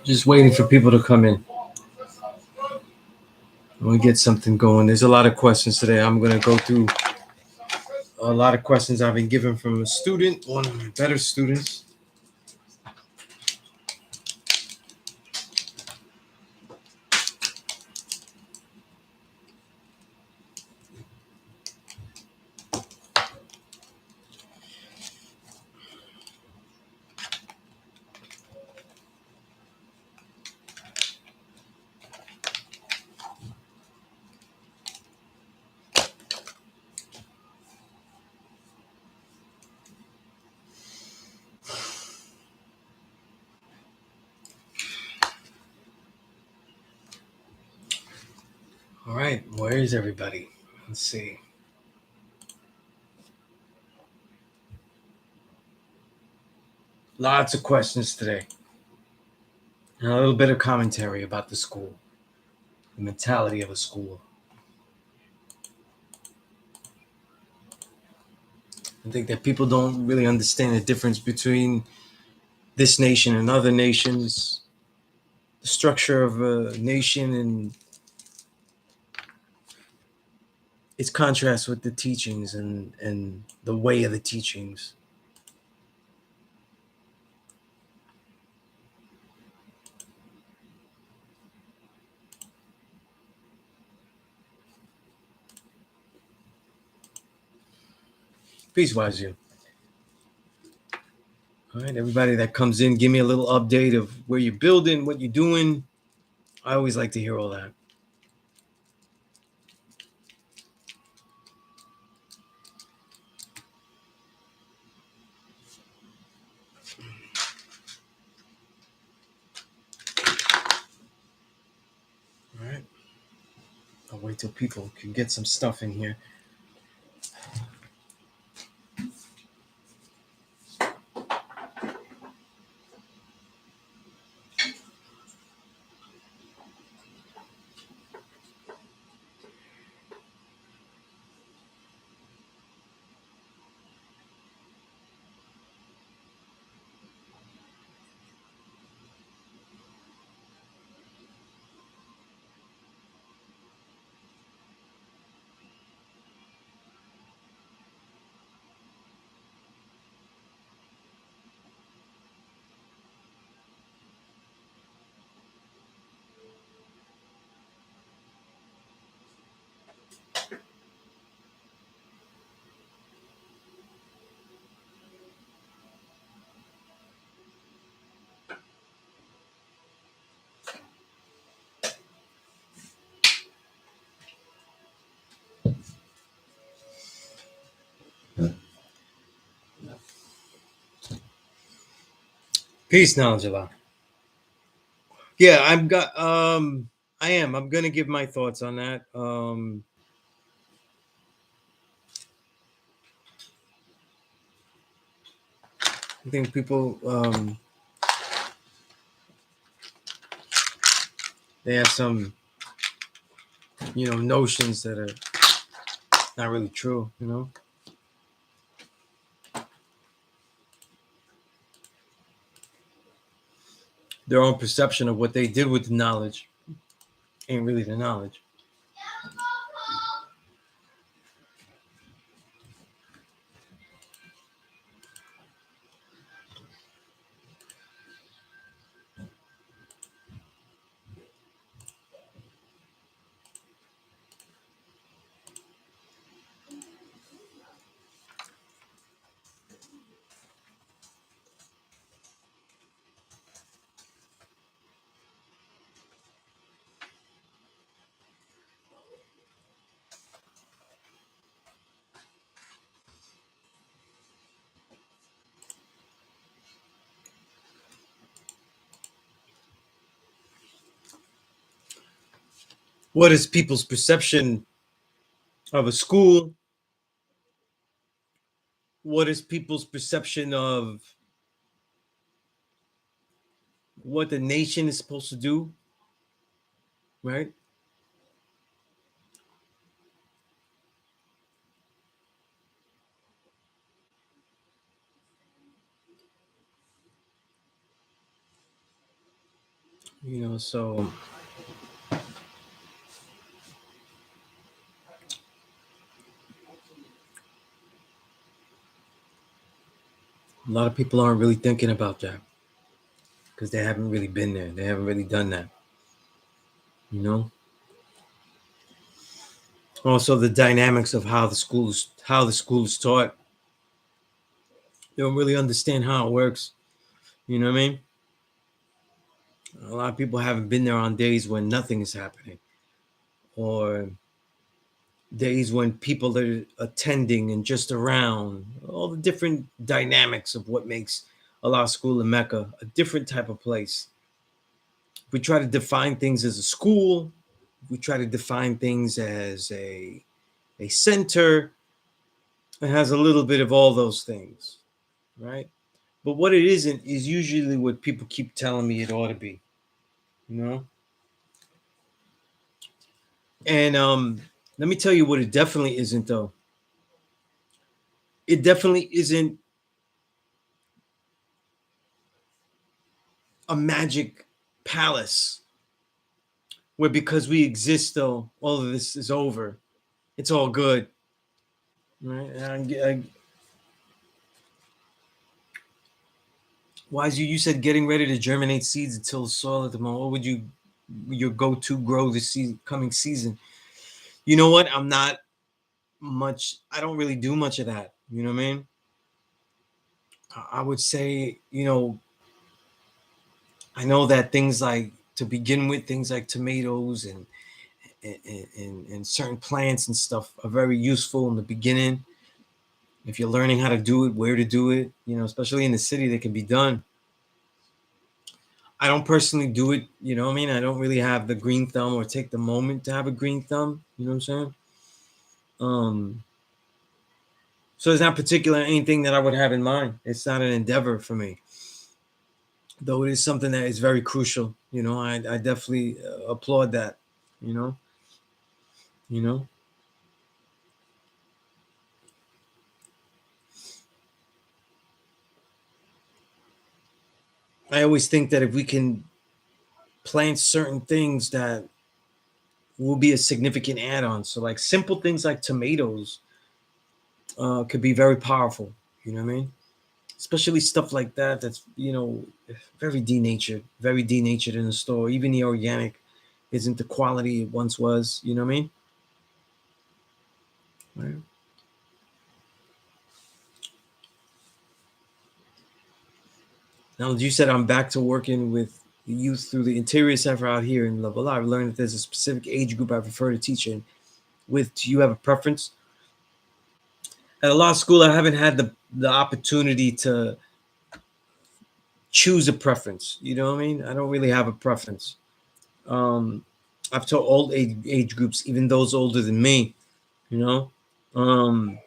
Just waiting for people to come in. We get something going. There's a lot of questions today. I'm going to go through a lot of questions I've been given from a student, one of my better students. All right, where is everybody? Let's see. Lots of questions today. And a little bit of commentary about the school, the mentality of a school. I think that people don't really understand the difference between this nation and other nations, the structure of a nation and its contrast with the teachings and the way of the teachings. Peace, Wazoo. All right, everybody that comes in, give me a little update of where you're building, what you're doing. I always like to hear all that. All right. I'll wait till people can get some stuff in here. Peace, Knowledge Allah. Yeah, I'm gonna give my thoughts on that. I think people they have some notions that are not really true, their own perception of what they did with the knowledge ain't really the knowledge. What is people's perception of a school? What is people's perception of what the nation is supposed to do? Right? So a lot of people aren't really thinking about that because they haven't really been there. They haven't really done that. You know. Also, the dynamics of how the school is taught. They don't really understand how it works. You know what I mean? A lot of people haven't been there on days when nothing is happening, or days when people are attending and just around. All the different dynamics of what makes Allah School in Mecca a different type of place. We try to define things as a school. We try to define things as a center. It has a little bit of all those things, right? But what it isn't is usually what people keep telling me it ought to be, you know? And let me tell you what it definitely isn't, though. It definitely isn't a magic palace where because we exist, though, all of this is over. It's all good, right? Why is you said getting ready to germinate seeds until the soil at the moment? What would your go-to grow this coming season? You know what? I'm not much. I don't really do much of that. You know what I mean? I would say, I know that things like to begin with, things like tomatoes and certain plants and stuff are very useful in the beginning. If you're learning how to do it, where to do it, especially in the city, they can be done. I don't personally do it, you know what I mean? I don't really have the green thumb or take the moment to have a green thumb, you know what I'm saying? Um, so it's not particular anything that I would have in mind. It's not an endeavor for me, though it is something that is very crucial. I definitely applaud that, you know, you know. I always think that if we can plant certain things that will be a significant add-on. So like simple things like tomatoes could be very powerful. You know what I mean? Especially stuff like that. That's very denatured in the store. Even the organic isn't the quality it once was. You know what I mean? Right. Now you said I'm back to working with the youth through the interior center out here in Love Allah. I've learned that there's a specific age group I prefer to teach in. With, do you have a preference? At a law school, I haven't had the opportunity to choose a preference. You know what I mean? I don't really have a preference. Um, I've taught all age groups, even those older than me. You know, um,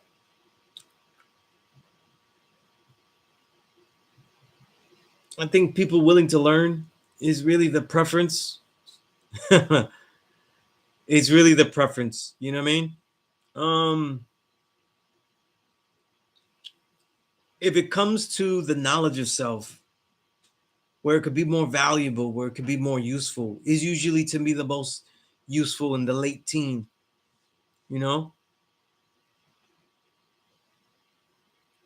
I think people willing to learn is really the preference. It's really the preference. You know what I mean? Um, if it comes to the knowledge of self, where it could be more valuable, where it could be more useful, is usually to me the most useful in the late teen. You know,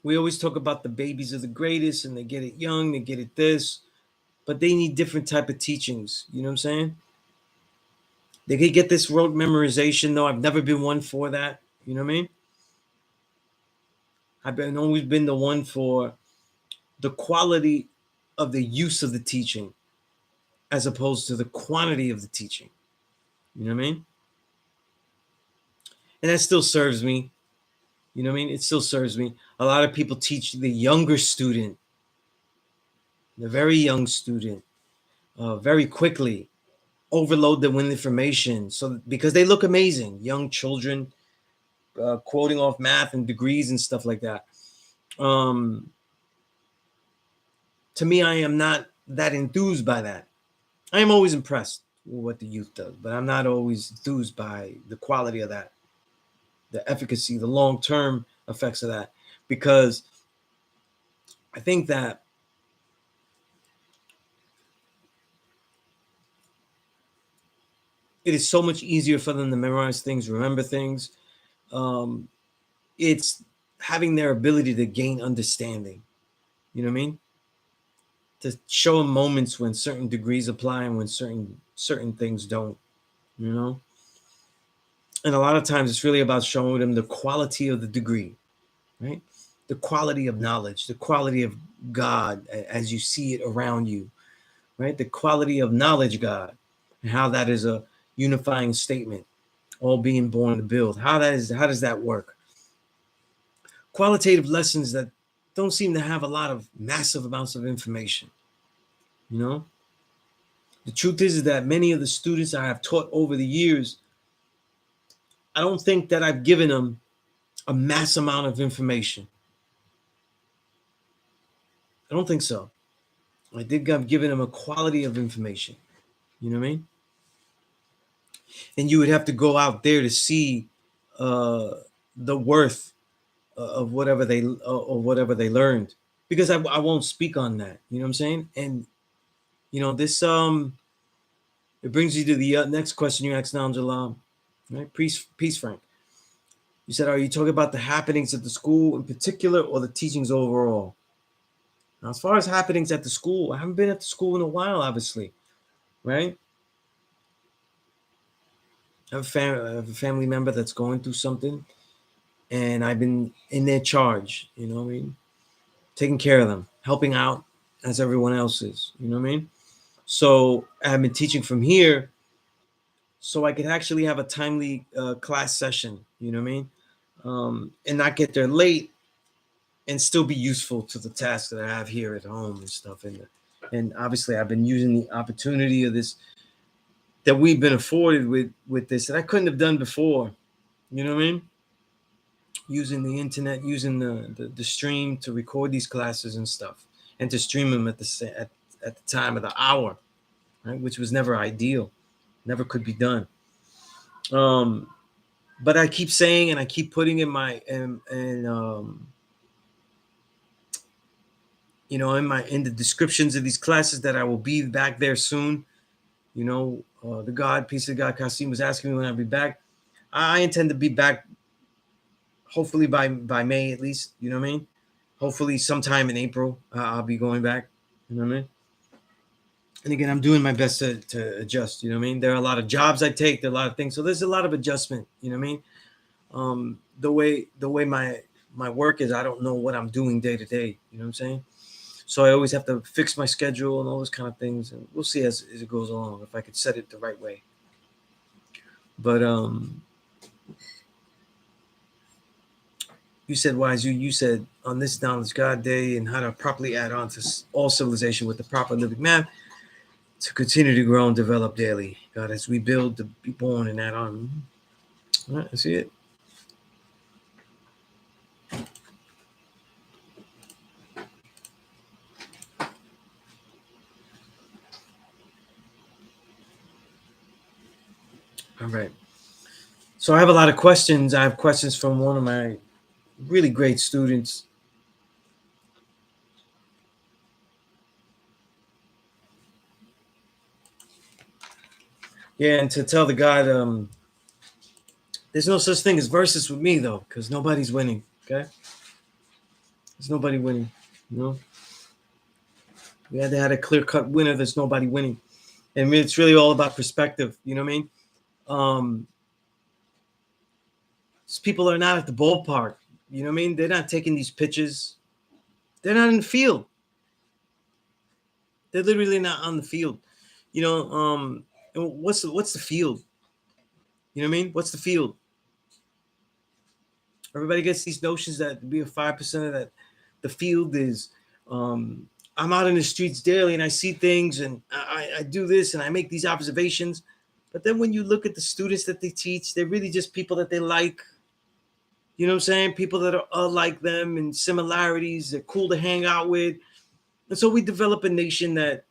we always talk about the babies are the greatest and they get it young, they get it this, but they need different type of teachings. You know what I'm saying? They could get this rote memorization, though I've never been one for that. You know what I mean? I've been always been the one for the quality of the use of the teaching as opposed to the quantity of the teaching. You know what I mean? And that still serves me. You know what I mean? It still serves me. A lot of people teach the younger student, the very young student, very quickly, overload them with information. So because they look amazing, young children quoting off math and degrees and stuff like that. Um, to me, I am not that enthused by that. I am always impressed with what the youth does, but I'm not always enthused by the quality of that, the efficacy, the long term effects of that, because I think that It is so much easier for them to memorize things, remember things. It's having their ability to gain understanding. You know what I mean? To show them moments when certain degrees apply and when certain things don't. You know, and a lot of times it's really about showing them the quality of the degree, right? The quality of knowledge, the quality of God as you see it around you, right? The quality of knowledge, God, and how that is a unifying statement, all being born to build. How does that work? Qualitative lessons that don't seem to have a lot of massive amounts of information. You know, the truth is that many of the students I have taught over the years, I don't think that I've given them a mass amount of information. I don't think so. I think I've given them a quality of information. You know what I mean? And you would have to go out there to see uh, the worth of whatever they learned, because I won't speak on that. You know what I'm saying? And this it brings you to the next question you asked, Angela. Right? Peace, Frank. You said, are you talking about the happenings at the school in particular or the teachings overall? Now, as far as happenings at the school, I haven't been at the school in a while, obviously, right? I have a family member that's going through something, and I've been in their charge, you know what I mean? Taking care of them, helping out as everyone else is, you know what I mean? So I've been teaching from here so I could actually have a timely class session, you know what I mean? And not get there late and still be useful to the task that I have here at home and stuff. And obviously I've been using the opportunity of this that we've been afforded with this that I couldn't have done before, you know what I mean? Using the internet, using the stream to record these classes and stuff, and to stream them at the time of the hour, right? Which was never ideal, never could be done. But I keep saying, and I keep putting in my and in the descriptions of these classes that I will be back there soon. You know, the God, peace of God, Kasim was asking me when I'll be back. I intend to be back, hopefully by May at least. You know what I mean? Hopefully sometime in April, I'll be going back. You know what I mean? And again, I'm doing my best to adjust. You know what I mean? There are a lot of jobs I take. There are a lot of things, so there's a lot of adjustment. You know what I mean? The way my work is, I don't know what I'm doing day to day. You know what I'm saying? So I always have to fix my schedule and all those kind of things, and we'll see as it goes along if I could set it the right way. But you said, wise, you said on this knowledge God day and how to properly add on to all civilization with the proper living map to continue to grow and develop daily. God, as we build to be born and add on. All right, I see it. All right. So I have a lot of questions. I have questions from one of my really great students. Yeah, and to tell the God, there's no such thing as versus with me though, because nobody's winning. Okay, there's nobody winning. You know, we had to have a clear cut winner. There's nobody winning, and it's really all about perspective. You know what I mean? Um, People are not at the ballpark. You know what I mean? They're not taking these pitches. They're not in the field. They're literally not on the field. You know, what's the field? You know what I mean? What's the field? Everybody gets these notions that be a 5% of that. The field is. I'm out in the streets daily and I see things and I do this and I make these observations. But then when you look at the students that they teach, they're really just people that they like. You know what I'm saying? People that are like them and similarities. They're cool to hang out with. And so we develop a nation that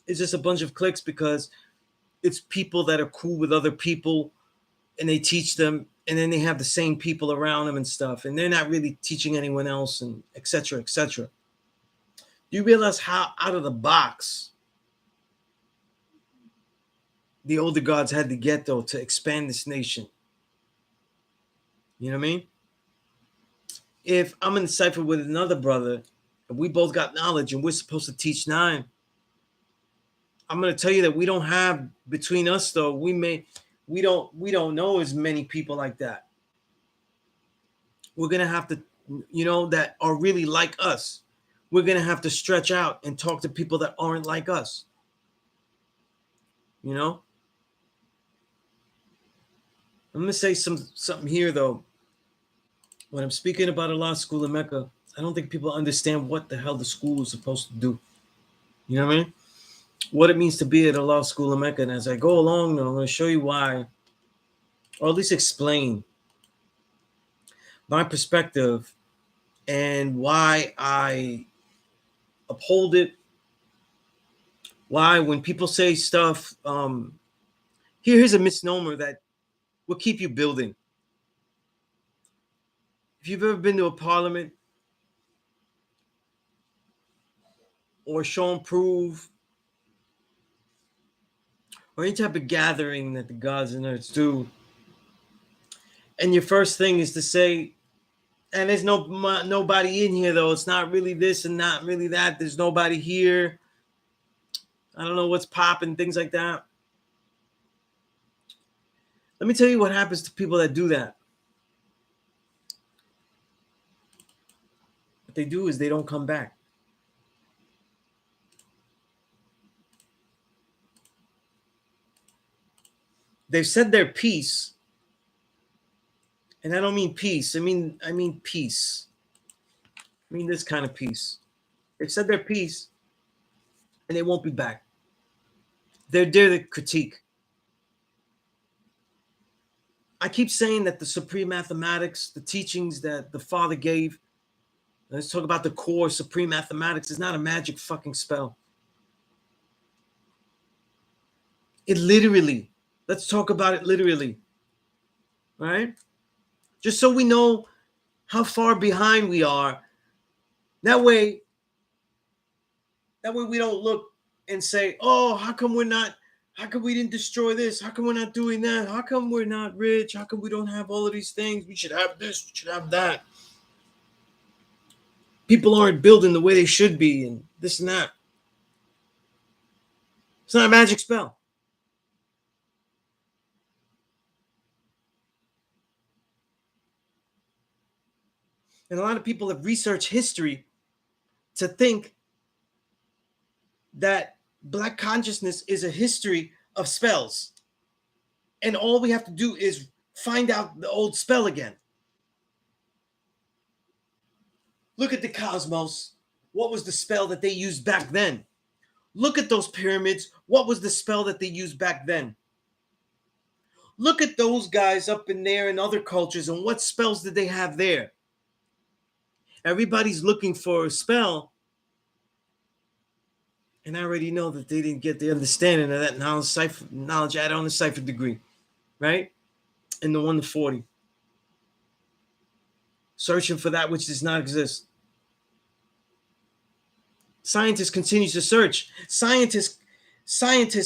is just a bunch of cliques because it's people that are cool with other people and they teach them and then they have the same people around them and stuff and they're not really teaching anyone else and etc etc. You realize how out of the box the older gods had to get, though, to expand this nation. You know what I mean? If I'm in a cipher with another brother, and we both got knowledge, and we're supposed to teach 9, I'm going to tell you that we don't have, between us, though, we don't know as many people like that. We're going to have to, that are really like us. We're going to have to stretch out and talk to people that aren't like us. I'm going to say something here, though. When I'm speaking about Allah's school in Mecca, I don't think people understand what the hell the school is supposed to do. You know what I mean? What it means to be at Allah's school in Mecca. And as I go along, I'm going to show you why, or at least explain my perspective and why I uphold it. Why, when people say stuff, here's a misnomer that will keep you building. If you've ever been to a parliament or show and prove or any type of gathering that the gods and earths do, and your first thing is to say, and there's nobody in here, though, it's not really this and not really that, there's nobody here, I don't know what's popping, things like that. Let me tell you what happens to people that do that. What they do is they don't come back. They've said their piece, and I don't mean peace. I mean peace. I mean this kind of peace. They've said their piece, and they won't be back. They're there to critique. I keep saying that the supreme mathematics, the teachings that the Father gave, let's talk about the core supreme mathematics, is not a magic fucking spell. It literally, let's talk about it literally, right? Just so we know how far behind we are. That way we don't look and say, oh, how come we didn't destroy this? How come we're not doing that? How come we're not rich? How come we don't have all of these things? We should have this, we should have that. People aren't building the way they should be, and this and that. It's not a magic spell. And a lot of people have researched history to think that Black consciousness is a history of spells. And all we have to do is find out the old spell again. Look at the cosmos. What was the spell that they used back then? Look at those pyramids. What was the spell that they used back then? Look at those guys up in there in other cultures, and what spells did they have there? Everybody's looking for a spell, and I already know that they didn't get the understanding of that knowledge added on the cipher degree, right? In the 1 to 40. Searching for that which does not exist. Scientists continue to search. Scientists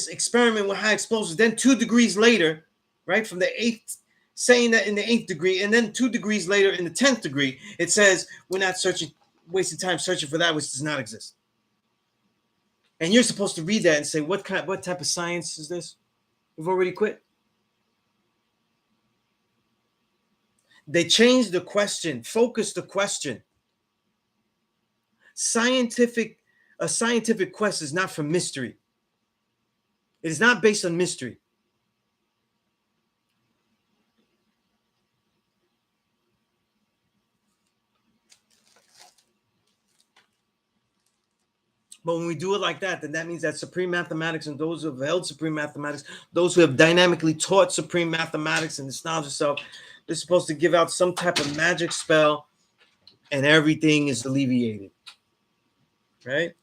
experiment with high explosives. Then 2 degrees later, right, from the 8th, saying that in the 8th degree, and then 2 degrees later in the 10th degree, it says we're not wasting time searching for that which does not exist. And you're supposed to read that and say, what type of science is this? We've already quit. They changed the question, focused the question. A scientific quest is not from mystery. It is not based on mystery. But when we do it like that, then that means that supreme mathematics and those who have held supreme mathematics, those who have dynamically taught supreme mathematics and this knowledge itself, they're supposed to give out some type of magic spell and everything is alleviated. Right?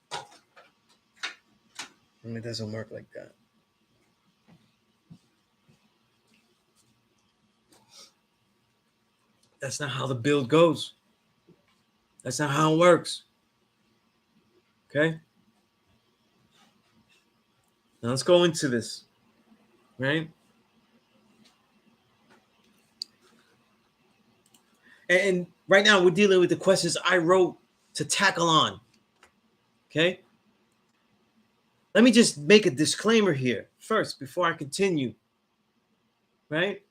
And it doesn't work like that. That's not how the build goes. That's not how it works. Okay? Now let's go into this. right? And right now we're dealing with the questions I wrote to tackle on. Okay. Let me just make a disclaimer here first before I continue. Right.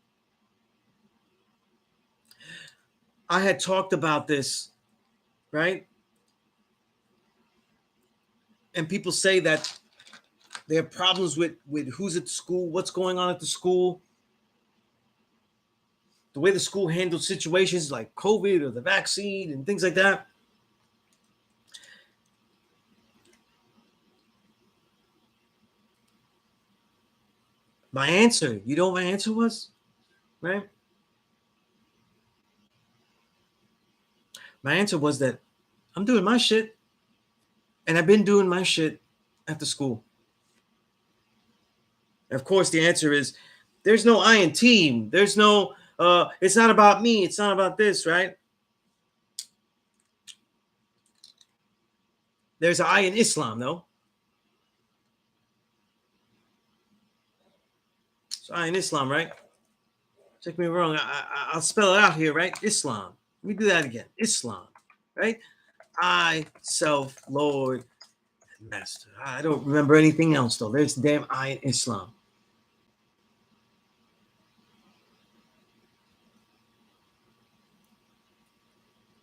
I had talked about this, right? And people say that they have problems with who's at the school, what's going on at the school, the way the school handles situations like COVID or the vaccine and things like that. My answer, you know what my answer was? Right? My answer was that I'm doing my shit and I've been doing my shit at the school. And of course, the answer is there's no I in team. There's no, it's not about me. It's not about this, right? There's an I in Islam, though. It's I in Islam, right? Check me wrong. I'll spell it out here, right? Islam. Let me do that again. Islam, right? I, self, Lord, and Master. I don't remember anything else, though. There's the damn I in Islam.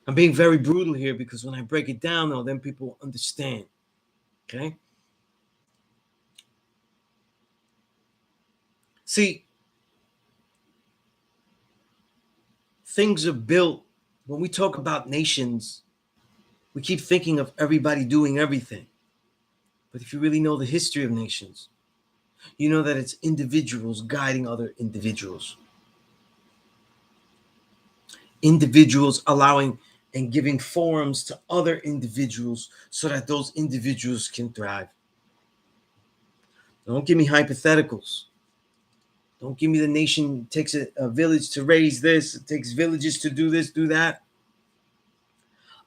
I'm being very brutal here because when I break it down, though, then people understand. Okay? See, things are built. When we talk about nations, we keep thinking of everybody doing everything. But if you really know the history of nations, you know that it's individuals guiding other individuals. Individuals allowing and giving forums to other individuals so that those individuals can thrive. Don't give me hypotheticals. Don't give me the nation takes a village to raise this, it takes villages to do this, do that.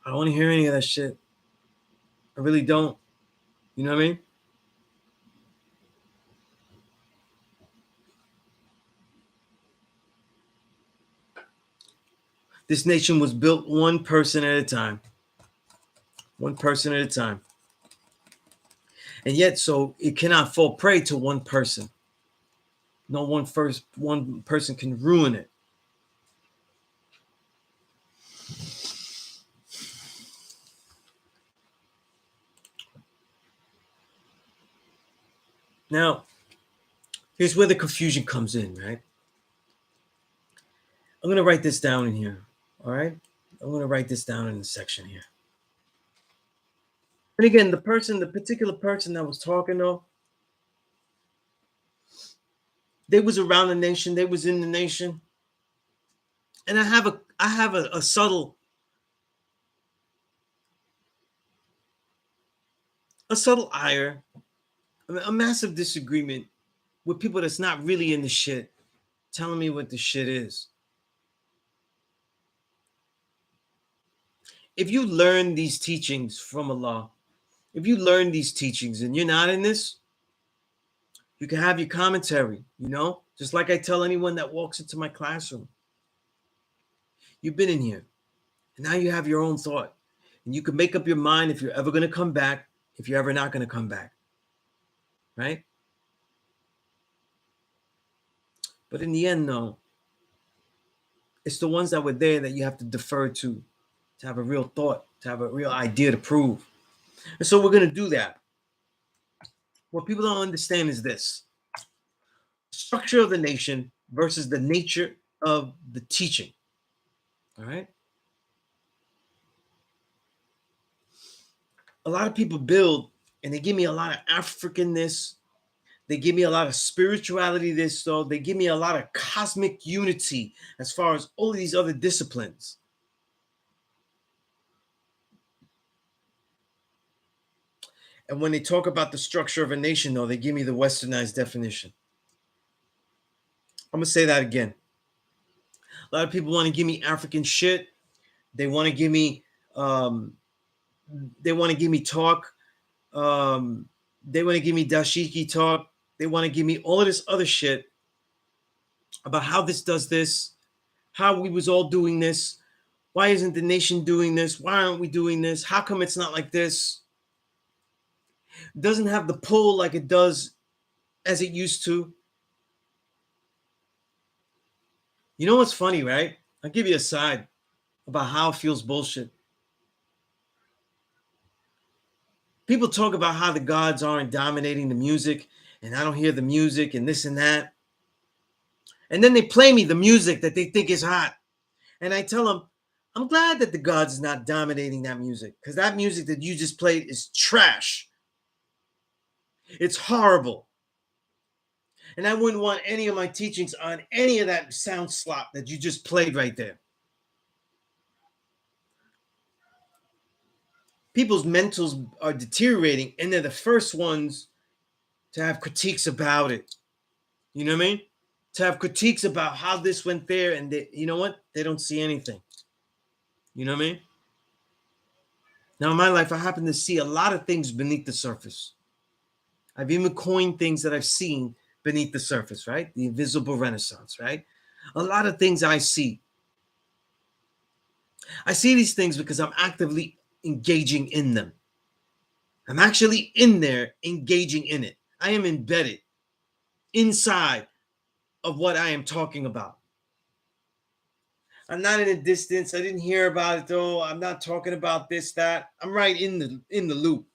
I don't want to hear any of that shit. I really don't. You know what I mean? This nation was built one person at a time. One person at a time. And yet, so it cannot fall prey to one person. No one person can ruin it. Now, here's where the confusion comes in, right? I'm going to write this down in here. All right? I'm going to write this down in the section here. And again, the particular person that was talking though, they was around the nation, they was in the nation. And I have a subtle ire, a massive disagreement with people that's not really in the shit telling me what the shit is. If you learn these teachings from Allah, if you learn these teachings and you're not in this, you can have your commentary, you know, just like I tell anyone that walks into my classroom. You've been in here, and now you have your own thought, and you can make up your mind if you're ever going to come back, if you're ever not going to come back, right? But in the end, though, it's the ones that were there that you have to defer to have a real thought, to have a real idea to prove. And so we're going to do that. What people don't understand is this: structure of the nation versus the nature of the teaching. All right. A lot of people build and they give me a lot of Africanness. They give me a lot of spirituality, this, so they give me a lot of cosmic unity as far as all of these other disciplines. And when they talk about the structure of a nation, though, they give me the westernized definition. I'm going to say that again. A lot of people want to give me African shit. They want to give me talk. They want to give me dashiki talk. They want to give me all of this other shit about how this does this, how we was all doing this. Why isn't the nation doing this? Why aren't we doing this? How come it's not like this? It doesn't have the pull like it does as it used to. You know what's funny, right? I'll give you a side about how it feels bullshit. People talk about how the gods aren't dominating the music and I don't hear the music and this and that. And then they play me the music that they think is hot. And I tell them, I'm glad that the gods is not dominating that music because that music that you just played is trash. It's horrible. And I wouldn't want any of my teachings on any of that sound slop that you just played right there. People's mentals are deteriorating and they're the first ones to have critiques about it. You know what I mean? To have critiques about how this went there and they, you know what? They don't see anything. You know what I mean? Now in my life, I happen to see a lot of things beneath the surface. I've even coined things that I've seen beneath the surface, right? The invisible renaissance, right? A lot of things I see. I see these things because I'm actively engaging in them. I'm actually in there engaging in it. I am embedded inside of what I am talking about. I'm not in a distance. I didn't hear about it though. I'm not talking about this, that. I'm right in the loop.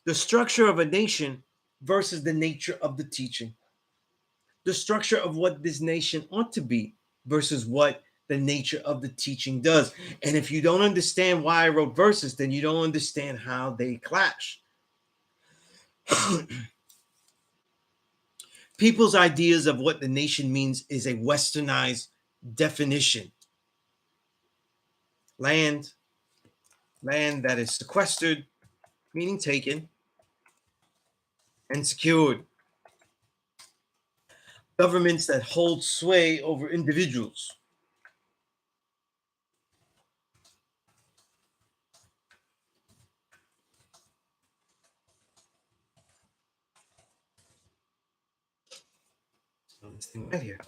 The structure of a nation versus the nature of the teaching. The structure of what this nation ought to be versus what the nature of the teaching does. And if you don't understand why I wrote verses, then you don't understand how they clash. People's ideas of what the nation means is a westernized definition. Land that is sequestered, meaning taken, and secured. Governments that hold sway over individuals. This thing right here.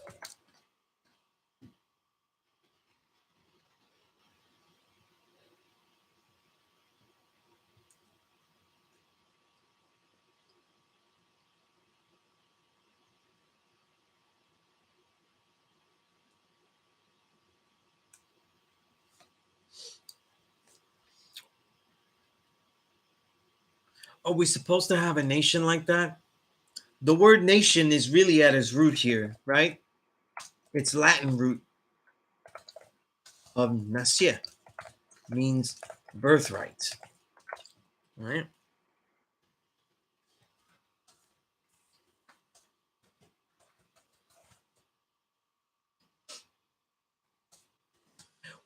Are we supposed to have a nation like that? The word nation is really at its root here, right? Its Latin root of nascer means birthright, right?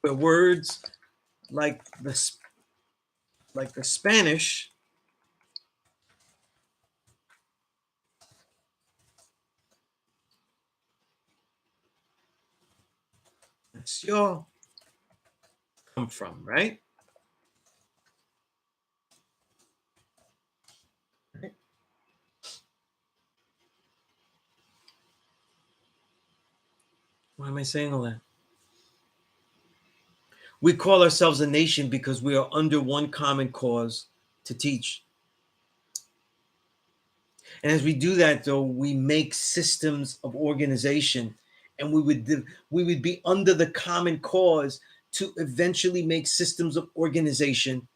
Where words like the Spanish nació come from, right? Right? Why am I saying all that? We call ourselves a nation because we are under one common cause to teach. And as we do that, though, we make systems of organization, and we would be under the common cause to eventually make systems of organization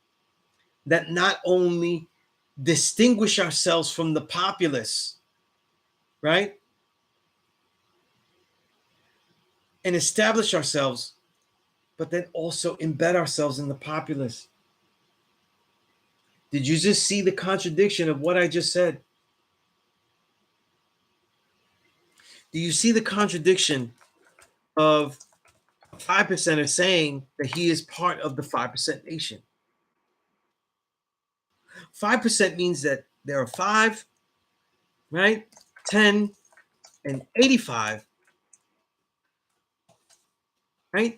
that not only distinguish ourselves from the populace, right, and establish ourselves, but then also embed ourselves in the populace. Did you just see the contradiction of what I just said? Do you see the contradiction of 5% saying that he is part of the 5% nation? 5% means that there are 5, right? 10 and 85, right?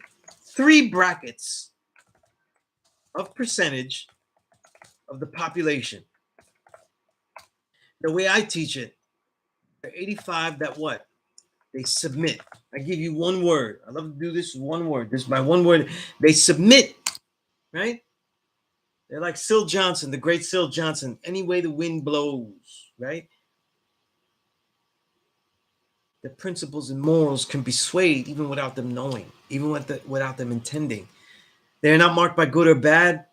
3 brackets of percentage of the population. The way I teach it, the 85 that what? They submit. I give you one word. I love to do this one word. This is my one word. They submit, right? They're like Syl Johnson, the great Syl Johnson. Any way the wind blows, right? The principles and morals can be swayed even without them knowing, even without them intending. They're not marked by good or bad,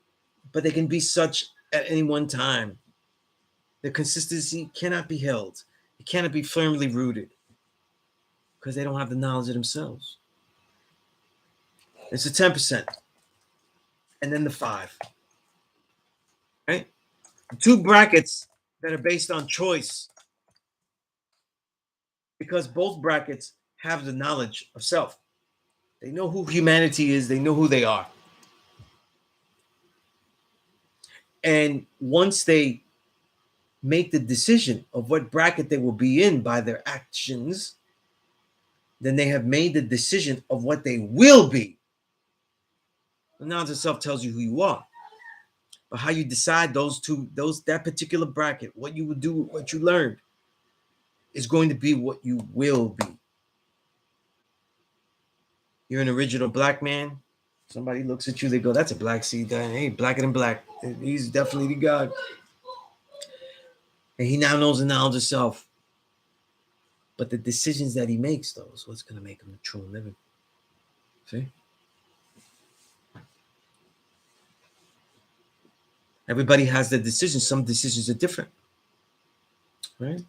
but they can be such at any one time. The consistency cannot be held. It cannot be firmly rooted because they don't have the knowledge of themselves. It's a 10%. And then the 5. Right? Two brackets that are based on choice because both brackets have the knowledge of self. They know who humanity is, they know who they are. And once they make the decision of what bracket they will be in by their actions, then they have made the decision of what they will be. The knowledge of self tells you who you are. But how you decide that particular bracket, what you will do, what you learned, is going to be what you will be. You're an original black man. Somebody looks at you, they go, that's a black seed. Hey, blacker than black. He's definitely the God. And he now knows the knowledge of self. But the decisions that he makes, though, is what's going to make him a true living. See? Everybody has their decisions. Some decisions are different. Right?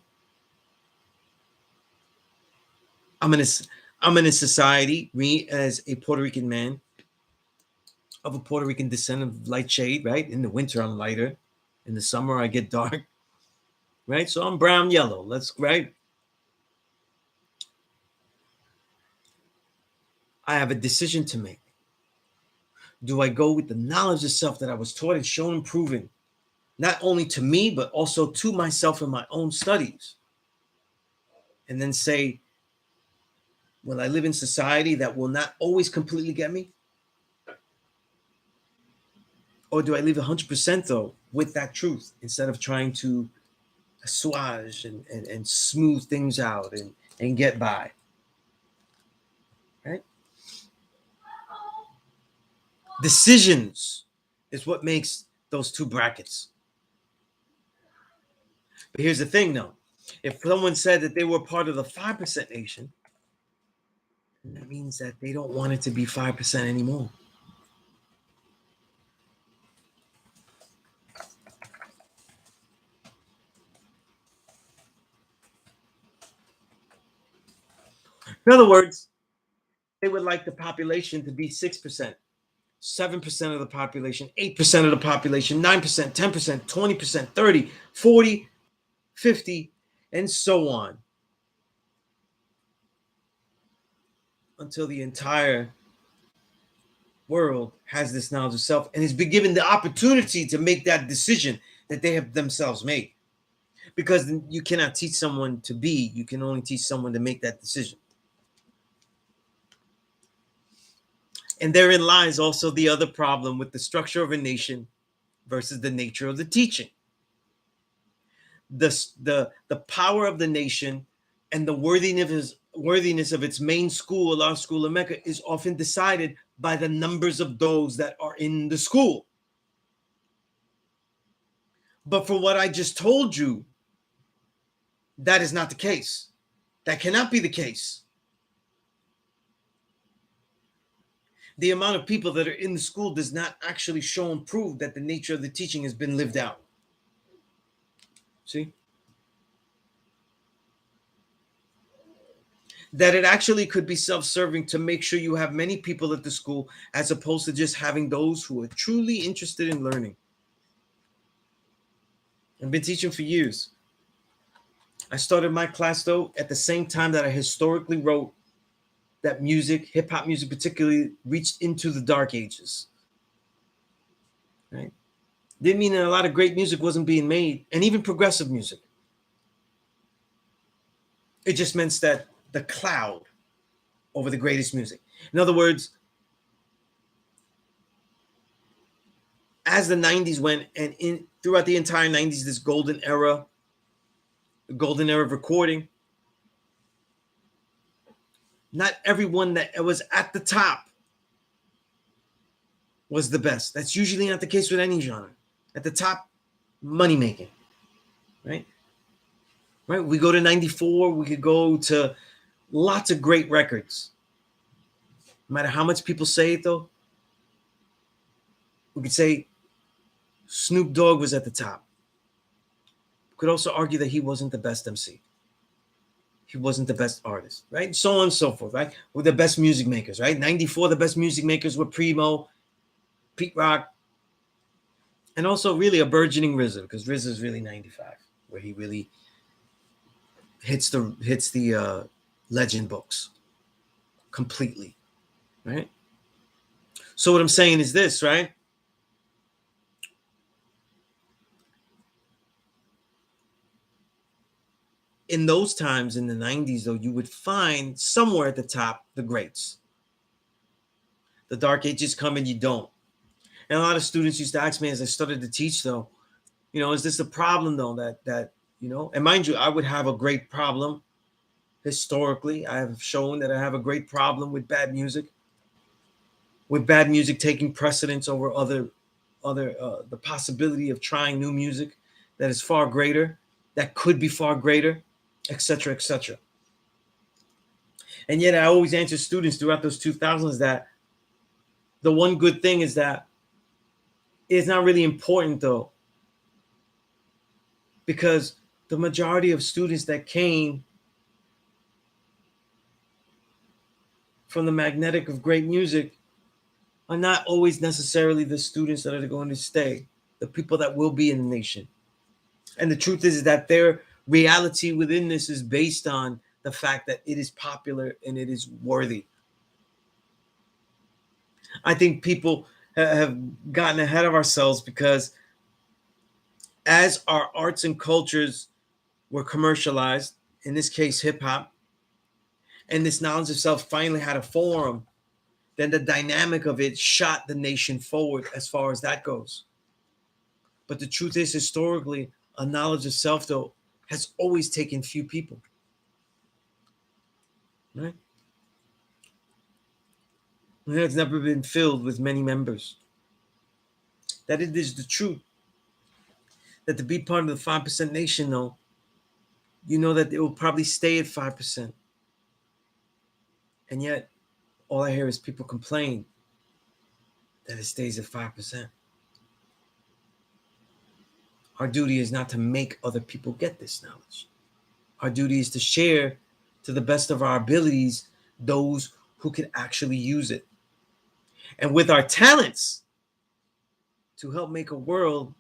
I'm in a society, me as a Puerto Rican man of a Puerto Rican descent of light shade, right? In the winter, I'm lighter. In the summer, I get dark. Right? So I'm brown, yellow. Right? I have a decision to make. Do I go with the knowledge of self that I was taught and shown and proven, not only to me, but also to myself in my own studies? And then say, will I live in society that will not always completely get me? Or do I live 100% though with that truth instead of trying to assuage and smooth things out and get by? Right? Decisions is what makes those two brackets. But here's the thing though. If someone said that they were part of the 5% nation, that means that they don't want it to be 5% anymore. In other words, they would like the population to be 6%, 7% of the population, 8% of the population, 9%, 10%, 20%, 30, 40, 50, and so on. Until the entire world has this knowledge of self and has been given the opportunity to make that decision that they have themselves made. Because you cannot teach someone to be, you can only teach someone to make that decision. And therein lies also the other problem with the structure of a nation versus the nature of the teaching. The power of the nation and the worthiness of its main school, our school of Mecca, is often decided by the numbers of those that are in the school. But for what I just told you, that is not the case. That cannot be the case. The amount of people that are in the school does not actually show and prove that the nature of the teaching has been lived out. See? That it actually could be self-serving to make sure you have many people at the school as opposed to just having those who are truly interested in learning. I've been teaching for years. I started my class, though, at the same time that I historically wrote that music, hip-hop music particularly, reached into the dark ages. Right? Didn't mean that a lot of great music wasn't being made, and even progressive music. It just meant that the cloud over the greatest music. In other words, as the 90s went, and throughout the entire 90s, this golden era the golden era of recording, not everyone that was at the top was the best. That's usually not the case with any genre. At the top, money making, right? Right. We go to 94, we could go to lots of great records. No matter how much people say it, though, we could say Snoop Dogg was at the top. We could also argue that he wasn't the best MC. He wasn't the best artist, right? So on and so forth, right? We're the best music makers, right? 94, the best music makers were Primo, Pete Rock, and also really a burgeoning RZA, because RZA is really 95, where he really hits the legend books completely, right? So what I'm saying is this, right? In those times in the 90s, though, you would find somewhere at the top the greats. The dark ages come and you don't. And a lot of students used to ask me as I started to teach, though, is this a problem, though, that and mind you, I would have a great problem historically. I have shown that I have a great problem with bad music taking precedence over other the possibility of trying new music that is far greater, that could be far greater, etc., etc. And yet I always answer students throughout those 2000s that the one good thing is that it's not really important, though, because the majority of students that came from the magnetic of great music are not always necessarily the students that are going to stay, the people that will be in the nation. And the truth is that their reality within this is based on the fact that it is popular and it is worthy. I think people have gotten ahead of ourselves because as our arts and cultures were commercialized, in this case, hip hop, and this knowledge of self finally had a forum, then the dynamic of it shot the nation forward as far as that goes. But the truth is, historically, a knowledge of self, though, has always taken few people. Right? It has never been filled with many members. That it is the truth. That to be part of the 5% nation, though, you know that it will probably stay at 5%. And yet, all I hear is people complain that it stays at 5%. Our duty is not to make other people get this knowledge. Our duty is to share to the best of our abilities those who can actually use it. And with our talents, to help make a world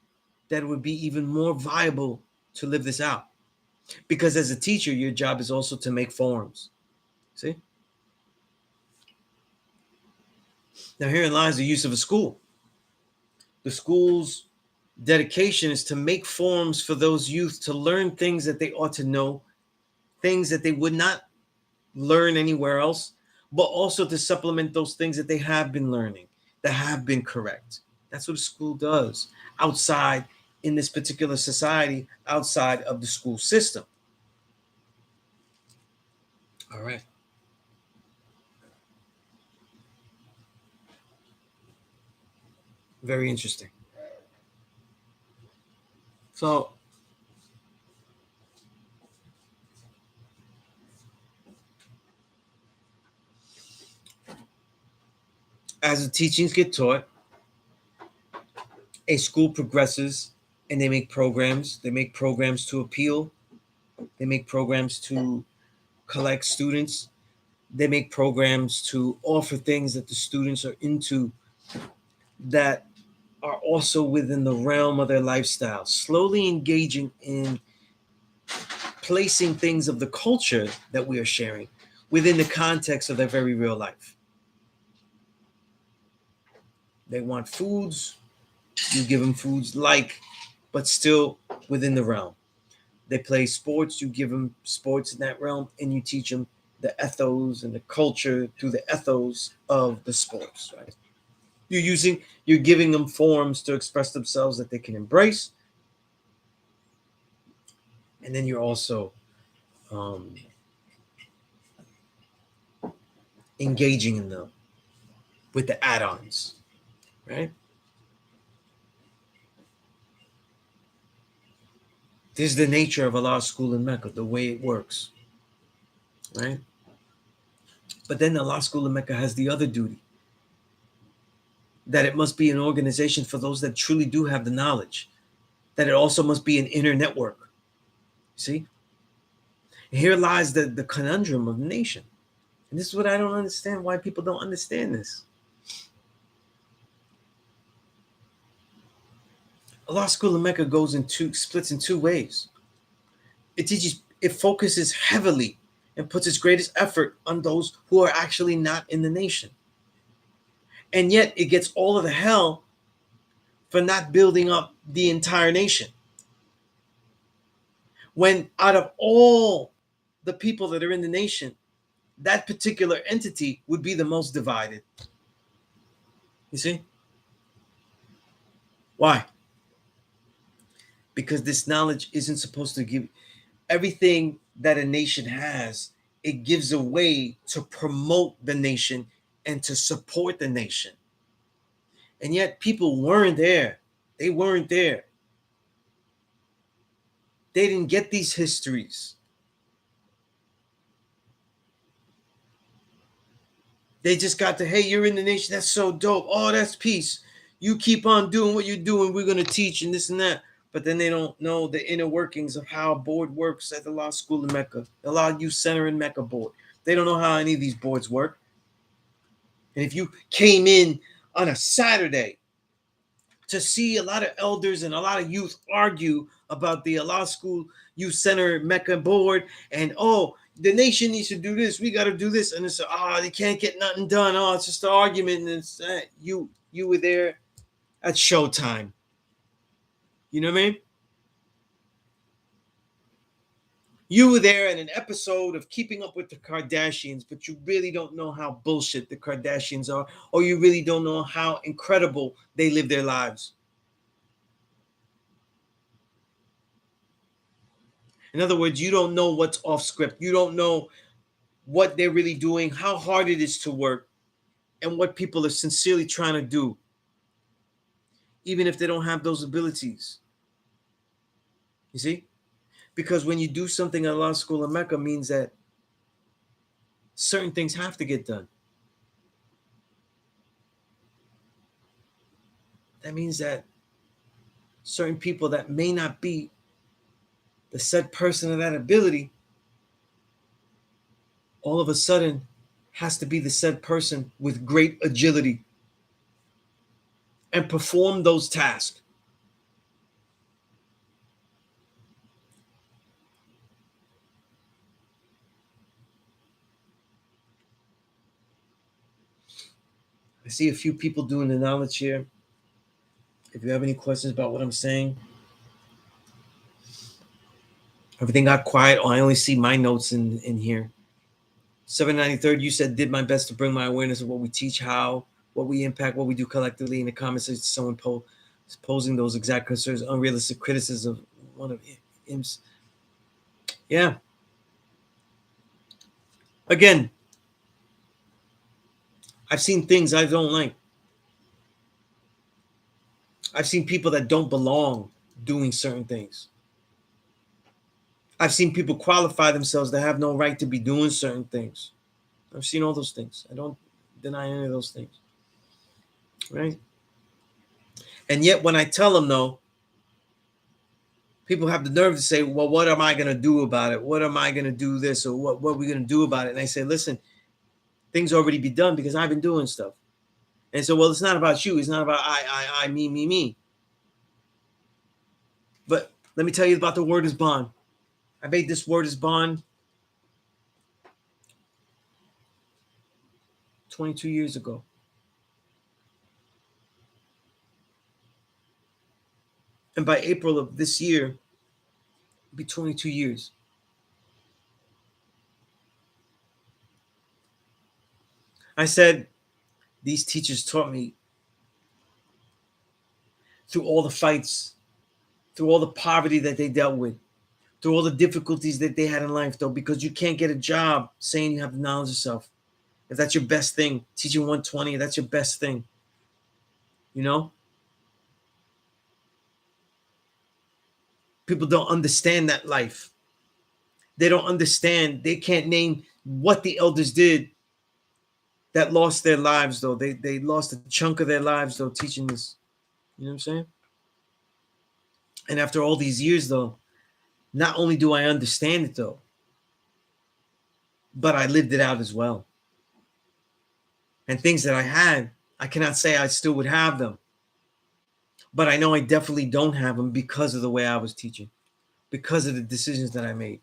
that would be even more viable to live this out. Because as a teacher, your job is also to make forms. See? Now, herein lies the use of a school. The school's dedication is to make forms for those youth to learn things that they ought to know, things that they would not learn anywhere else, but also to supplement those things that they have been learning, that have been correct. That's what a school does outside in this particular society, outside of the school system. All right. Very interesting. So, as the teachings get taught, a school progresses and they make programs. They make programs to appeal. They make programs to collect students. They make programs to offer things that the students are into that are also within the realm of their lifestyle, slowly engaging in placing things of the culture that we are sharing within the context of their very real life. They want foods, you give them foods like, but still within the realm. They play sports, you give them sports in that realm, and you teach them the ethos and the culture through the ethos of the sports, right? You're giving them forms to express themselves that they can embrace. And then you're also engaging in them with the add-ons, right? This is the nature of Allah's school in Mecca, the way it works, right? But then the Allah school in Mecca has the other duty, that it must be an organization for those that truly do have the knowledge, that it also must be an inner network. See? Here lies the conundrum of the nation. And this is what I don't understand, why people don't understand this. Allah school in Mecca splits in two ways. It focuses heavily and puts its greatest effort on those who are actually not in the nation. And yet it gets all of the hell for not building up the entire nation. When out of all the people that are in the nation, that particular entity would be the most divided. You see? Why? Because this knowledge isn't supposed to give everything that a nation has, it gives a way to promote the nation and to support the nation. And yet people weren't there. They weren't there. They didn't get these histories. They just got to, hey, you're in the nation. That's so dope. Oh, that's peace. You keep on doing what you're doing. We're going to teach and this and that. But then they don't know the inner workings of how a board works at the law school in Mecca, the Law Youth Center in Mecca board. They don't know how any of these boards work. And if you came in on a Saturday to see a lot of elders and a lot of youth argue about the Allah School Youth Center Mecca board, and the nation needs to do this, we got to do this, and it's they can't get nothing done. It's just an argument, and it's you were there at showtime. You know what I mean? You were there in an episode of Keeping Up with the Kardashians, but you really don't know how bullshit the Kardashians are, or you really don't know how incredible they live their lives. In other words, you don't know what's off script. You don't know what they're really doing, how hard it is to work, and what people are sincerely trying to do, even if they don't have those abilities. You see? Because when you do something at Allah School in Mecca means that certain things have to get done. That means that certain people that may not be the said person of that ability, all of a sudden has to be the said person with great agility and perform those tasks. I see a few people doing the knowledge here. If you have any questions about what I'm saying, everything got quiet. I only see my notes in here. 793rd, you said, did my best to bring my awareness of what we teach, how, what we impact, what we do collectively. In the comments, there's someone posing those exact concerns, unrealistic criticism of one of him's. Yeah. Again, I've seen things I don't like. I've seen people that don't belong doing certain things. I've seen people qualify themselves that have no right to be doing certain things. I've seen all those things. I don't deny any of those things. Right? And yet when I tell them, though, people have the nerve to say, well, what am I going to do about it? What am I going to do this? Or what are we going to do about it? And I say, listen, things already be done because I've been doing stuff. And so, well, it's not about you. It's not about I, me. But let me tell you about the word is bond. I made this word is bond 22 years ago. And by April of this year, it'll be 22 years. I said, these teachers taught me through all the fights, through all the poverty that they dealt with, through all the difficulties that they had in life, though, because you can't get a job saying you have the knowledge of self. If that's your best thing, teaching 120, that's your best thing. You know? People don't understand that life. They don't understand. They can't name what the elders did that lost their lives, though. They lost a chunk of their lives, though, teaching this. You know what I'm saying? And after all these years, though, not only do I understand it, though, but I lived it out as well. And things that I had, I cannot say I still would have them. But I know I definitely don't have them because of the way I was teaching, because of the decisions that I made,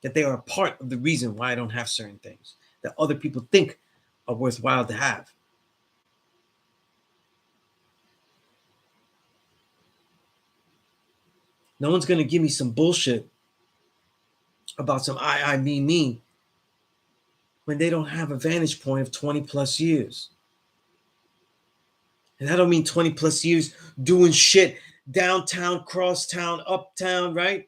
that they are a part of the reason why I don't have certain things that other people think are worthwhile to have. No one's going to give me some bullshit about some me, when they don't have a vantage point of 20 plus years. And I don't mean 20 plus years doing shit downtown, crosstown, uptown, right?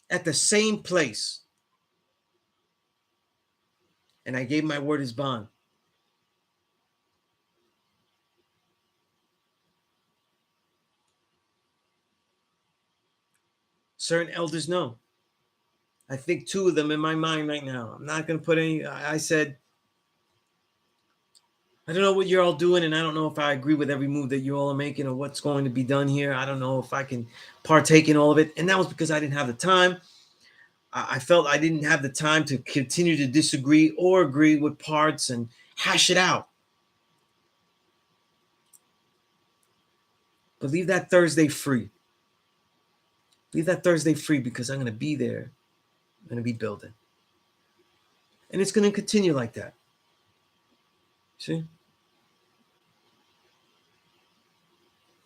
At the same place. And I gave my word as bond. Certain elders know. I think two of them in my mind right now. I'm not going to put any. I said, I don't know what you're all doing, and I don't know if I agree with every move that you all are making or what's going to be done here. I don't know if I can partake in all of it. And that was because I didn't have the time. I felt I didn't have the time to continue to disagree or agree with parts and hash it out. But leave that Thursday free. Leave that Thursday free because I'm going to be there. I'm going to be building. And it's going to continue like that. See?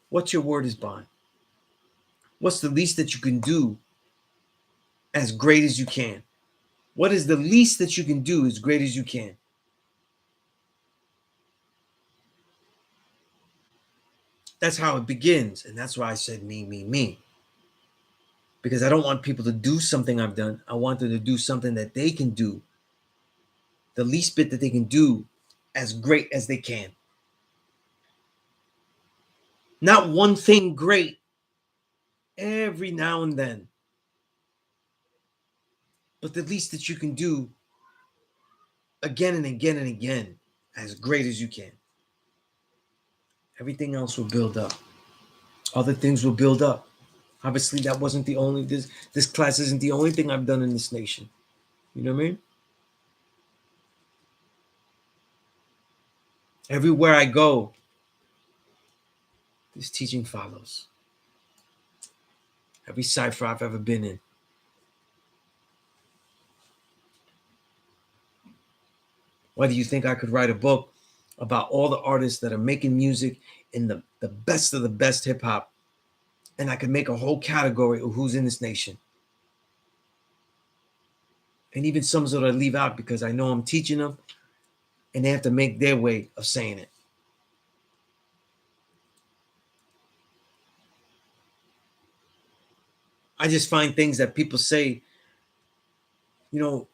What's your word is bond? What's the least that you can do as great as you can? What is the least that you can do as great as you can? That's how it begins. And that's why I said me. Because I don't want people to do something I've done. I want them to do something that they can do. The least bit that they can do as great as they can. Not one thing great every now and then. But the least that you can do again and again and again as great as you can. Everything else will build up. Other things will build up. Obviously, that wasn't the only, this class isn't the only thing I've done in this nation. You know what I mean? Everywhere I go, this teaching follows. Every cipher I've ever been in. Whether you think I could write a book about all the artists that are making music in the best of the best hip hop, and I could make a whole category of who's in this nation. And even some that I leave out because I know I'm teaching them and they have to make their way of saying it. I just find things that people say, you know,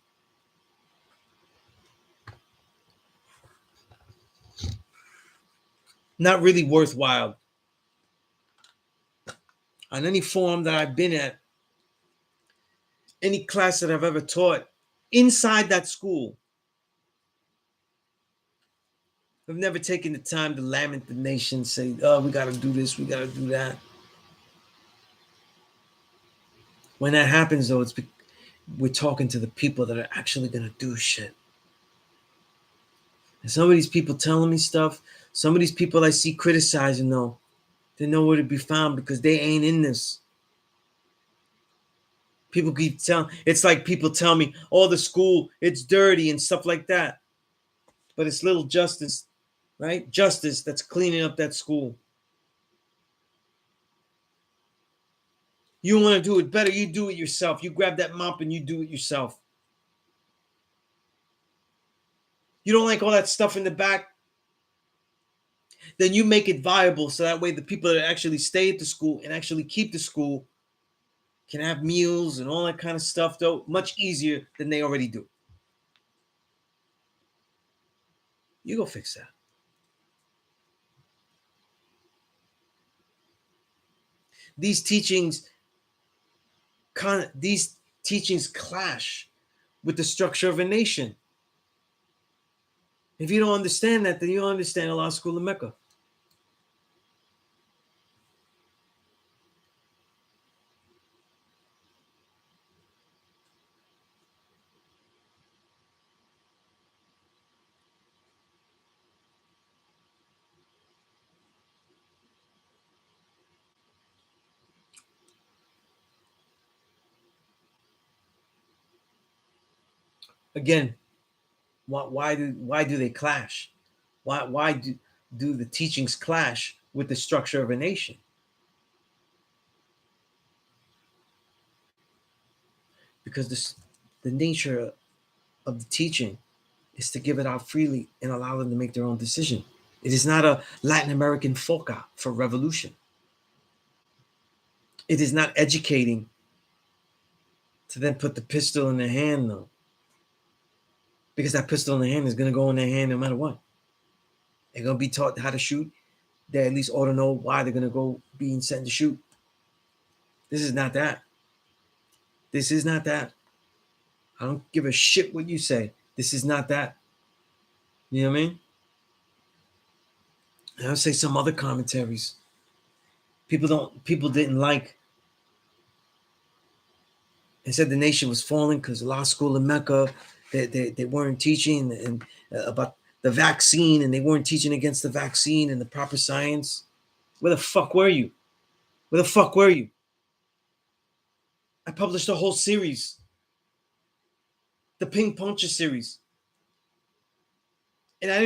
not really worthwhile. On any forum that I've been at, any class that I've ever taught inside that school, I've never taken the time to lament the nation, say, oh, we got to do this, we got to do that. When that happens, though, we're talking to the people that are actually going to do shit. And some of these people telling me stuff, some of these people I see criticizing, though, they know where to be found because they ain't in this. People keep telling, it's like people tell me, oh, the school, it's dirty and stuff like that. But it's little justice, right? Justice that's cleaning up that school. You want to do it better, you do it yourself. You grab that mop and you do it yourself. You don't like all that stuff in the back? Then you make it viable so that way the people that actually stay at the school and actually keep the school can have meals and all that kind of stuff, though, much easier than they already do. You go fix that. These teachings, these teachings clash with the structure of a nation. If you don't understand that, then you don't understand Allah's school of Mecca. Again, why do they clash? Why do the teachings clash with the structure of a nation? Because the nature of the teaching is to give it out freely and allow them to make their own decision. It is not a Latin American folka for revolution. It is not educating to then put the pistol in their hand, though. Because that pistol in their hand is going to go in their hand no matter what. They're going to be taught how to shoot. They at least ought to know why they're going to go being sent to shoot. This is not that. This is not that. I don't give a shit what you say. This is not that. You know what I mean? And I'll say some other commentaries. People didn't like and said the nation was falling because the law school in Mecca, they weren't teaching and about the vaccine, and they weren't teaching against the vaccine and the proper science. Where the fuck were you? Where the fuck were you? I published a whole series, the Ping Puncher series, and I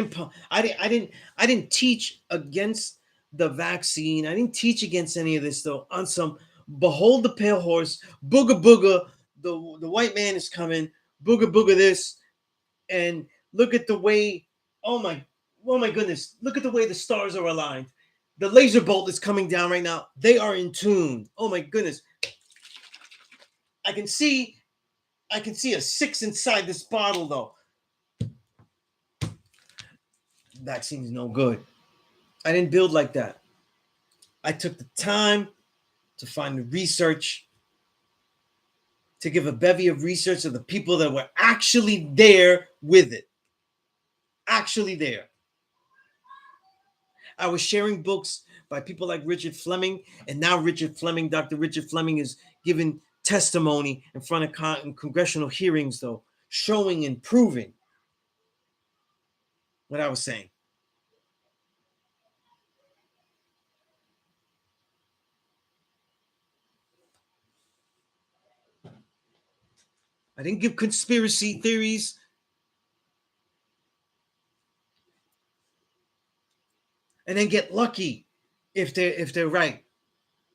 didn't teach against the vaccine. I didn't teach against any of this though. On some behold the pale horse, booga booga, the white man is coming, booga booga this, and look at the way. Oh my goodness! Look at the way the stars are aligned. The laser bolt is coming down right now. They are in tune. Oh my goodness! I can see a 6 inside this bottle though. That seems no good. I didn't build like that. I took the time to find the research, to give a bevy of research of the people that were actually there with it. Actually there. I was sharing books by people like Richard Fleming, and now Dr. Richard Fleming is giving testimony in front of congressional hearings, though, showing and proving what I was saying. I didn't give conspiracy theories. And then get lucky if they're right.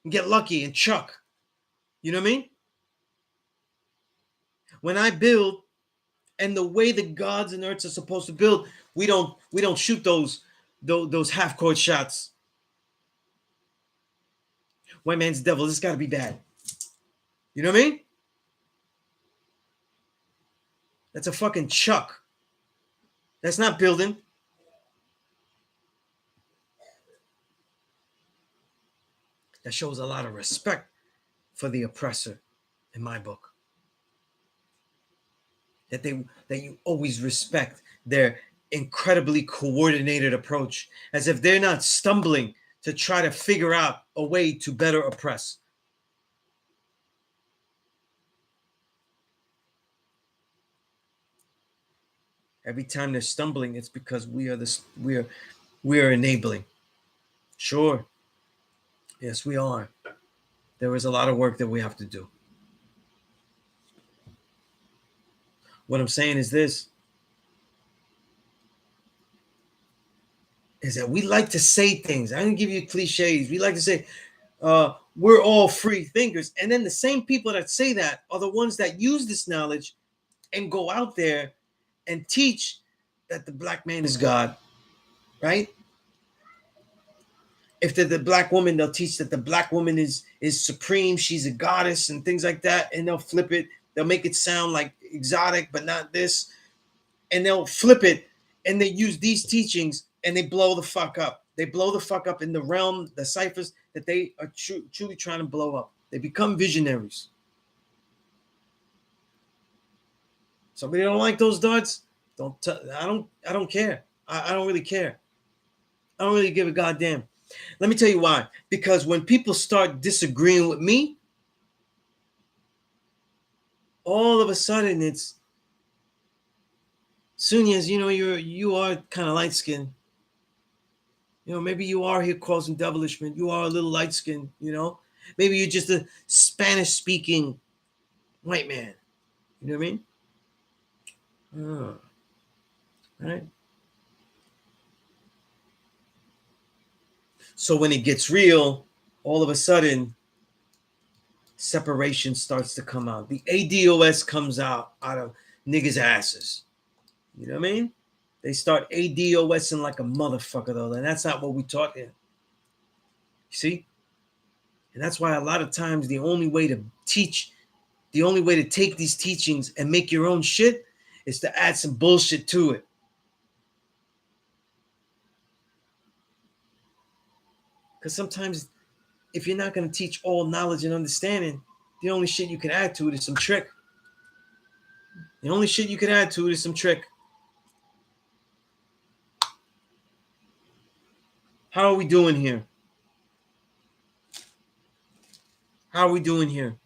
And get lucky and chuck. You know what I mean? When I build, and the way the gods and earths are supposed to build, we don't shoot those half-court shots. White man's devil, this gotta be bad. You know what I mean? That's a fucking chuck. That's not building. That shows a lot of respect for the oppressor in my book. That you always respect their incredibly coordinated approach, as if they're not stumbling to try to figure out a way to better oppress. Every time they're stumbling, it's because we are enabling. Sure. Yes, we are. There is a lot of work that we have to do. What I'm saying is this, is that we like to say things. I'm going to give you cliches. We like to say, we're all free thinkers. And then the same people that say that are the ones that use this knowledge and go out there and teach that the black man is God, right? If they're the black woman, they'll teach that the black woman is supreme, she's a goddess and things like that, and they'll flip it. They'll make it sound like exotic, but not this, and they'll flip it, and they use these teachings, and they blow the fuck up. They blow the fuck up in the realm, the ciphers that they are truly trying to blow up. They become visionaries. Somebody don't like those darts? I don't care. I don't really care. I don't really give a goddamn. Let me tell you why. Because when people start disagreeing with me, all of a sudden it's Sunez, you are kind of light-skinned. Maybe you are here causing devilishment. You are a little light-skinned, Maybe you're just a Spanish-speaking white man. You know what I mean? Oh. Right? So when it gets real, all of a sudden, separation starts to come out. The ADOS comes out of niggas' asses. You know what I mean? They start ADOSing like a motherfucker, though, and that's not what we taught them. You see? And that's why a lot of times the only way to take these teachings and make your own shit is to add some bullshit to it. Because sometimes if you're not going to teach all knowledge and understanding, the only shit you can add to it is some trick. The only shit you can add to it is some trick. How are we doing here? How are we doing here?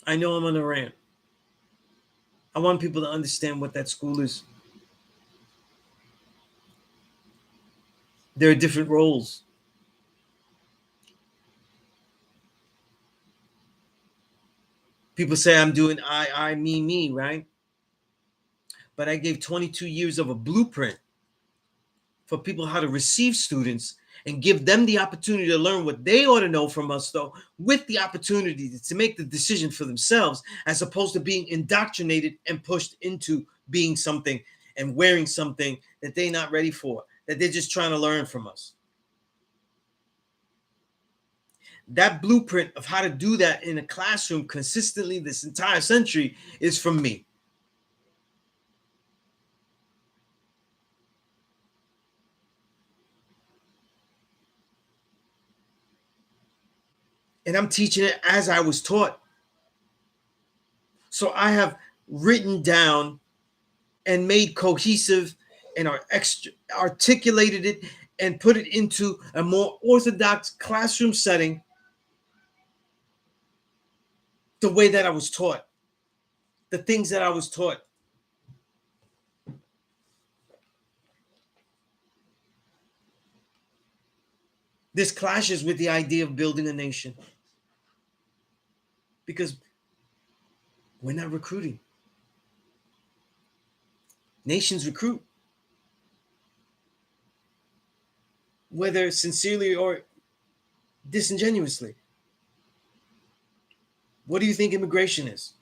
I know I'm on a rant. I want people to understand what that school is. There are different roles. People say I'm doing I, me, right? But I gave 22 years of a blueprint for people how to receive students and give them the opportunity to learn what they ought to know from us, though, with the opportunity to make the decision for themselves, as opposed to being indoctrinated and pushed into being something and wearing something that they're not ready for, that they're just trying to learn from us. That blueprint of how to do that in a classroom consistently this entire century is from me. And I'm teaching it as I was taught. So I have written down and made cohesive and articulated it and put it into a more orthodox classroom setting the way that I was taught, the things that I was taught. This clashes with the idea of building a nation because we're not recruiting. Nations recruit, whether sincerely or disingenuously. What do you think immigration is?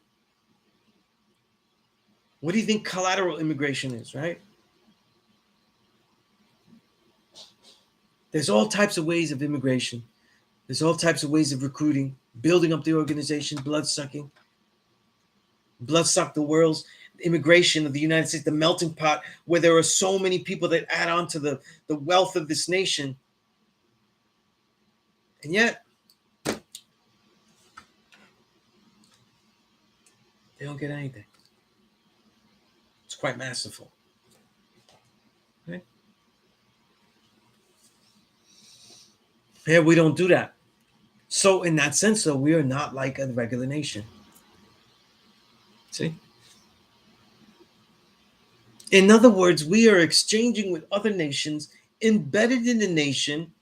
What do you think collateral immigration is, right? There's all types of ways of immigration. There's all types of ways of recruiting, building up the organization, blood-sucking. Blood-suck the world's immigration of the United States, the melting pot, where there are so many people that add on to the wealth of this nation. And yet, they don't get anything. It's quite masterful. Right? Here we don't do that. So in that sense, though, we are not like a regular nation. See? In other words, we are exchanging with other nations, embedded in the nation,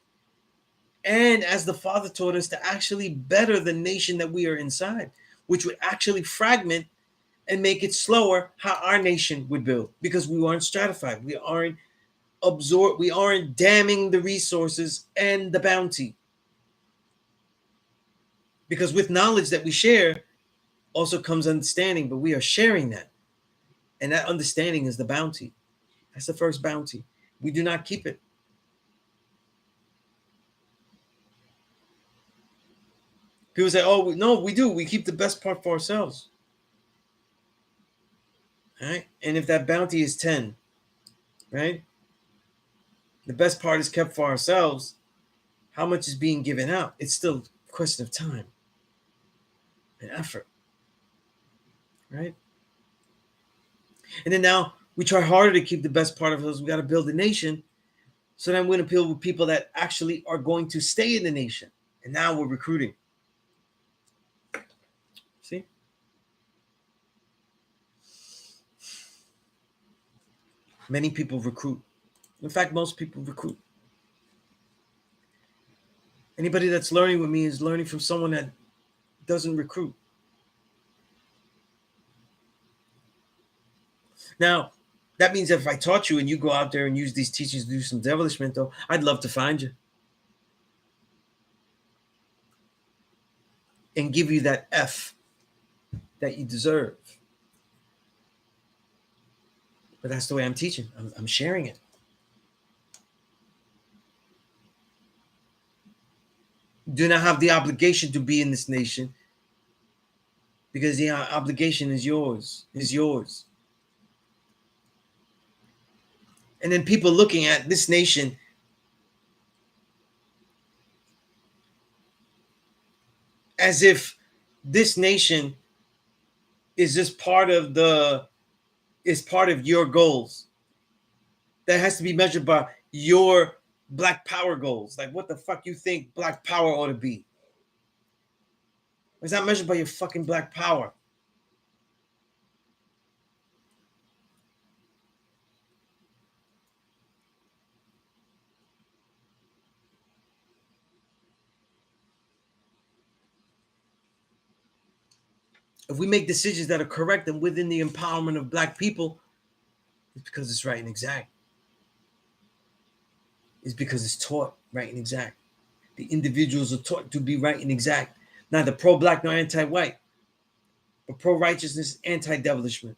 and as the Father taught us, to actually better the nation that we are inside, which would actually fragment and make it slower how our nation would build, because we aren't stratified. We aren't absorbed. We aren't damming the resources and the bounty. Because with knowledge that we share also comes understanding, but we are sharing that. And that understanding is the bounty. That's the first bounty. We do not keep it. People say, "Oh, no, we do. We keep the best part for ourselves." Right? And if that bounty is 10, right? The best part is kept for ourselves. How much is being given out? It's still a question of time and effort, right? And then now we try harder to keep the best part of us. We got to build a nation. So then we're going to appeal with people that actually are going to stay in the nation. And now we're recruiting. See? Many people recruit. In fact, most people recruit. Anybody that's learning with me is learning from someone that doesn't recruit. Now, that means that if I taught you and you go out there and use these teachings to do some devilishment, though, I'd love to find you and give you that F that you deserve. But that's the way I'm teaching. I'm sharing it. Do not have the obligation to be in this nation because the obligation is yours. And then people looking at this nation as if this nation is just part of your goals that has to be measured by your black power goals. Like what the fuck you think black power ought to be? It's not measured by your fucking black power. If we make decisions that are correct and within the empowerment of black people, it's because it's right and exact. It's because it's taught right and exact. The individuals are taught to be right and exact, neither pro-black nor anti-white, but pro-righteousness, anti-devilishment.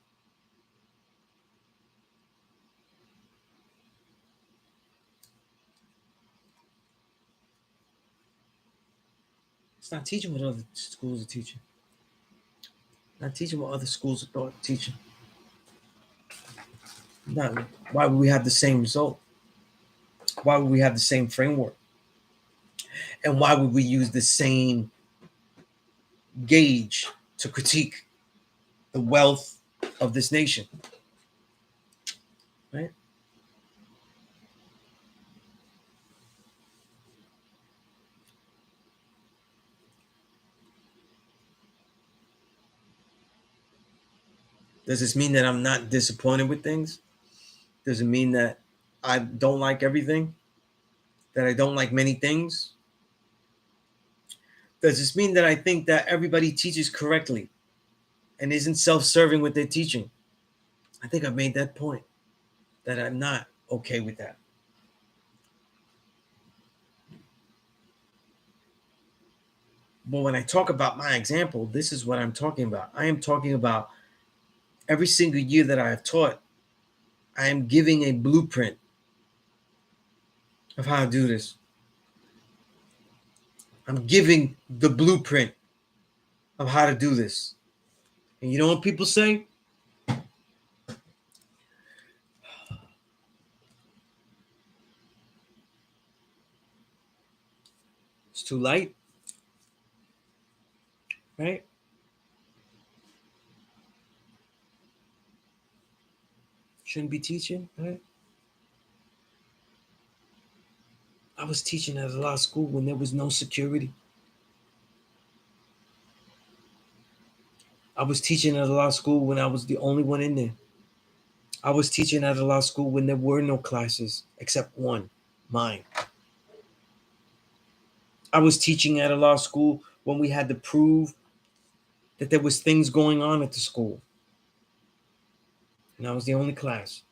It's not teaching what other schools are teaching. Not teaching what other schools of thought are teaching. Not why would we have the same result? Why would we have the same framework? And why would we use the same gauge to critique the wealth of this nation? Right? Does this mean that I'm not disappointed with things? Does it mean that I don't like everything? That I don't like many things? Does this mean that I think that everybody teaches correctly and isn't self-serving with their teaching? I think I've made that point, that I'm not okay with that. But when I talk about my example, this is what I'm talking about. I am talking about every single year that I have taught, I am giving a blueprint of how to do this. I'm giving the blueprint of how to do this. And you know what people say? It's too light, right? Shouldn't be teaching, right? I was teaching at a law school when there was no security. I was teaching at a law school when I was the only one in there. I was teaching at a law school when there were no classes except one, mine. I was teaching at a law school when we had to prove that there was things going on at the school. And I was the only class.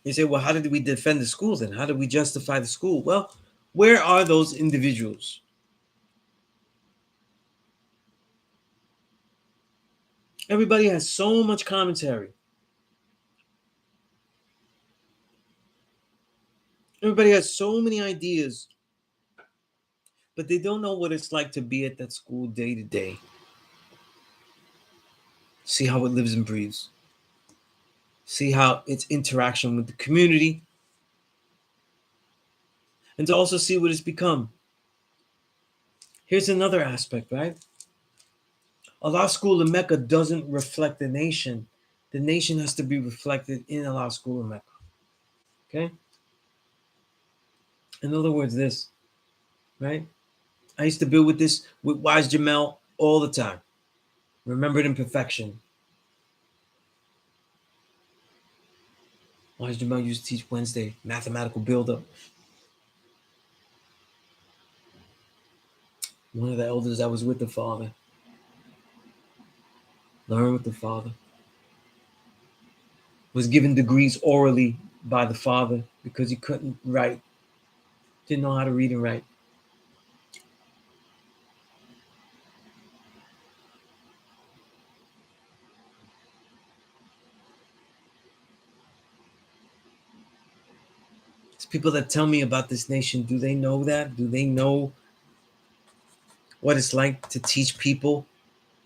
You say, well, how did we defend the schools then? How did we justify the school? Well, where are those individuals? Everybody has so much commentary. Everybody has so many ideas, but they don't know what it's like to be at that school day to day. See how it lives and breathes. See how its interaction with the community, and to also see what it's become. Here's another aspect, right? Allah School in Mecca doesn't reflect the nation. The nation has to be reflected in Allah School in Mecca. Okay? In other words, this, right? I used to build with this with Wise Jamel all the time. Remembered imperfection. Wise Jamel used to teach Wednesday, mathematical buildup. One of the elders that was with the father. Learn with the father. Was given degrees orally by the father because he couldn't write, didn't know how to read and write. It's people that tell me about this nation. Do they know that? Do they know what it's like to teach people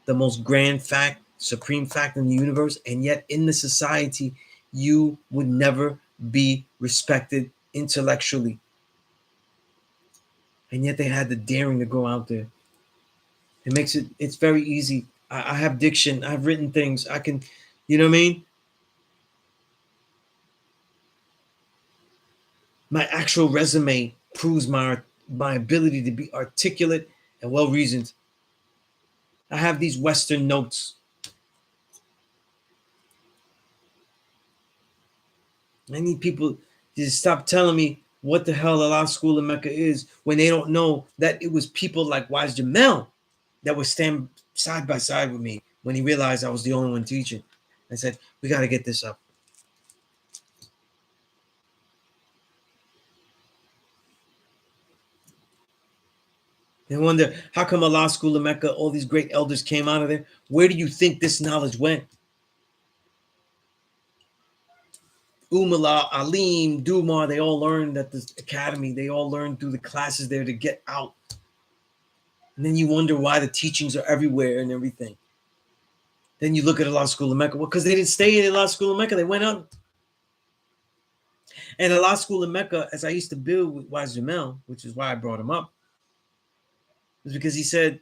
the most grand fact, supreme fact in the universe? And yet, in the society, you would never be respected intellectually. And yet, they had the daring to go out there. It makes it, it's very easy. I have diction, I've written things. I can, you know what I mean? My actual resume proves my ability to be articulate and well reasoned. I have these Western notes. I need people to stop telling me what the hell Allah School in Mecca is when they don't know that it was people like Wise Jamel that would stand side by side with me when he realized I was the only one teaching. I said, we got to get this up. They wonder, how come Allah School in Mecca, all these great elders came out of there? Where do you think this knowledge went? Umala, Alim, Dumar, they all learned at this academy. They all learned through the classes there to get out. And then you wonder why the teachings are everywhere and everything. Then you look at Allah School in Mecca. Well, because they didn't stay in Allah School in Mecca. They went out. And Allah School in Mecca, as I used to build with Wise Jamel, which is why I brought him up, was because he said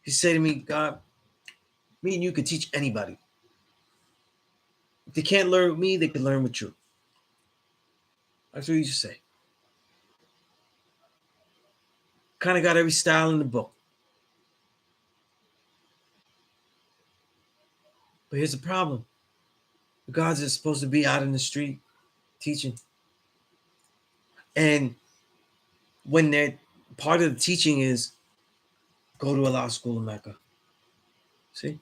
to me, God, me and you could teach anybody. If they can't learn with me, they can learn with you. That's what he used to say. Kind of got every style in the book. But here's the problem. The gods are supposed to be out in the street teaching. And when they're part of the teaching is go to Allah School in Mecca. See?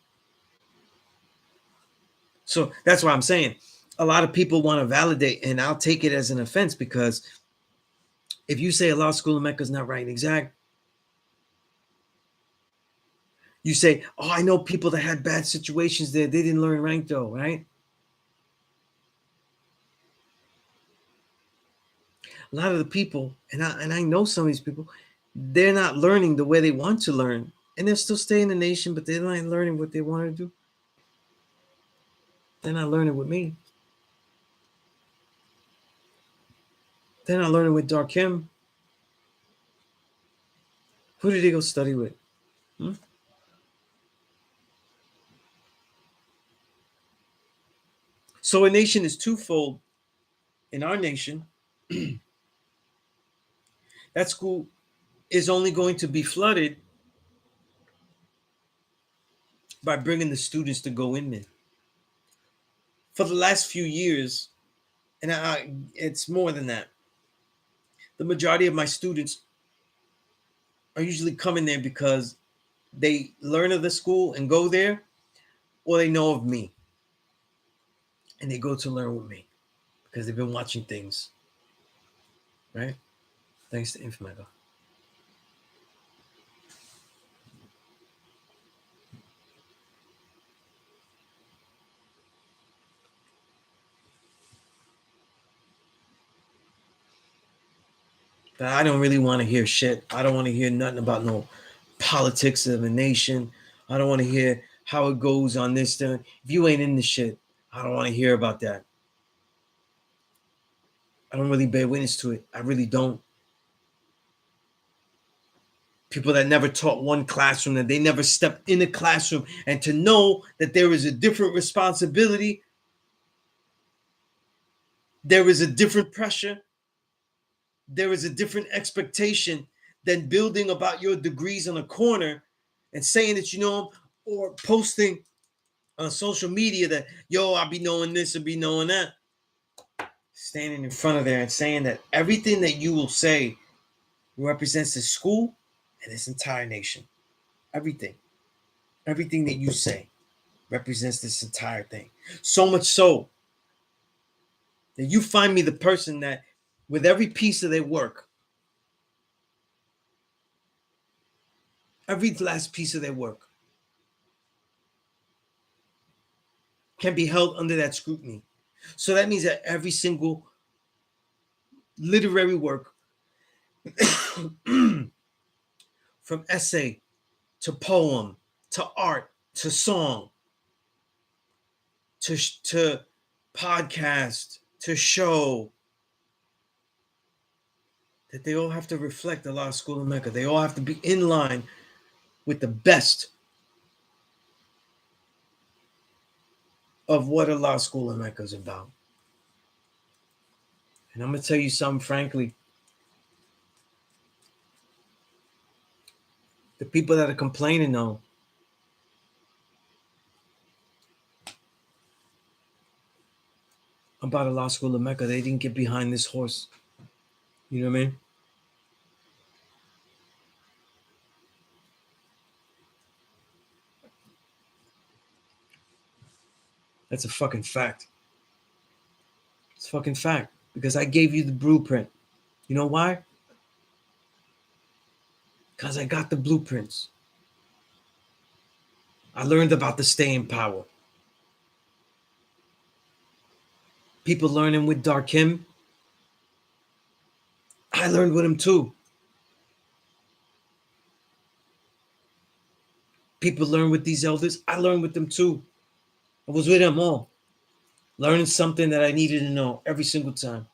So that's what I'm saying. A lot of people want to validate, and I'll take it as an offense because if you say Allah School in Mecca is not right and exact, you say, oh, I know people that had bad situations there. They didn't learn rank though, right? A lot of the people, and I know some of these people, they're not learning the way they want to learn. And they're still staying in the nation, but they're not learning what they want to do. They're not learning with me. They're not learning with Darkim. Who did they go study with? Hmm? So a nation is twofold. In our nation, that school is only going to be flooded by bringing the students to go in there. For the last few years, and it's more than that, the majority of my students are usually coming there because they learn of the school and go there, or they know of me and they go to learn with me because they've been watching things, right? Thanks to Infomedo. I don't really want to hear shit. I don't want to hear nothing about no politics of a nation. I don't want to hear how it goes on this thing. If you ain't in the shit, I don't want to hear about that. I don't really bear witness to it. I really don't. People that never taught one classroom, that they never stepped in a classroom, and to know that there is a different responsibility, there is a different pressure, there is a different expectation than building about your degrees on a corner and saying that you know them, or posting on social media that, yo, I'll be knowing this or be knowing that. Standing in front of there and saying that everything that you will say represents the school and this entire nation. Everything. Everything that you say represents this entire thing. So much so that you find me the person that, with every piece of their work, every last piece of their work, can be held under that scrutiny. So that means that every single literary work, from essay to poem to art to song to podcast to show, that they all have to reflect the law school of Mecca. They all have to be in line with the best of what a law school in Mecca is about. And I'm going to tell you something, frankly. The people that are complaining now about a law school in Mecca, they didn't get behind this horse. You know what I mean? That's a fucking fact. It's a fucking fact. Because I gave you the blueprint. You know why? Because I got the blueprints. I learned about the staying power. People learning with Darkim. I learned with him too. People learn with these elders. I learned with them too. I was with them all, learning something that I needed to know every single time.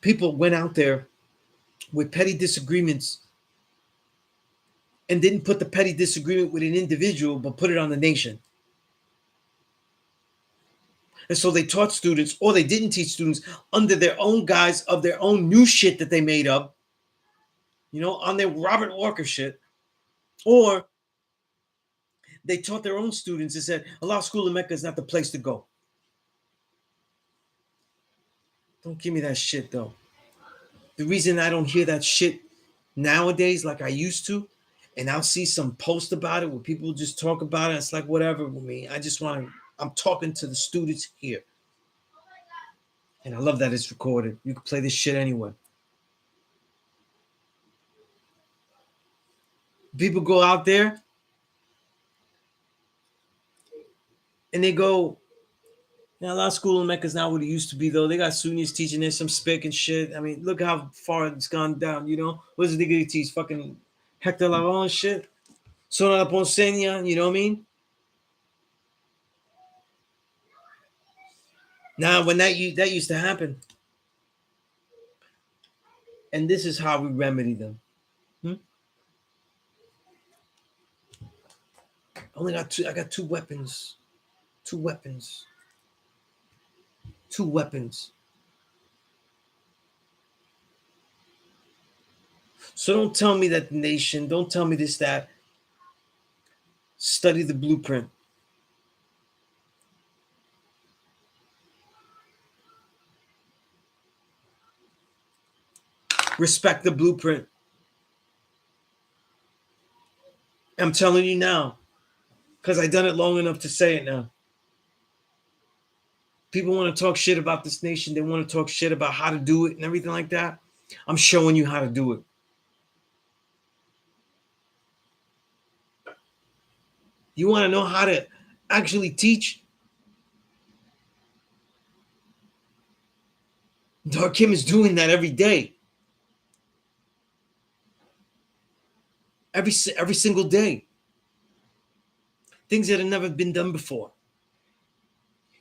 People went out there with petty disagreements and didn't put the petty disagreement with an individual, but put it on the nation. And so they taught students, or they didn't teach students, under their own guise of their own new shit that they made up, you know, on their Robert Walker shit. Or they taught their own students and said, a law school in Mecca is not the place to go. Don't give me that shit, though. The reason I don't hear that shit nowadays like I used to, and I'll see some post about it where people just talk about it, it's like whatever with me. I just want to, I'm talking to the students here. And I love that it's recorded. You can play this shit anywhere. People go out there and they go, now, law school in Mecca is not what it used to be, though. They got Sunnis teaching there some spick and shit. I mean, look how far it's gone down, you know? What does the nigga teach? Fucking Hector Lavoe and shit? Zona La Ponceña, you know what I mean? Now, when that used to happen. And this is how we remedy them. I got two weapons. Two weapons. So don't tell me that the nation, don't tell me this, that. Study the blueprint. Respect the blueprint. I'm telling you now, because I've done it long enough to say it now. People want to talk shit about this nation. They want to talk shit about how to do it and everything like that. I'm showing you how to do it. You want to know how to actually teach? Kim is doing that every day. Every single day. Things that have never been done before.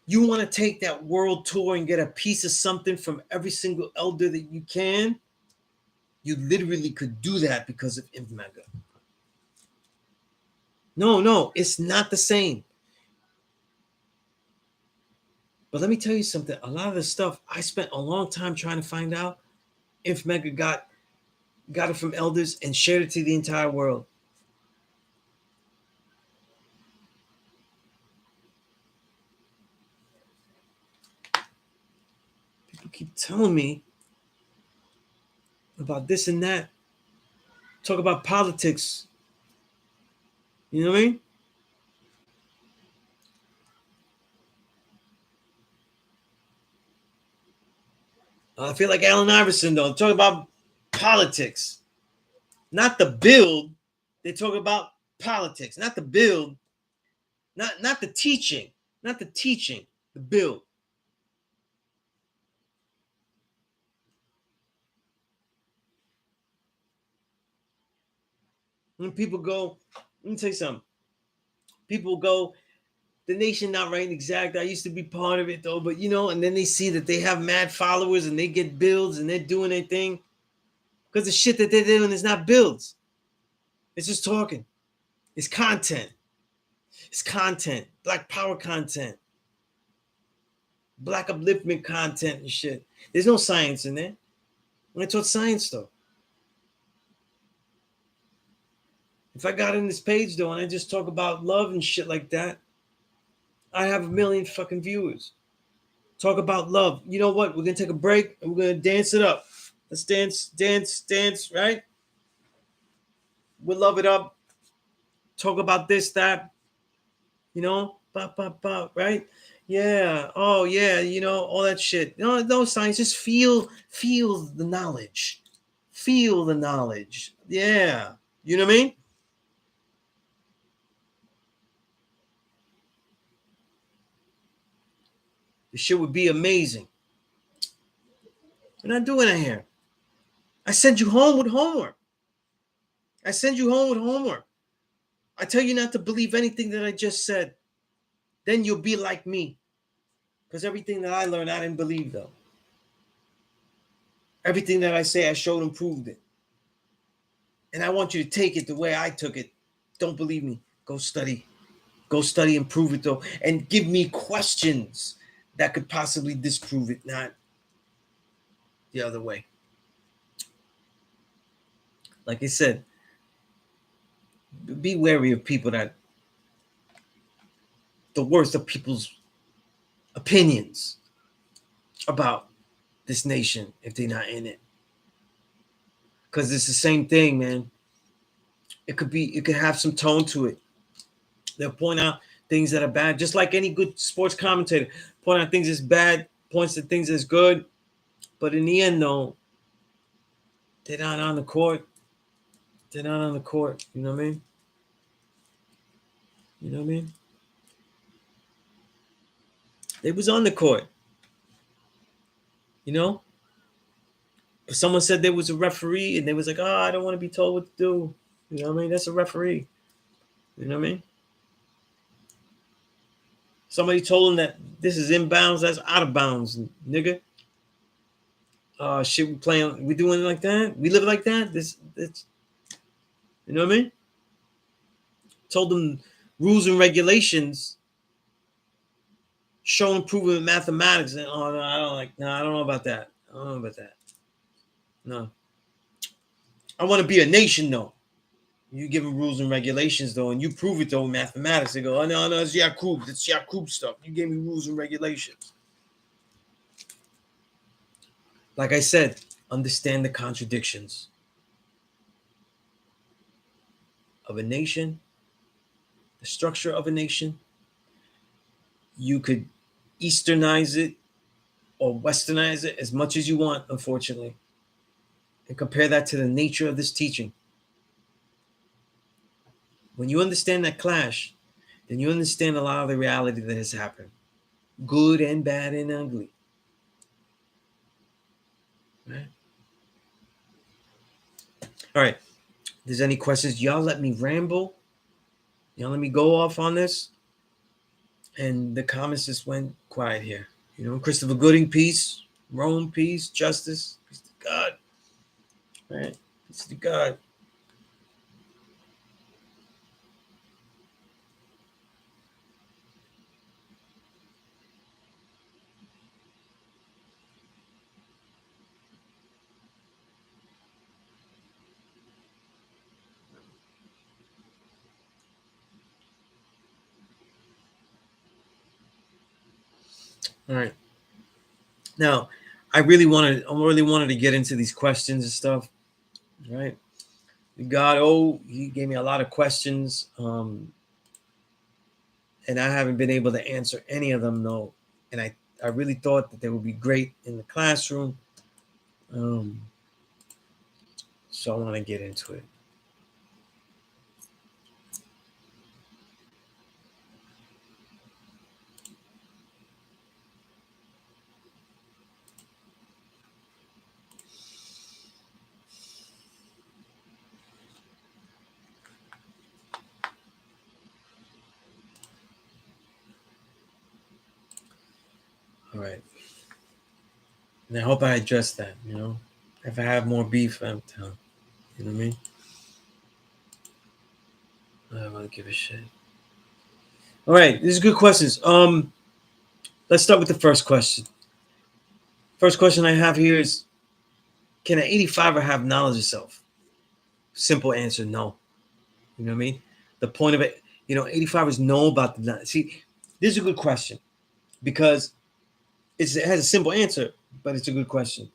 You want to take that world tour and get a piece of something from every single elder that you can? You literally could do that because of Mecca. No, it's not the same. But let me tell you something. A lot of the stuff I spent a long time trying to find out if Mecca got it from elders and shared it to the entire world. People keep telling me about this and that. Talk about politics. You know what I mean? I feel like Allen Iverson, though. Talk about politics. Not the build. They talk about politics. Not the build. Not the teaching. Not the teaching. The build. When people go, let me tell you something. People go, the nation not right and exact. I used to be part of it though, but and then they see that they have mad followers and they get builds and they're doing their thing. Because the shit that they're doing is not builds. It's just talking. It's content. It's content. Black power content. Black upliftment content and shit. There's no science in there. I taught science though. If I got in this page though and I just talk about love and shit like that, I have 1 million fucking viewers. Talk about love. You know what? We're gonna take a break and we're gonna dance it up. Let's dance, right? We'll love it up. Talk about this, that, right? Yeah. Oh yeah, all that shit. No science. Just feel the knowledge. Feel the knowledge. Yeah. You know what I mean? The shit would be amazing. We're not doing it here. I send you home with homework. I tell you not to believe anything that I just said. Then you'll be like me. Because everything that I learned, I didn't believe though. Everything that I say, I showed and proved it. And I want you to take it the way I took it. Don't believe me. Go study. Go study and prove it though. And give me questions that could possibly disprove it, not the other way. Like I said, be wary of people that the worst of people's opinions about this nation if they're not in it. Because it's the same thing, man. It could have some tone to it. They'll point out things that are bad, just like any good sports commentator. Point out things that's bad, points to things that's good. But in the end, though, they're not on the court. They're not on the court. You know what I mean? You know what I mean? They was on the court. But someone said there was a referee and they was like, oh, I don't want to be told what to do. You know what I mean? That's a referee. You know what I mean? Somebody told him that this is inbounds, that's out of bounds, nigga. Shit, we doing it like that? We live like that? This you know what I mean? Told them rules and regulations, show improvement in mathematics, and no, I don't know about that. No. I want to be a nation though. You give them rules and regulations though, and you prove it though in mathematics. They go, oh no, it's Yakub. It's Yakub stuff. You gave me rules and regulations. Like I said, understand the contradictions of a nation, the structure of a nation. You could Easternize it or Westernize it as much as you want, unfortunately, and compare that to the nature of this teaching. When you understand that clash, then you understand a lot of the reality that has happened, good and bad and ugly. Right? All right. If there's any questions, y'all let me ramble. Y'all let me go off on this. And the comments just went quiet here. You know, Christopher Gooding, peace. Rome, peace. Justice. Peace to God. Right? Peace to God. All right. Now, I really wanted to get into these questions and stuff. Right? God, he gave me a lot of questions. And I haven't been able to answer any of them, though. And I really thought that they would be great in the classroom. So I want to get into it. All right. And I hope I address that, you know. If I have more beef, I'm telling. You know what I mean? I don't really give a shit. All right, these are good questions. Let's start with the first question. First question I have here is, can an 85er have knowledge of self? Simple answer, no. You know what I mean? The point of it, 85ers know about the knowledge. See, this is a good question because it has a simple answer, but it's a good question.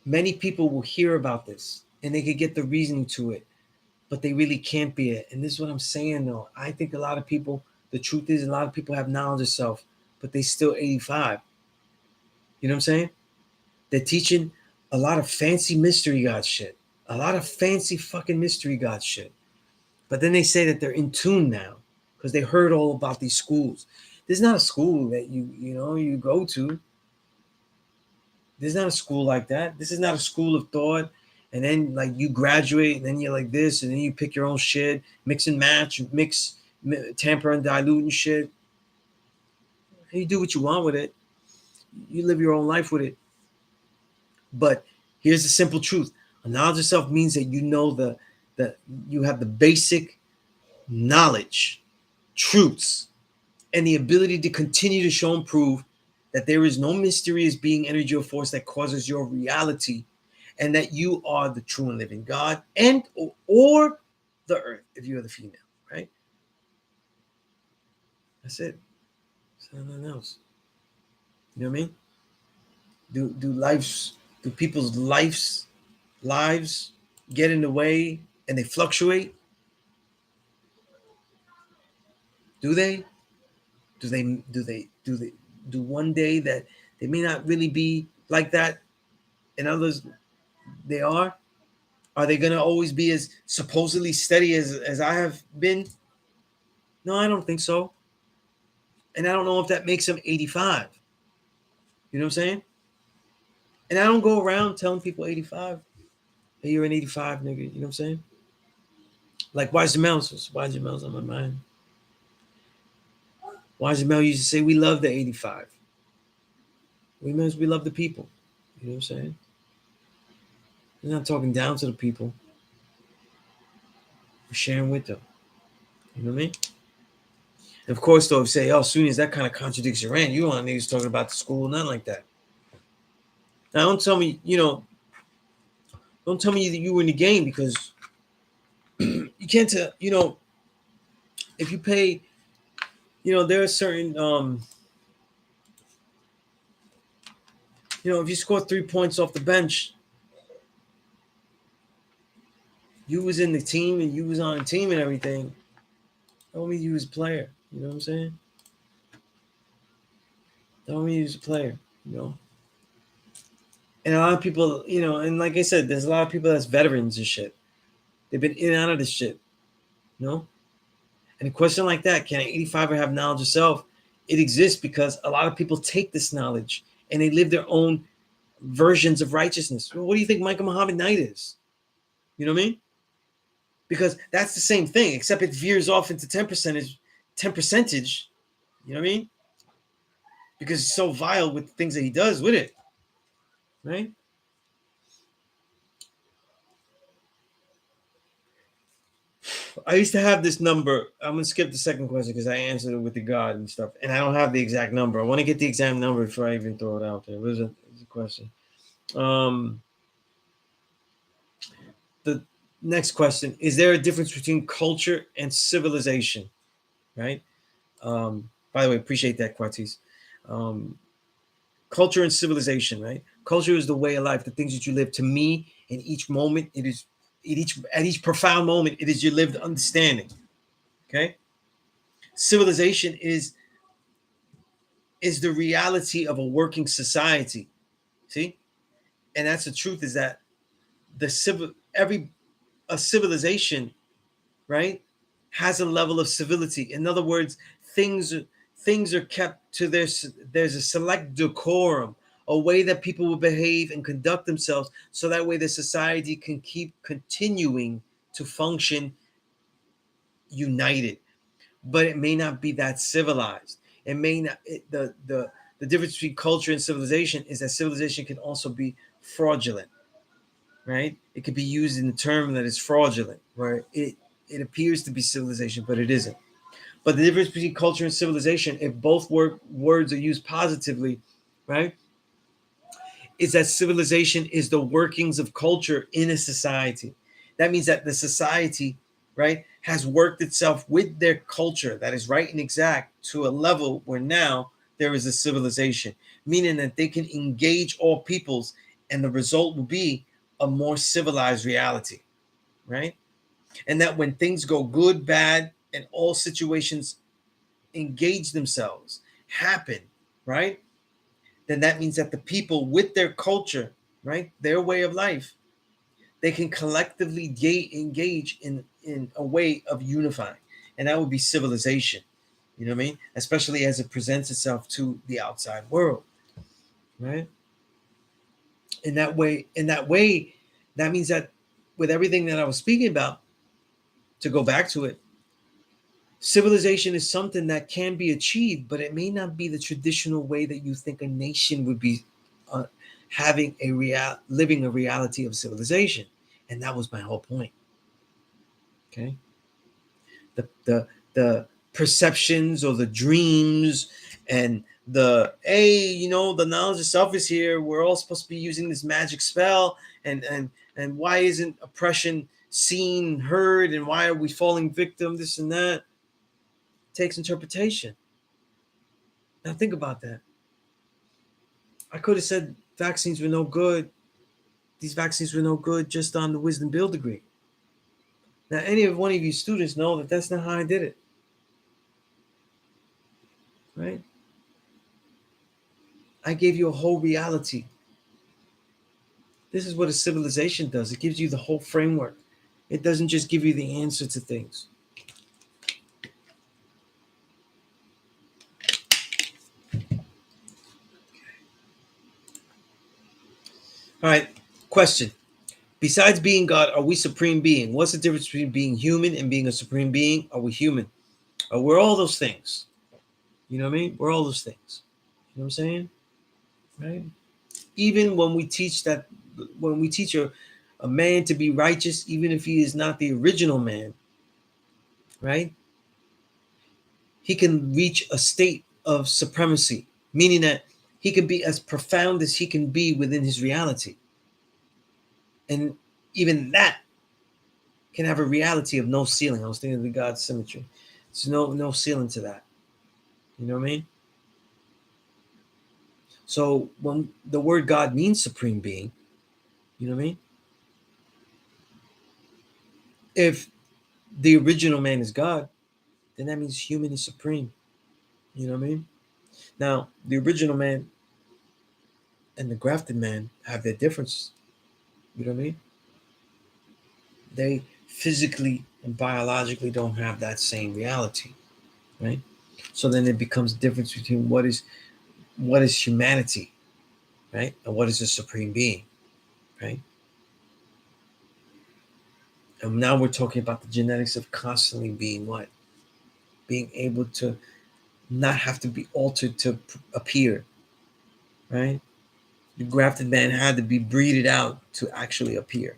Many people will hear about this and they could get the reasoning to it, but they really can't be it. And this is what I'm saying, though. I think a lot of people, the truth is, a lot of people have knowledge of self, but they still 85. You know what I'm saying? They're teaching a lot of fancy mystery God shit, a lot of fancy fucking mystery God shit. But then they say that they're in tune now because they heard all about these schools. There's not a school that you go to. There's not a school like that. This is not a school of thought. And then like you graduate and then you're like this and then you pick your own shit, mix and match, tamper and dilute and shit. And you do what you want with it. You live your own life with it. But here's the simple truth. A knowledge of self means that you know that you have the basic knowledge, truths, and the ability to continue to show and prove that there is no mysterious being, energy, or force that causes your reality, and that you are the true and living God and or the earth, if you are the female, right? That's it. There's nothing else. You know what I mean? Do people's lives get in the way and they fluctuate? Do they? Do one day that they may not really be like that, and others they are? Are they gonna always be as supposedly steady as I have been? No, I don't think so. And I don't know if that makes them 85. You know what I'm saying? And I don't go around telling people 85. Hey, you're an 85, nigga. You know what I'm saying? Like Wise Jamel. Wise Jamel's on my mind. Wise Jamel used to say, we love the 85. We love the people. You know what I'm saying? We're not talking down to the people. We're sharing with them. You know what I mean? And of course, though, if you say, oh, Sunez, that kind of contradicts your rant. You don't want niggas talking about the school, nothing like that. Now, don't tell me that you were in the game because you can't tell, if you pay, there are certain, if you score 3 points off the bench, you was in the team and you was on the team and everything. Don't mean you was a player. You know what I'm saying? Don't mean you was a player, And a lot of people, and like I said, there's a lot of people that's veterans and shit. They've been in and out of this shit, you know? And a question like that, can an 85er have knowledge of self? It exists because a lot of people take this knowledge and they live their own versions of righteousness. Well, what do you think Michael Muhammad Knight is? You know what I mean? Because that's the same thing, except it veers off into 10 percentage. You know what I mean? Because he's so vile with the things that he does with it, right? I used to have this number. I'm gonna skip the second question because I answered it with the God and stuff, and I don't have the exact number. I want to get the exact number before I even throw it out there. What is it? It's a question. The next question: is there a difference between culture and civilization? Right. By the way, appreciate that, Quartis. Um, Culture and civilization, right? Culture is the way of life, the things that you live. To me, in each moment, it is at each profound moment, it is your lived understanding. Okay. Civilization is the reality of a working society. See, and that's the truth. Is that the civil every a civilization, right, has a level of civility. In other words, things things are kept to there's a select decorum, a way that people will behave and conduct themselves, so that way the society can keep continuing to function united. But it may not be that civilized. It may not. The difference between culture and civilization is that civilization can also be fraudulent, right? It could be used in the term that is fraudulent, where it appears to be civilization, but it isn't. But the difference between culture and civilization, if both words are used positively, right, is that civilization is the workings of culture in a society. That means that the society, right, has worked itself with their culture that is right and exact to a level where now there is a civilization, meaning that they can engage all peoples, and the result will be a more civilized reality, right? And that when things go good, bad, and all situations engage themselves, happen, right? Then that means that the people with their culture, right, their way of life, they can collectively engage in a way of unifying. And that would be civilization, you know what I mean? Especially as it presents itself to the outside world, right? In that way, that means that with everything that I was speaking about, to go back to it, civilization is something that can be achieved, but it may not be the traditional way that you think a nation would be uh, living a reality of civilization. And that was my whole point. Okay. The perceptions or the dreams and the knowledge of self is here. We're all supposed to be using this magic spell, and why isn't oppression seen, heard, and why are we falling victim, this and that? Takes interpretation. Now think about that. I could have said vaccines were no good. These vaccines were no good just on the wisdom build degree. Now, any of one of you students know that that's not how I did it, right? I gave you a whole reality. This is what a civilization does. It gives you the whole framework. It doesn't just give you the answer to things. All right, question. Besides being God, are we supreme being? What's the difference between being human and being a supreme being? Are we human? We're all those things. You know what I mean? We're all those things. You know what I'm saying? Right? Even when we teach a man to be righteous, even if he is not the original man, right? He can reach a state of supremacy, meaning that he can be as profound as he can be within his reality. And even that can have a reality of no ceiling. I was thinking of the God's symmetry. There's no ceiling to that. You know what I mean? So when the word God means supreme being, you know what I mean? If the original man is God, then that means human is supreme. You know what I mean? Now, the original man and the grafted man have their differences. You know what I mean? They physically and biologically don't have that same reality, right? So then it becomes a difference between what is humanity, right, and what is the supreme being, right? And now we're talking about the genetics of constantly being what? Being able to not have to be altered to appear, right? The grafted man had to be breeded out to actually appear,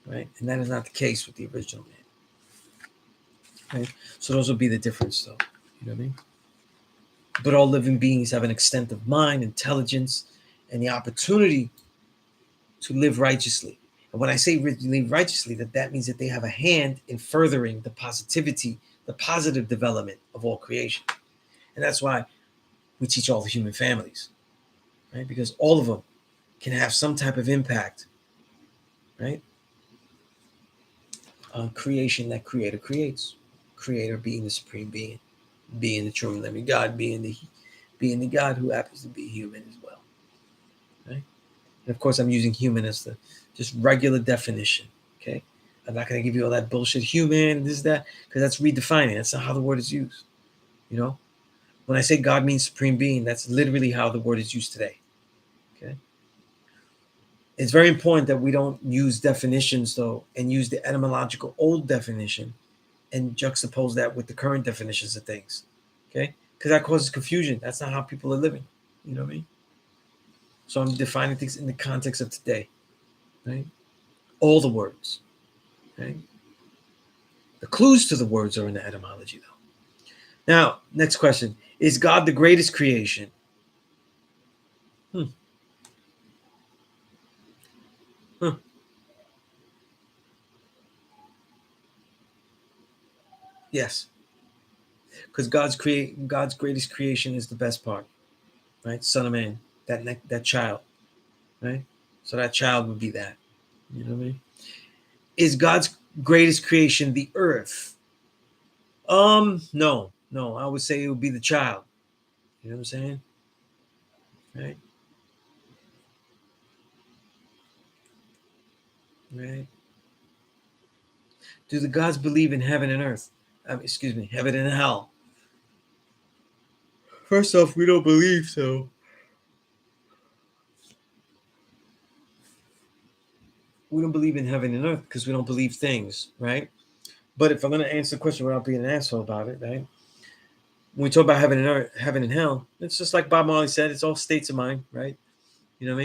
right? And that is not the case with the original man, right? So those will be the difference, though. You know what I mean? But all living beings have an extent of mind, intelligence, and the opportunity to live righteously. And when I say live righteously, that means that they have a hand in furthering the positivity, the positive development of all creation. And that's why we teach all the human families, right? Because all of them can have some type of impact, right, on creation that Creator creates. Creator being the supreme being, being the true and living God, being the God who happens to be human as well, right? And of course, I'm using human as the just regular definition. Okay, I'm not going to give you all that bullshit human, this, that, because that's redefining. That's not how the word is used. You know, when I say God means supreme being, that's literally how the word is used today. Okay, it's very important that we don't use definitions though, and use the etymological old definition and juxtapose that with the current definitions of things. Okay, because that causes confusion. That's not how people are living. You know what I mean? So I'm defining things in the context of today, right? All the words. Okay? The clues to the words are in the etymology, though. Now, next question. Is God the greatest creation? Hmm. Huh. Yes. Because God's greatest creation is the best part, right? Son of man, that child, right? So that child would be that. You know what I mean? Is God's greatest creation the earth? No, no. I would say it would be the child. You know what I'm saying? Right? Right. Do the gods believe in heaven and earth? Excuse me, heaven and hell. First off, we don't believe so. We don't believe in heaven and earth because we don't believe things, right? But if I'm going to answer the question without being an asshole about it, right? When we talk about heaven and earth, heaven and hell, it's just like Bob Marley said, it's all states of mind, right? You know what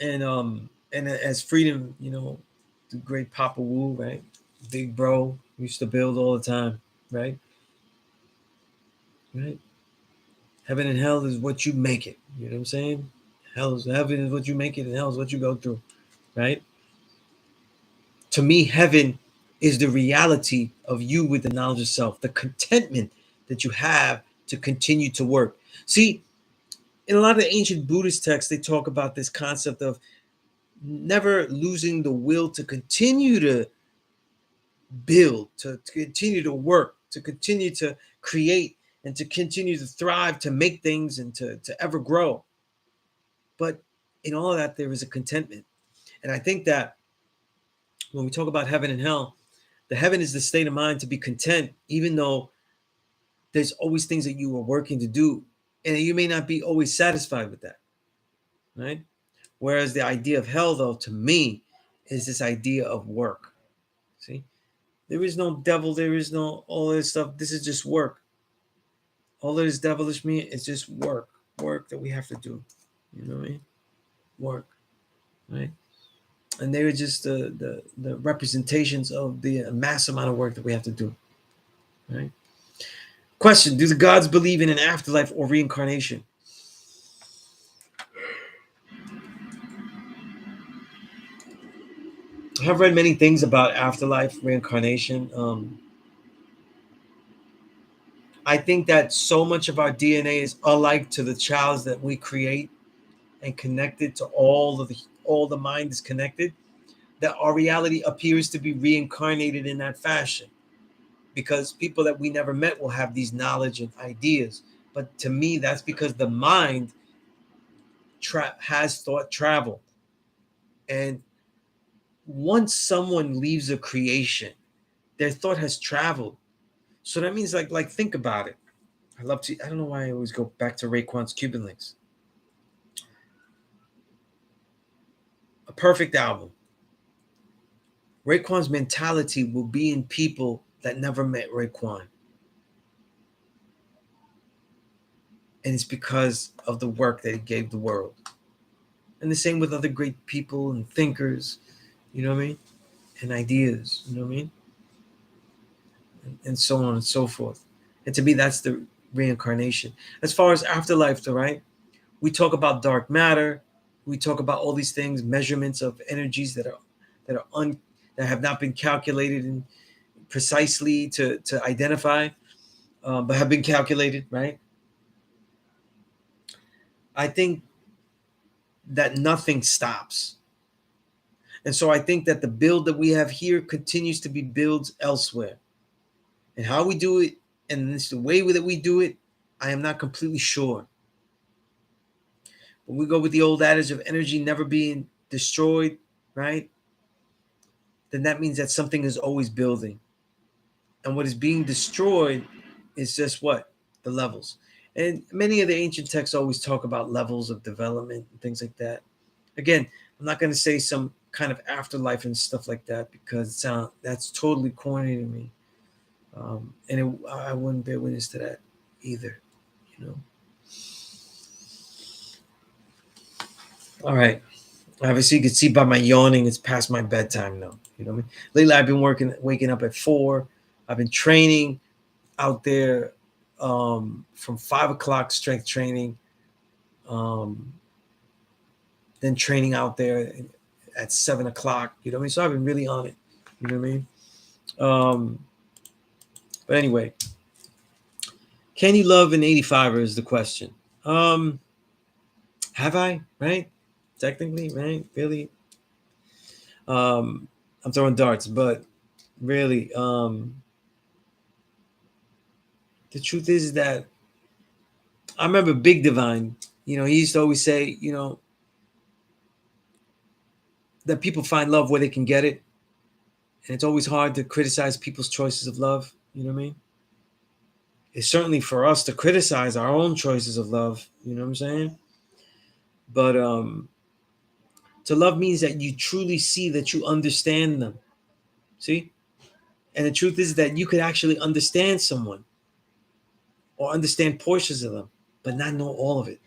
I mean? And as freedom, the great Papa Wu, right? Big bro used to build all the time, right? Right? Heaven and hell is what you make it. You know what I'm saying? Heaven is what you make it, and hell is what you go through, right? To me, heaven is the reality of you with the knowledge of self, the contentment that you have to continue to work. See, in a lot of the ancient Buddhist texts, they talk about this concept of never losing the will to continue to build, to continue to work, to continue to create, and to continue to thrive, to make things and to ever grow. But in all of that, there is a contentment. And I think that when we talk about heaven and hell, the heaven is the state of mind to be content, even though there's always things that you are working to do, and you may not be always satisfied with that, right? Whereas the idea of hell, though, to me, is this idea of work. See, there is no devil, there is no all this stuff. This is just work. All that is devilish me is just work that we have to do. You know what I mean? Work, right? And they were just the representations of the mass amount of work that we have to do, right? Question: do the gods believe in an afterlife or reincarnation? I have read many things about afterlife, reincarnation. I think that so much of our DNA is alike to the childs that we create and connected to all the mind is connected. That our reality appears to be reincarnated in that fashion because people that we never met will have these knowledge and ideas. But to me, that's because the mind has thought travel, and once someone leaves a creation, their thought has traveled. So that means like think about it. I don't know why I always go back to Raekwon's Cuban Links. A perfect album. Raekwon's mentality will be in people that never met Raekwon. And it's because of the work that he gave the world. And the same with other great people and thinkers, you know what I mean? And ideas, you know what I mean? And so on and so forth. And to me, that's the reincarnation. As far as afterlife, though, right? We talk about dark matter. We talk about all these things, measurements of energies that have not been calculated and precisely to identify, but have been calculated, right? I think that nothing stops. And so I think that the build that we have here continues to be built elsewhere. And how we do it, and it's the way that we do it, I am not completely sure. When we go with the old adage of energy never being destroyed, right? Then that means that something is always building. And what is being destroyed is just what? The levels. And many of the ancient texts always talk about levels of development and things like that. Again, I'm not going to say some kind of afterlife and stuff like that because that's totally corny to me. And I wouldn't bear witness to that either, you know. All right. Obviously, you can see by my yawning, it's past my bedtime now. You know what I mean? Lately, I've been waking up at 4. I've been training out there from 5 o'clock, strength training, then training out there at 7 o'clock. You know what I mean? So I've been really on it. You know what I mean? But anyway, can you love an 85er is the question. Have I? Right? Technically, right? Really? I'm throwing darts, but really, the truth is that I remember Big Divine, you know, he used to always say, you know, that people find love where they can get it. And it's always hard to criticize people's choices of love. You know what I mean? It's certainly for us to criticize our own choices of love. You know what I'm saying? But to love means that you truly see that you understand them. See? And the truth is that you could actually understand someone or understand portions of them, but not know all of it.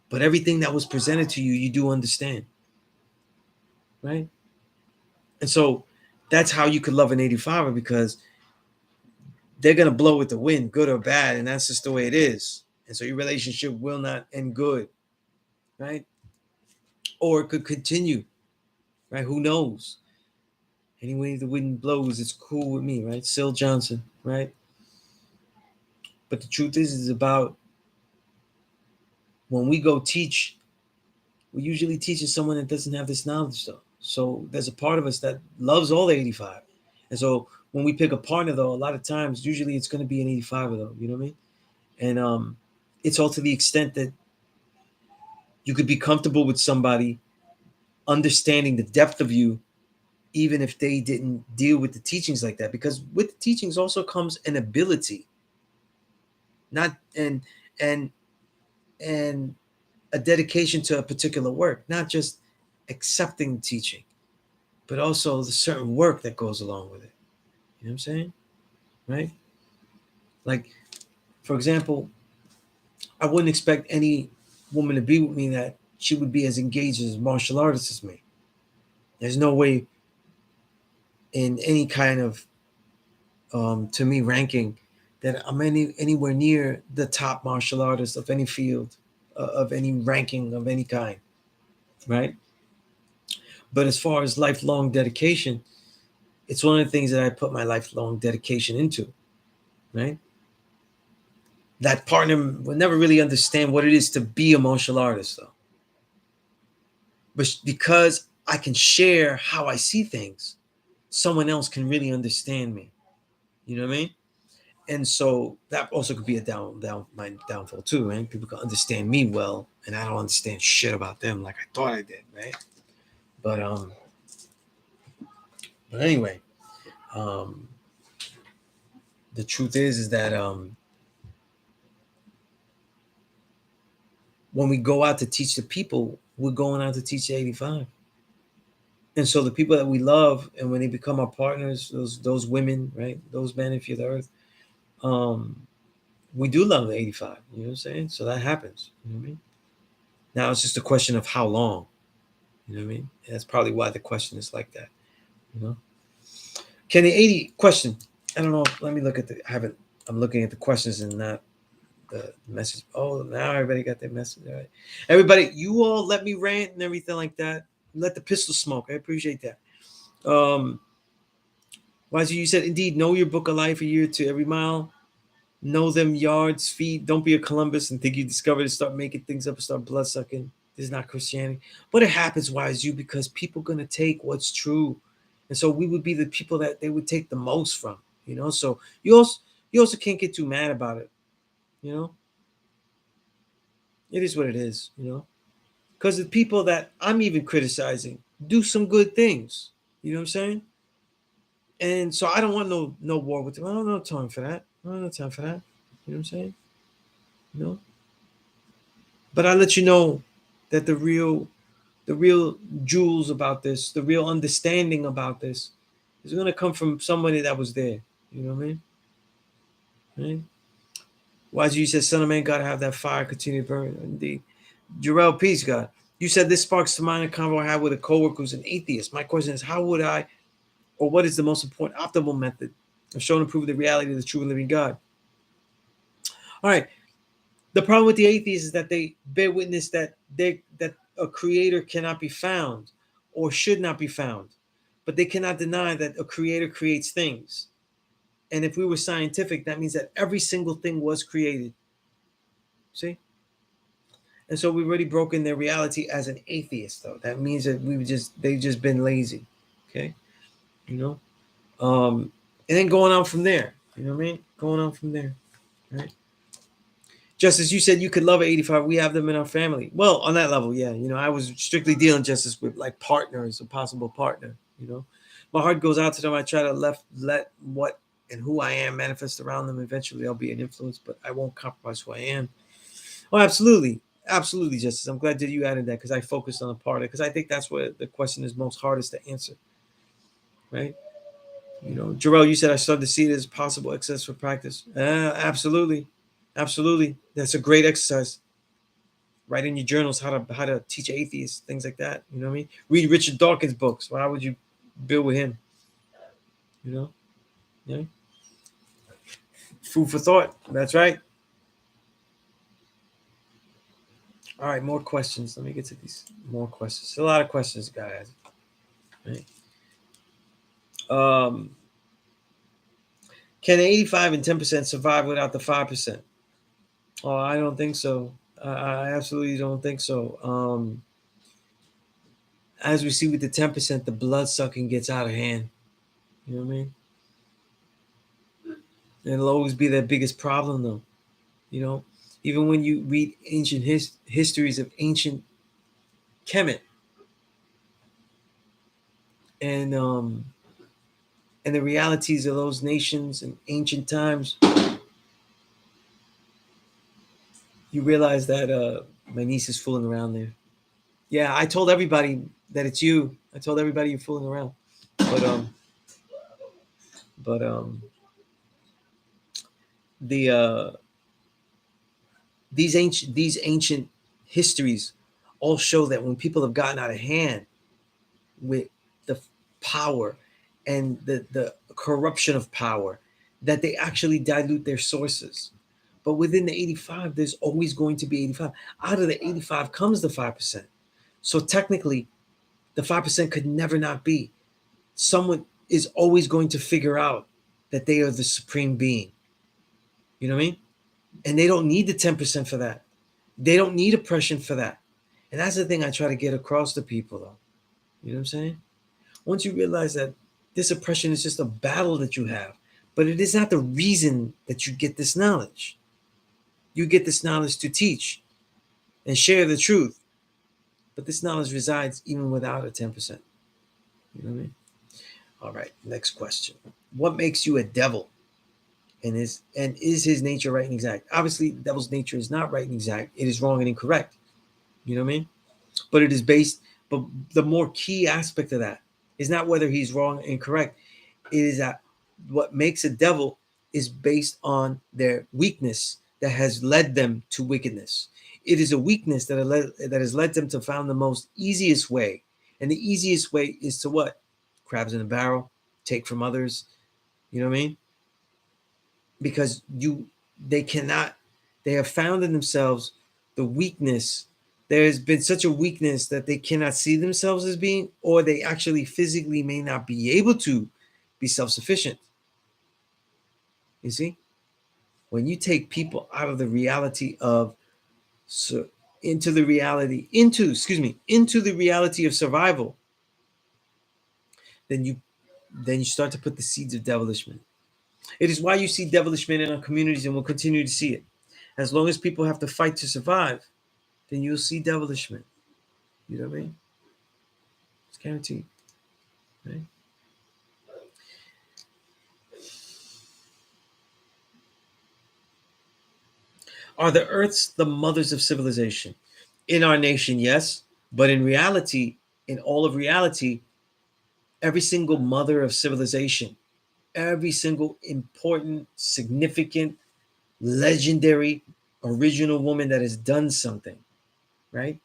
But everything that was presented to you, you do understand. Right? And so that's how you could love an 85er because they're going to blow with the wind, good or bad. And that's just the way it is. And so your relationship will not end good. Right? Or it could continue. Right? Who knows? Anyway, the wind blows, it's cool with me. Right? Syl Johnson. Right? But the truth is about when we go teach, we usually teaching someone that doesn't have this knowledge though. So there's a part of us that loves all the 85. And so when we pick a partner though, a lot of times, usually it's going to be an 85 though, you know what I mean? And it's all to the extent that you could be comfortable with somebody understanding the depth of you, even if they didn't deal with the teachings like that. Because with the teachings also comes an ability, not and a dedication to a particular work, not just accepting teaching, but also the certain work that goes along with it. You know what I'm saying? Right? Like, for example, I wouldn't expect any woman to be with me that she would be as engaged as a martial artist as me. There's no way in any kind of to me ranking that I'm anywhere near the top martial artist of any field, of any ranking of any kind, right? But as far as lifelong dedication, it's one of the things that I put my lifelong dedication into, right? That partner will never really understand what it is to be a martial artist, though. But because I can share how I see things, someone else can really understand me. You know what I mean? And so that also could be my downfall too, right? People can understand me well, and I don't understand shit about them like I thought I did, right? But But anyway, the truth is that when we go out to teach the people, we're going out to teach the 85. And so the people that we love, and when they become our partners, those women, right, those men, if you're the earth, um, we do love the 85. You know what I'm saying? So that happens. You know what I mean? Now it's just a question of how long. You know what I mean? And that's probably why the question is like that. You know? Can the 80 question? I don't know. Let me look at the. I haven't. I'm looking at the questions and not the message. Oh, now everybody got their message. All right, everybody, you all let me rant and everything like that. Let the pistol smoke. I appreciate that. Why you said indeed know your book of life a year to every mile. Know them yards, feet. Don't be a Columbus and think you discovered it. Start making things up and start blood sucking. This is not Christianity. But it happens, why is you? Because people are gonna take what's true. And so we would be the people that they would take the most from, you know. So you also can't get too mad about it, you know. It is what it is, you know. Because the people that I'm even criticizing do some good things. You know what I'm saying? And so I don't want no war with them. I don't have time for that. I don't have time for that. You know what I'm saying? You know? But I let you know that the real jewels about this, the real understanding about this, is going to come from somebody that was there. You know what I mean? Right? YG says, "Son of Man, gotta have that fire continue to burn." Indeed, Jarrell, peace, God. You said this sparks to mind a convo I had with a coworker who's an atheist. My question is, how would I, or what is the most important optimal method of showing and proving the reality of the true and living God? All right. The problem with the atheists is that they bear witness that a creator cannot be found or should not be found, but they cannot deny that a creator creates things. And if we were scientific, that means that every single thing was created. See? And so we've already broken their reality as an atheist, though. That means that they've just been lazy. Okay? You know? And then going on from there. You know what I mean? Going on from there. Right? Just as you said, you could love an 85. We have them in our family. Well, on that level, yeah. You know, I was strictly dealing justice with like partners, a possible partner. You know, my heart goes out to them. I try to let what and who I am manifest around them. Eventually, I'll be an influence, but I won't compromise who I am. Oh, absolutely, absolutely, Justice. I'm glad that you added that because I focused on the part because I think that's where the question is most hardest to answer. Right? You know, Jarrell, you said I started to see it as possible excess for practice. Absolutely, absolutely. That's a great exercise. Write in your journals how to teach atheists, things like that. You know what I mean? Read Richard Dawkins' books. Why would you build with him? You know? Yeah. Food for thought. That's right. All right, more questions. Let me get to these more questions. A lot of questions, guys. Right. Um, can 85 and 10% survive without the 5%? Oh, I don't think so. I absolutely don't think so. As we see with the 10%, the blood sucking gets out of hand. You know what I mean? And it'll always be their biggest problem, though. You know, even when you read ancient histories of ancient Kemet and um, and the realities of those nations in ancient times, you realize that my niece is fooling around there. Yeah, I told everybody that it's you. I told everybody you're fooling around, but but the these ancient histories all show that when people have gotten out of hand with the power and the corruption of power, that they actually dilute their sources. But within the 85, there's always going to be 85. Out of the 85 comes the 5%. So technically, the 5% could never not be. Someone is always going to figure out that they are the supreme being. You know what I mean? And they don't need the 10% for that. They don't need oppression for that. And that's the thing I try to get across to people, though. You know what I'm saying? Once you realize that this oppression is just a battle that you have, but it is not the reason that you get this knowledge. You get this knowledge to teach and share the truth, but this knowledge resides even without a 10%. You know what I mean? All right, next question. What makes you a devil? And is his nature right and exact? Obviously, the devil's nature is not right and exact. It is wrong and incorrect. You know what I mean? But it is based, but the more key aspect of that is not whether he's wrong and incorrect. It is that what makes a devil is based on their weakness that has led them to wickedness. It is a weakness that has led them to find the most easiest way. And the easiest way is to what? Crabs in a barrel, take from others. You know what I mean? Because they cannot, they have found in themselves the weakness. There has been such a weakness that they cannot see themselves as being, or they actually physically may not be able to be self-sufficient. You see, when you take people out of the reality of, so into the reality, into the reality of survival, then you start to put the seeds of devilishment. It is why you see devilishment in our communities, and we'll continue to see it. As long as people have to fight to survive, then you'll see devilishment. You know what I mean? It's guaranteed. Right? Are the earths the mothers of civilization? In our nation, yes. But in reality, in all of reality, every single mother of civilization, every single important, significant, legendary, original woman that has done something, right?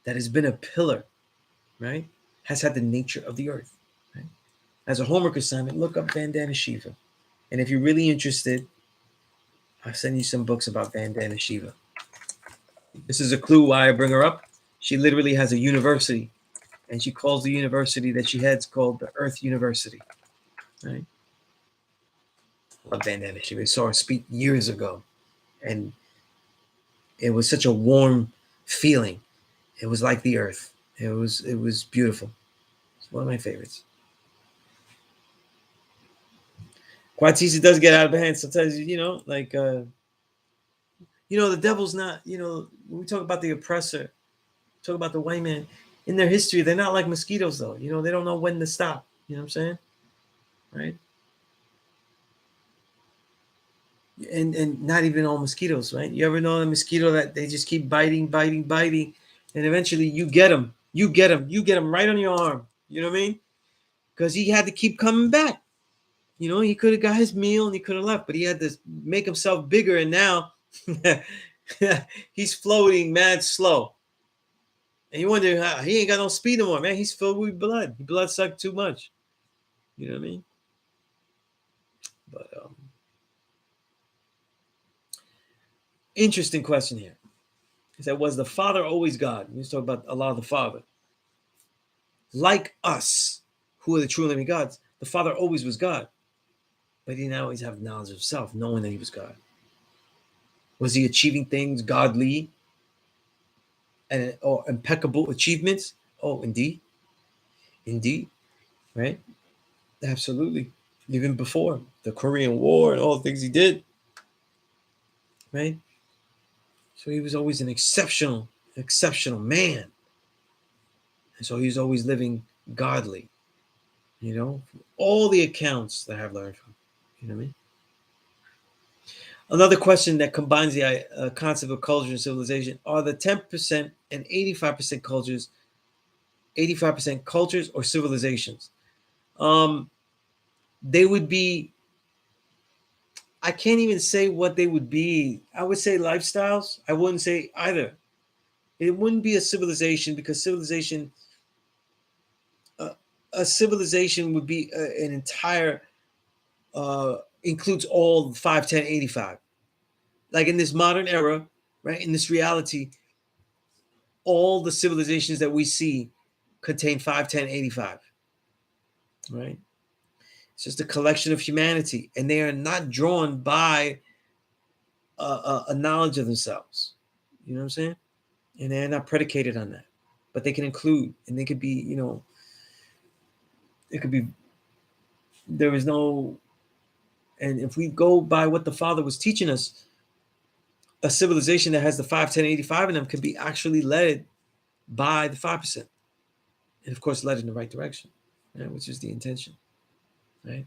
That has been a pillar, right? Has had the nature of the earth. Right? As a homework assignment, look up Vandana Shiva. And if you're really interested, I'll send you some books about Vandana Shiva. This is a clue why I bring her up. She literally has a university, and she calls the university that she heads called the Earth University. Right? Love Vandana Shiva. I saw her speak years ago, and it was such a warm feeling. It was like the earth. It was beautiful. It's one of my favorites. Quatisi does get out of hand sometimes, the devil's not, when we talk about the oppressor, talk about the white man, in their history, they're not like mosquitoes though. They don't know when to stop. You know what I'm saying? Right? And not even all mosquitoes, right? You ever know a mosquito that they just keep biting, biting, biting, and eventually you get them. You get them right on your arm. You know what I mean? Because he had to keep coming back. He could have got his meal and he could have left, but he had to make himself bigger, and now he's floating mad slow. And you wonder how he ain't got no speed no more, man. He's filled with blood. He blood sucked too much. You know what I mean? But interesting question here. He said, was the Father always God? Let's talk about Allah the Father. Like us, who are the true living gods, the Father always was God. But he didn't always have knowledge of self, knowing that he was God. Was he achieving things godly or impeccable achievements? Oh, indeed. Indeed. Right? Absolutely. Even before the Korean War and all the things he did. Right? So he was always an exceptional man. And so he was always living godly, from all the accounts that I've learned from. You know what I mean? Another question that combines the concept of culture and civilization: are the 10% and 85% cultures or civilizations? They would be, I can't even say what they would be. I would say lifestyles. I wouldn't say either. It wouldn't be a civilization, because a civilization would be an entire, includes all 5, 10, 85. Like in this modern era, right? In this reality, all the civilizations that we see contain 5, 10, 85. Right? It's just a collection of humanity, and they are not drawn by a knowledge of themselves. You know what I'm saying? And they're not predicated on that, but they can include, and they could be, it could be, there is no, and if we go by what the Father was teaching us, a civilization that has the 5, 10, 85 in them can be actually led by the 5%, and of course led in the right direction, right? Which is the intention. right?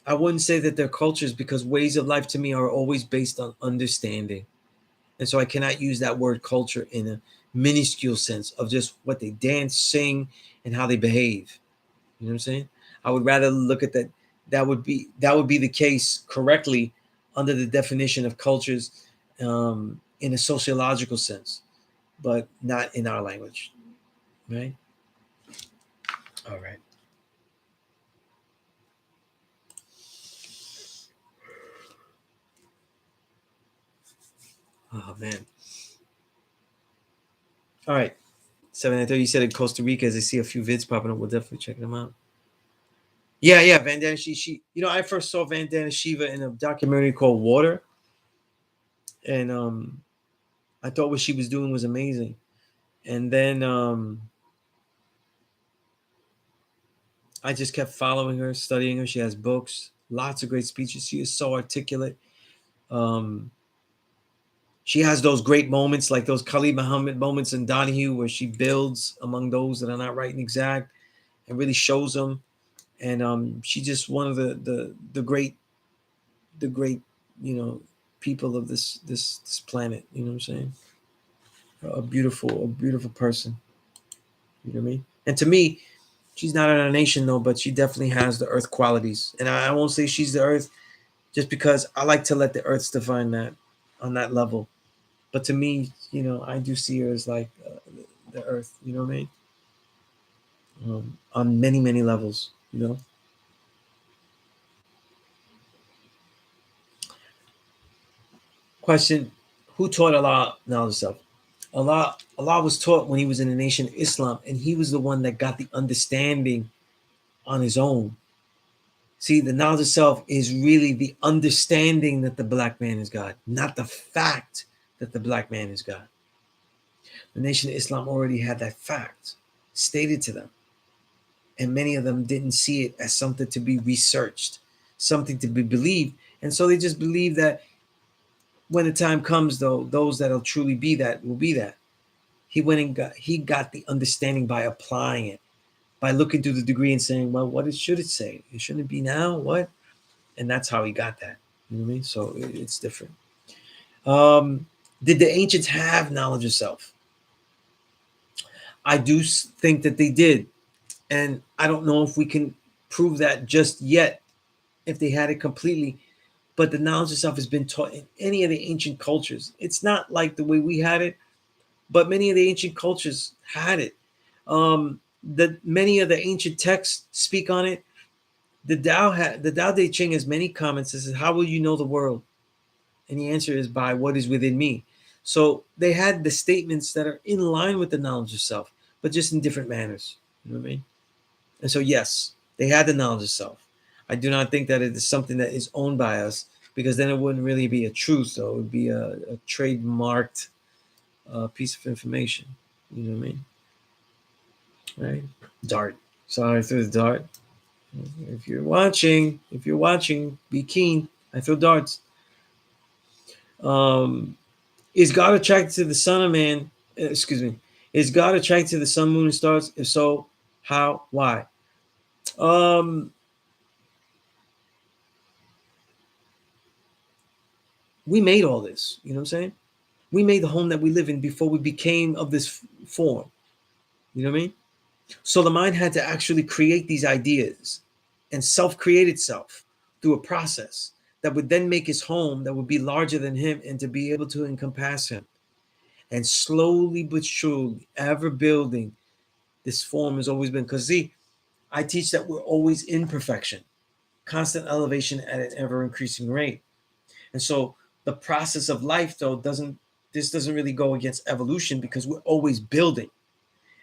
I wouldn't say that they're cultures, because ways of life to me are always based on understanding. And so I cannot use that word culture in a minuscule sense of just what they dance, sing, and how they behave. You know what I'm saying? I would rather look at that. That would be the case correctly under the definition of cultures, in a sociological sense, but not in our language, right? All right. Oh man. All right. 7:30. You said in Costa Rica. As I see a few vids popping up, we'll definitely check them out. Yeah, yeah. Vandana Shiva. I first saw Vandana Shiva in a documentary called Water, and I thought what she was doing was amazing. And then I just kept following her, studying her. She has books, lots of great speeches. She is so articulate. Um, she has those great moments, like those Khalid Muhammad moments in Donahue, where she builds among those that are not right and exact, and really shows them. And she's just one of the great, you know, people of this planet. You know what I'm saying? A beautiful person. You know what I mean? And to me, she's not in our nation though, but she definitely has the earth qualities. And I won't say she's the earth just because I like to let the earths define that on that level. But to me, I do see her as like the earth. You know what I mean? On many many levels. Question: Who taught Allah knowledge of self? Allah was taught when he was in the nation of Islam, and he was the one that got the understanding on his own. See, the knowledge of self is really the understanding that the black man is God, not the fact that the black man is God. The nation of Islam already had that fact stated to them, and many of them didn't see it as something to be researched, something to be believed. And so they just believe that when the time comes, though, those that'll truly be that will be that. He got the understanding by applying it, by looking through the degree and saying, well, should it say? It shouldn't be now. What? And that's how he got that. You know what I mean? So it's different. Did the ancients have knowledge of self? I do think that they did, and I don't know if we can prove that just yet, if they had it completely. But the knowledge of self has been taught in any of the ancient cultures. It's not like the way we had it, but many of the ancient cultures had it. Many of the ancient texts speak on it. The Tao Te Ching has many comments. It says, "How will you know the world?" And the answer is by what is within me. So they had the statements that are in line with the knowledge of self, but just in different manners. You know what I mean? And so, yes, they had the knowledge of self. I do not think that it is something that is owned by us, because then it wouldn't really be a truth. So it would be a trademarked piece of information. You know what I mean? Right? Dart. Sorry, I threw the dart. If you're watching, be keen. I throw darts. Um, is God attracted to the sun of man? Excuse me. Is God attracted to the sun, moon, and stars? If so, how? Why? Um, we made all this. You know what I'm saying? We made the home that we live in before we became of this form. You know what I mean? So the mind had to actually create these ideas and self-create itself through a process that would then make his home that would be larger than him and to be able to encompass him. And slowly but surely, ever building, this form has always been. Because see, I teach that we're always in perfection, constant elevation at an ever increasing rate. And so the process of life, though, doesn't really go against evolution, because we're always building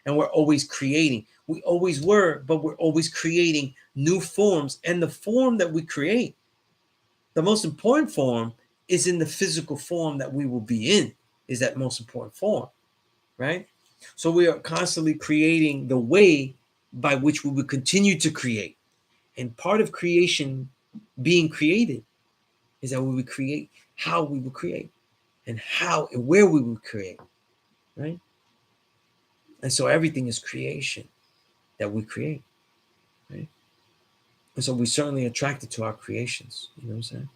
and we're always creating. We always were, but we're always creating new forms. And the form that we create, the most important form, is in the physical form that we will be in, is that most important form, right? So we are constantly creating the way by which we will continue to create. And part of creation, being created, is that we would create how we will create, and how and where we will create, right? And so everything is creation that we create, right? And so we're certainly attracted to our creations. You know what I'm saying?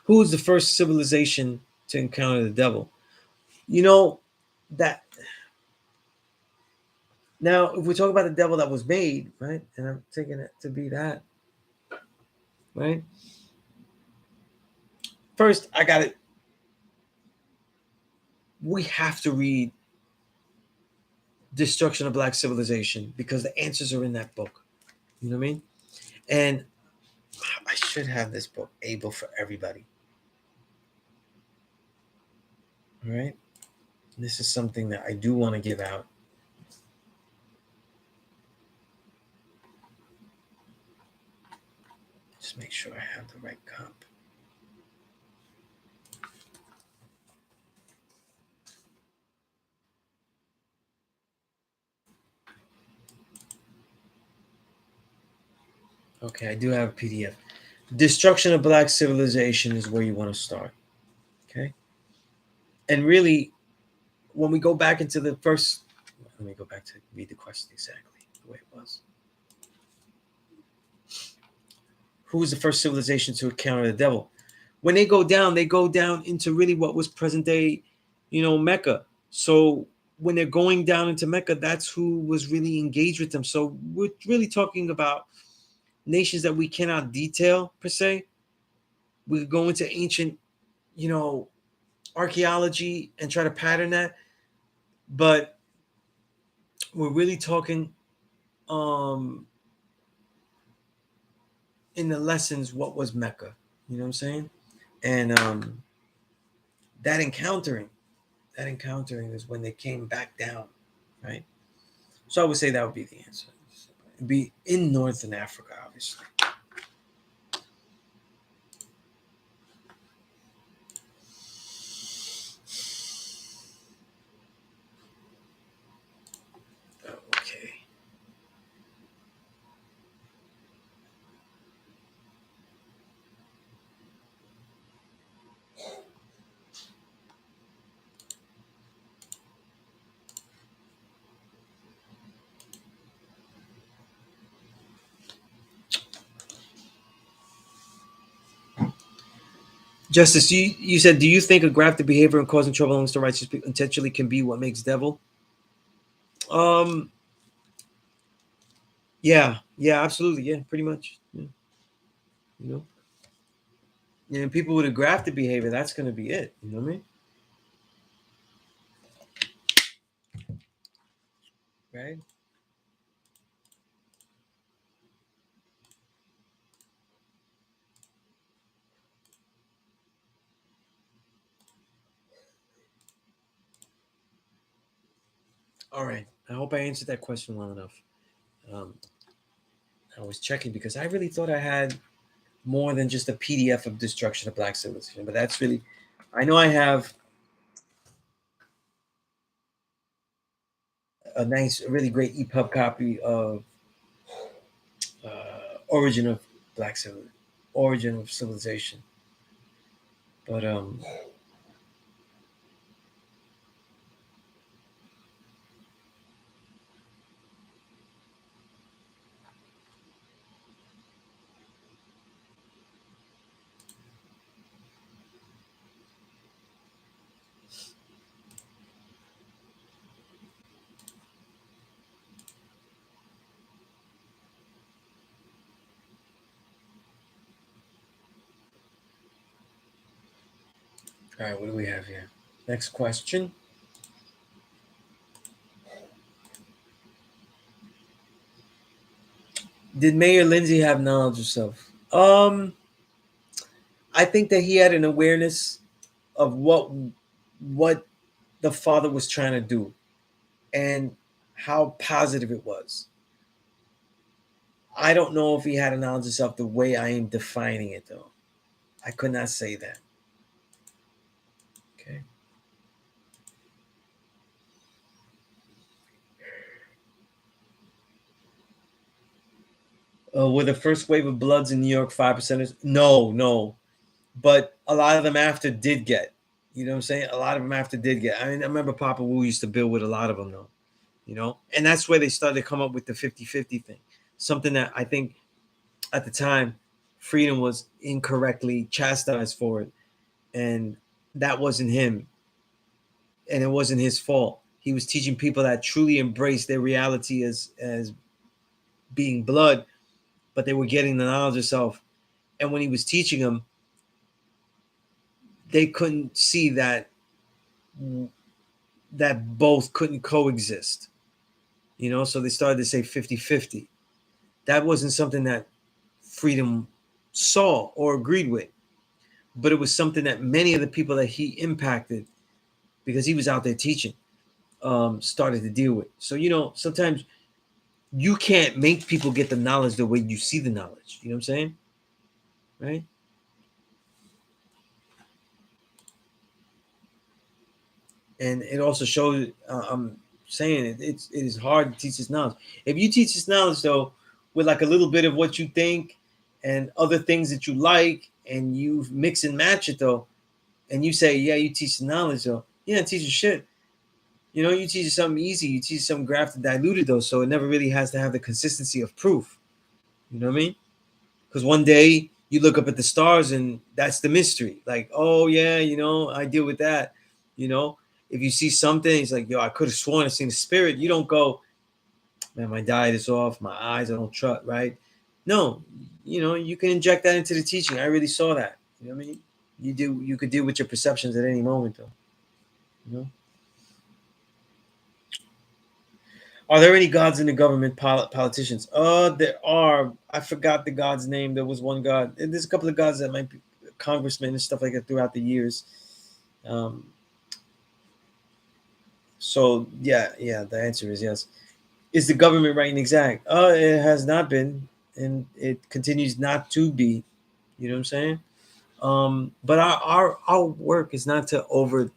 Who was the first civilization to encounter the devil? You know, that now, if we talk about the devil that was made, right? And I'm taking it to be that, right? First, I got it. We have to read Destruction of Black Civilization because the answers are in that book. You know what I mean? And I should have this book able for everybody. All right. This is something that I do want to give out. Just make sure I have the right copy. Okay, I do have a PDF. Destruction of Black Civilization is where you want to start. Okay. And really, when we go back into the first, let me go back to read the question exactly the way it was. Who was the first civilization to encounter the devil? When they go down into really what was present day, Mecca. So when they're going down into Mecca, that's who was really engaged with them. So we're really talking about nations that we cannot detail per se. We could go into ancient, archaeology and try to pattern that, but we're really talking in the lessons what was Mecca. You know what I'm saying? And that encountering is when they came back down, right? So I would say that would be the answer. It'd be in Northern Africa, obviously. Okay. Justice, you said, do you think aggravated behavior and causing trouble amongst the righteous people intentionally can be what makes devil? Um, yeah, absolutely, yeah, pretty much. Yeah. You know, and people with a grafted behavior, that's going to be it. You know what I mean? Right? All right. I hope I answered that question well enough. Um, I was checking because I really thought I had more than just a PDF of Destruction of Black Civilization, but that's really, I know I have a nice, really great EPUB copy of Origin of Black Civilization, Origin of Civilization. But all right, what do we have here? Next question. Did Mayor Lindsay have knowledge of self? I think that he had an awareness of what the father was trying to do and how positive it was. I don't know if he had a knowledge of self the way I am defining it, though. I could not say that. Okay. Were the first wave of Bloods in New York 5%ers? No. But a lot of them after did get. You know what I'm saying? A lot of them after did get. I mean, I remember Papa Wu used to build with a lot of them though. You know, and that's where they started to come up with the 50-50 thing. Something that I think at the time, Freedom was incorrectly chastised for it, and that wasn't him, and it wasn't his fault. He was teaching people that truly embraced their reality as being blood, but they were getting the knowledge of self. And when he was teaching them, they couldn't see that both couldn't coexist. You know, so they started to say 50-50. That wasn't something that Freedom saw or agreed with, but it was something that many of the people that he impacted, because he was out there teaching, started to deal with. So, you know, sometimes you can't make people get the knowledge the way you see the knowledge. You know what I'm saying? Right? And it also shows, I'm saying it is hard to teach this knowledge. If you teach this knowledge, though, with like a little bit of what you think and other things that you like, and you mix and match it, though, and you say, yeah, you teach the knowledge, though, yeah, teach shit. You know, you teach something easy, you teach something grafted, diluted, though, so it never really has to have the consistency of proof. You know what I mean? Because one day you look up at the stars and that's the mystery. Like, oh yeah, you know, I deal with that. You know, if you see something, it's like, yo, I could have sworn I seen a spirit. You don't go, man, my diet is off, my eyes, I don't trust, right? No, you know, you can inject that into the teaching. I really saw that. You know what I mean? You could deal with your perceptions at any moment, though. You know, are there any gods in the government, politicians? There are. I forgot the god's name. There was one god. And there's a couple of gods that might be congressmen and stuff like that throughout the years. Um, so yeah, the answer is yes. Is the government right and exact? It has not been, and it continues not to be. You know what I'm saying? But our work is not to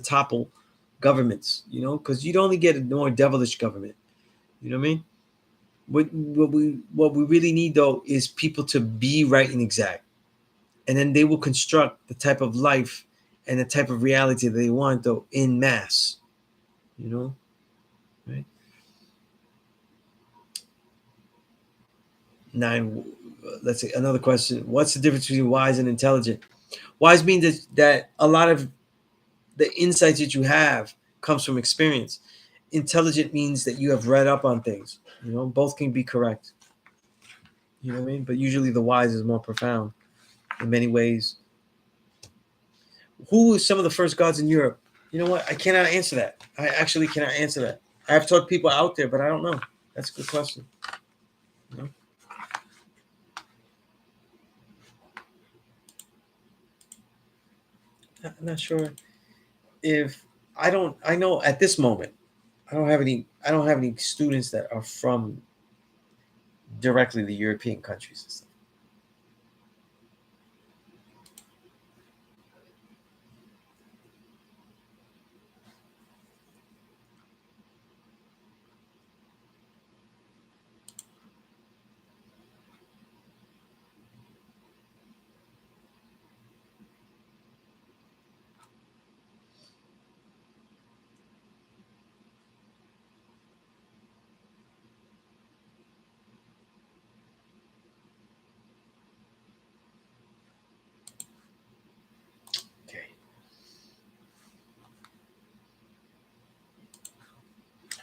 topple governments. You know, because you'd only get a more devilish government. You know what I mean? What we really need though is people to be right and exact, and then they will construct the type of life and the type of reality that they want though in mass. You know, right? Nine. Let's say another question. What's the difference between wise and intelligent? Wise means that a lot of the insights that you have comes from experience. Intelligent means that you have read up on things. You know, both can be correct. You know what I mean? But usually the wise is more profound in many ways. Who is some of the first gods in Europe? You know what? I cannot answer that. I actually cannot answer that. I've taught people out there, but I don't know. That's a good question. You know? I'm not sure if I don't. I know at this moment, I don't have any. I don't have any students that are from directly the European countries and stuff. Okay.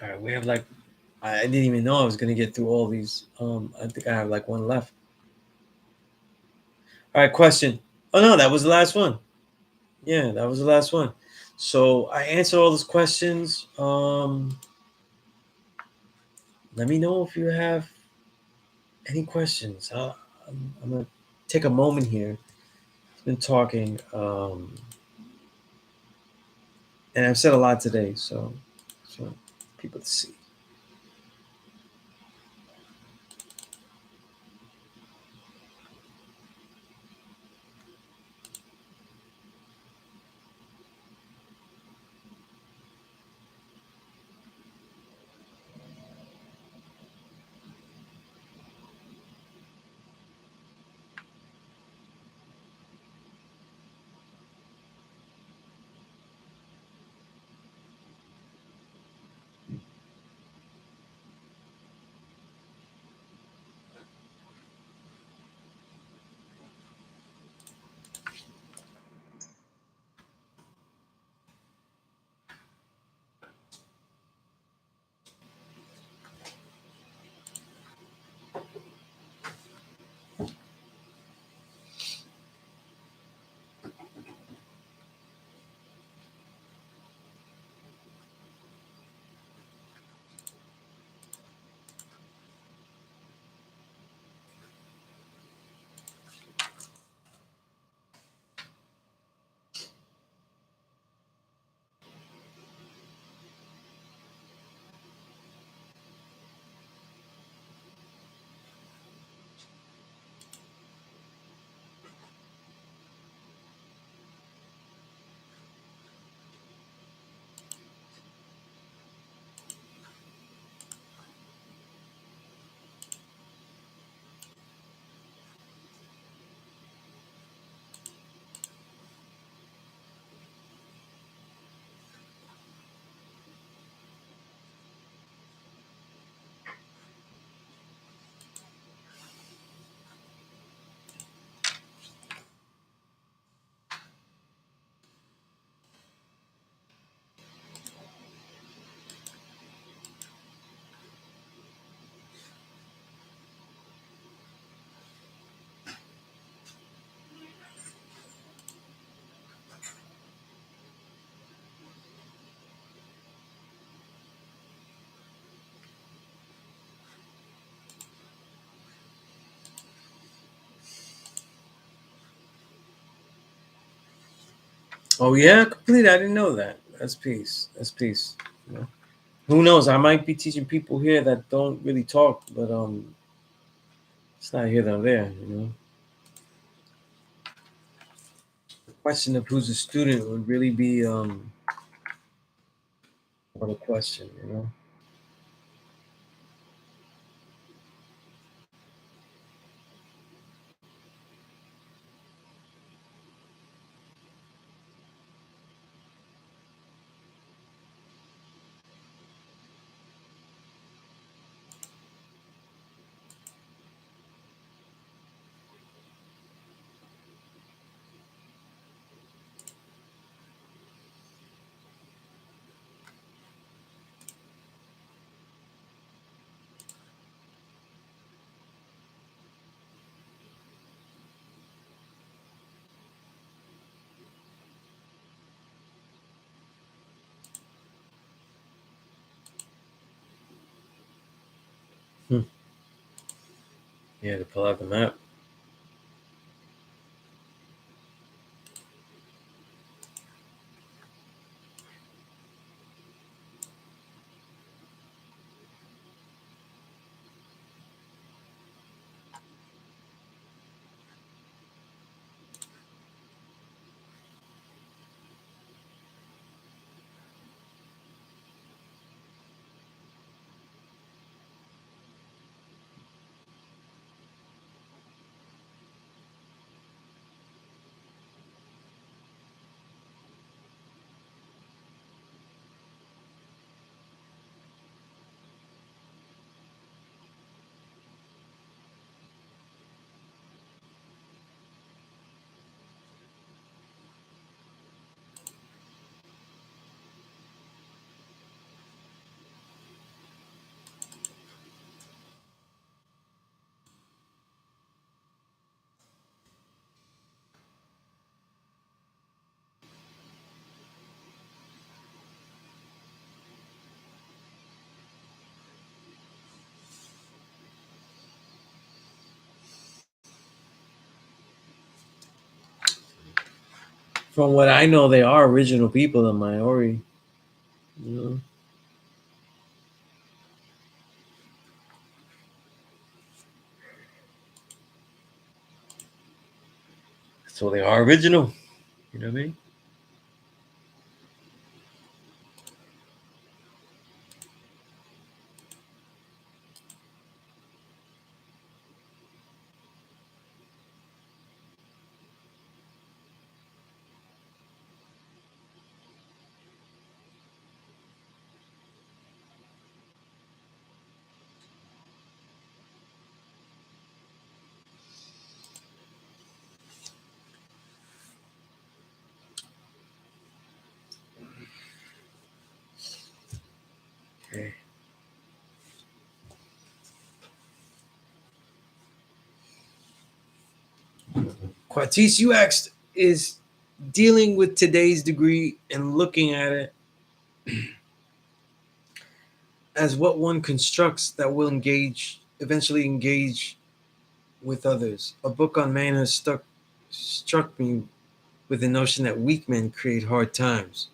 All right. We have like. I didn't even know I was gonna get through all these. I think I have like one left. All right. Question. Oh no, that was the last one. Yeah, that was the last one. So I answered all those questions. Let me know if you have any questions. I'm gonna take a moment here. I've been talking, and I've said a lot today, so people to see. Oh yeah, complete. I didn't know that. That's peace. That's peace. You know? Who knows? I might be teaching people here that don't really talk, but it's not here nor there. You know, the question of who's a student would really be what a question. You know. Hmm. Yeah, to pull out the map. From what I know, they are original people in Maori. You know, so they are original. You know what I mean? Okay. Quartis, you asked, is dealing with today's degree and looking at it as what one constructs that will eventually engage with others. A book on manners struck me with the notion that weak men create hard times.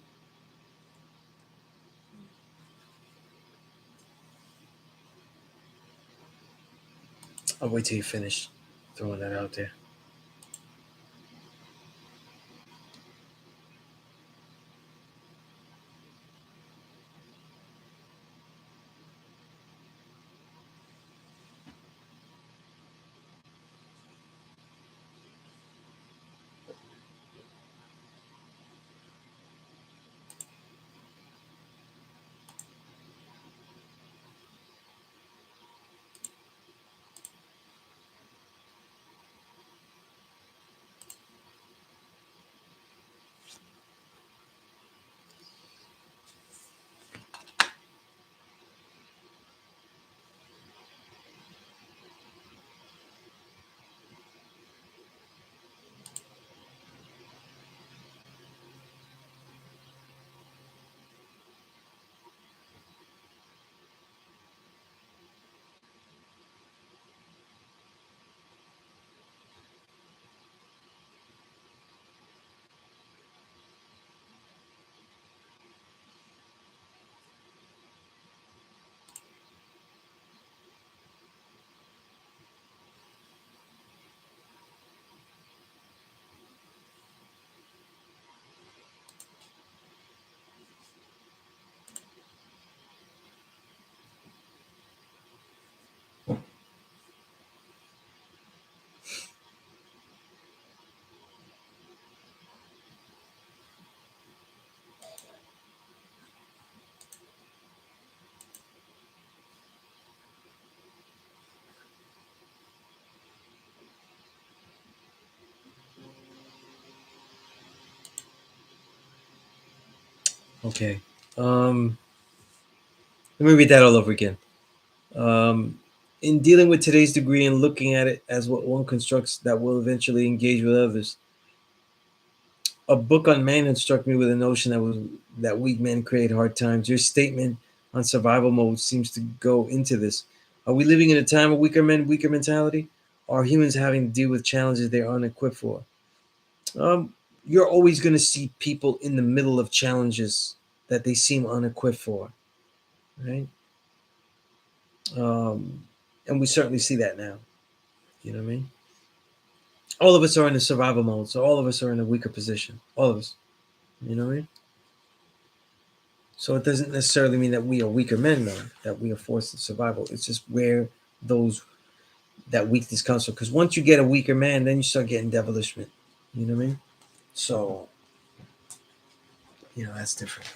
I'll wait till you finish throwing that out there. Okay. Let me read that all over again. In dealing with today's degree and looking at it as what one constructs that will eventually engage with others, a book on manhood struck me with a notion that weak men create hard times. Your statement on survival mode seems to go into this. Are we living in a time of weaker men, weaker mentality? Or are humans having to deal with challenges they're unequipped for? Um, you're always going to see people in the middle of challenges that they seem unequipped for, right? Um, and we certainly see that now. You know what I mean? All of us are in a survival mode, so all of us are in a weaker position. All of us. You know what I mean? So it doesn't necessarily mean that we are weaker men, though, that we are forced to survival. It's just where those that weakness comes from. Because once you get a weaker man, then you start getting devilishment. You know what I mean? So, that's different.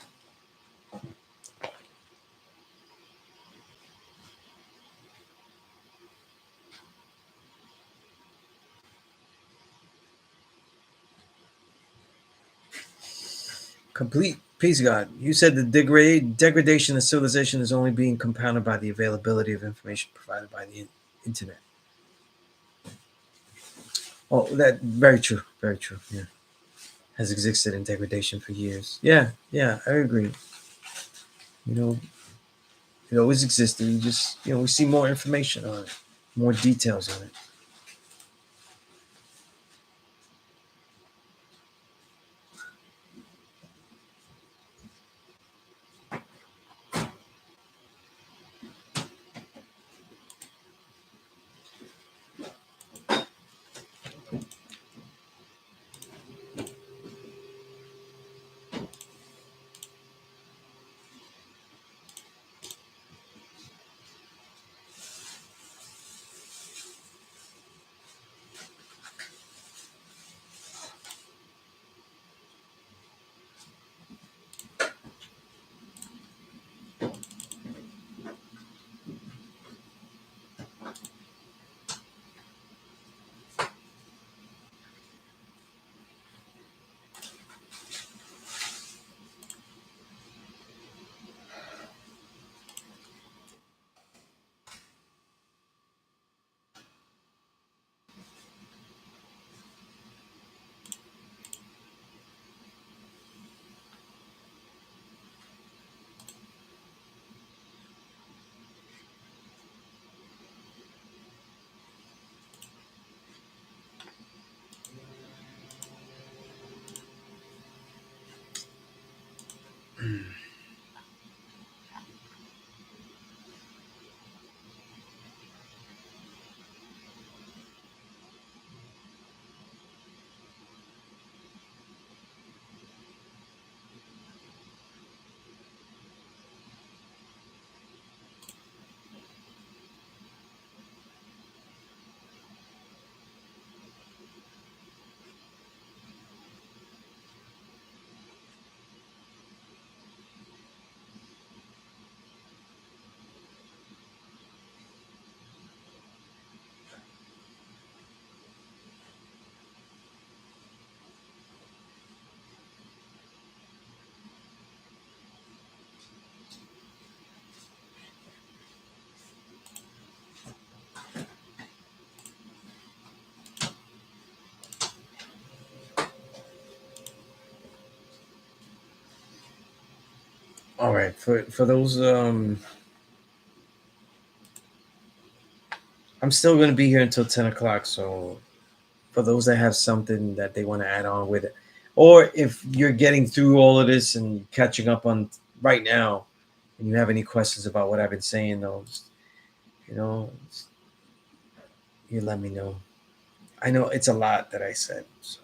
Complete peace, God. You said the degradation of civilization is only being compounded by the availability of information provided by the internet. Oh, that very true. Very true. Yeah, has existed in degradation for years. Yeah, yeah, I agree. You know, it always existed. You just, we see more information on it, more details on it. All right, for those, I'm still going to be here until 10 o'clock. So for those that have something that they want to add on with it, or if you're getting through all of this and catching up on right now, and you have any questions about what I've been saying, those, you know, you let me know. I know it's a lot that I said, so.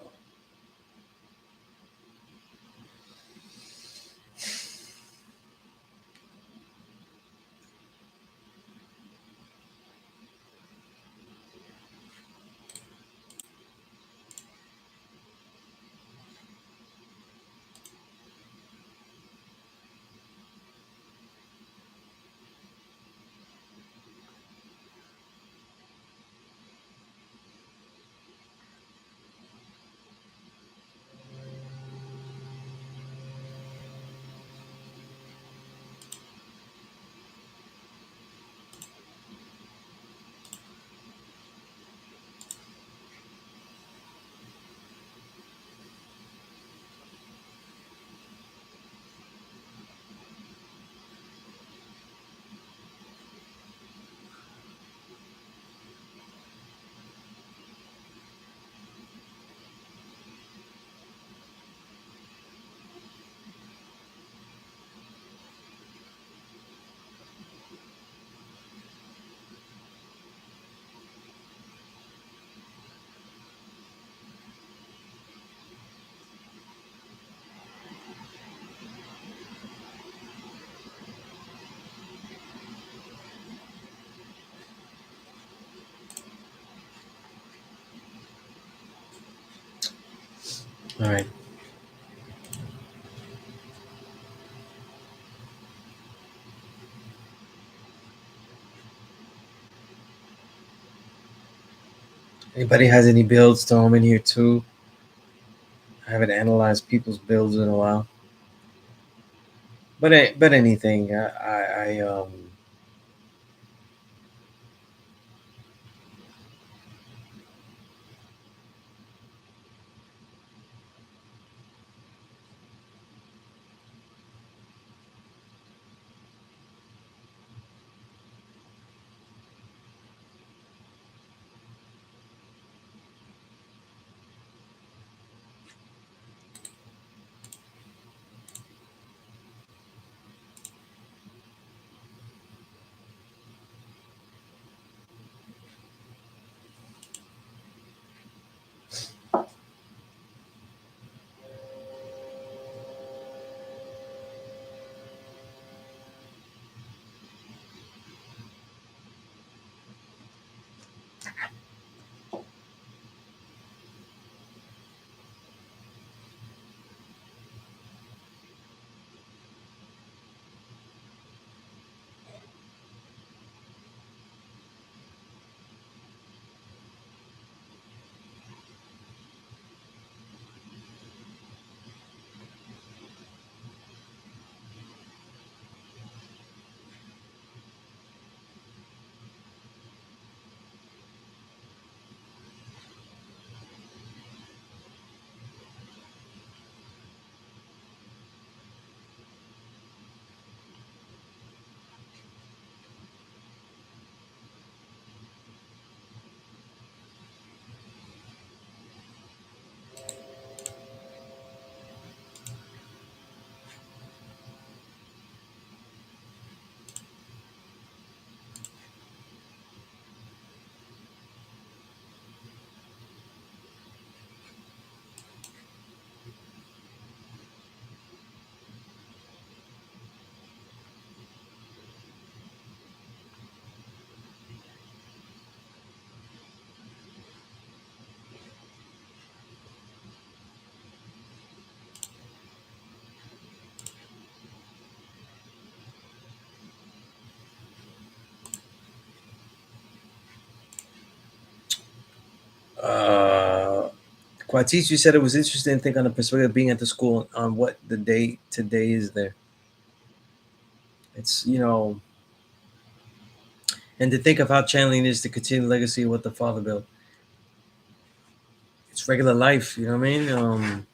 All right. Anybody has any builds? Throw them in here too. I haven't analyzed people's builds in a while. But anything. I Quatis, you said it was interesting to think on the perspective of being at the school on what the day today is there. It's and to think of how channeling is to continue the legacy of what the father built. It's regular life, you know what I mean?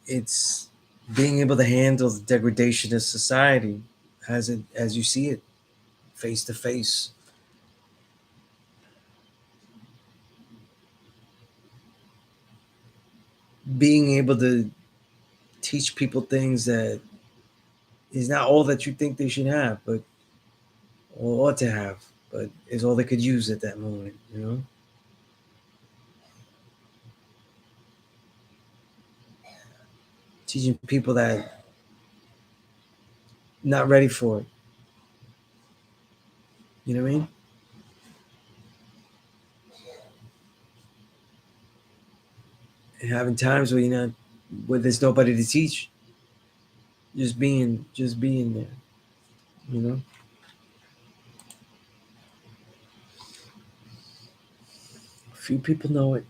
It's being able to handle the degradation of society as you see it, face to face. Being able to teach people things that is not all that you think they should have, but or ought to have, but is all they could use at that moment, Teaching people that not ready for it. You know what I mean? And having times where you're not where there's nobody to teach. Just being there, you know? Few people know it.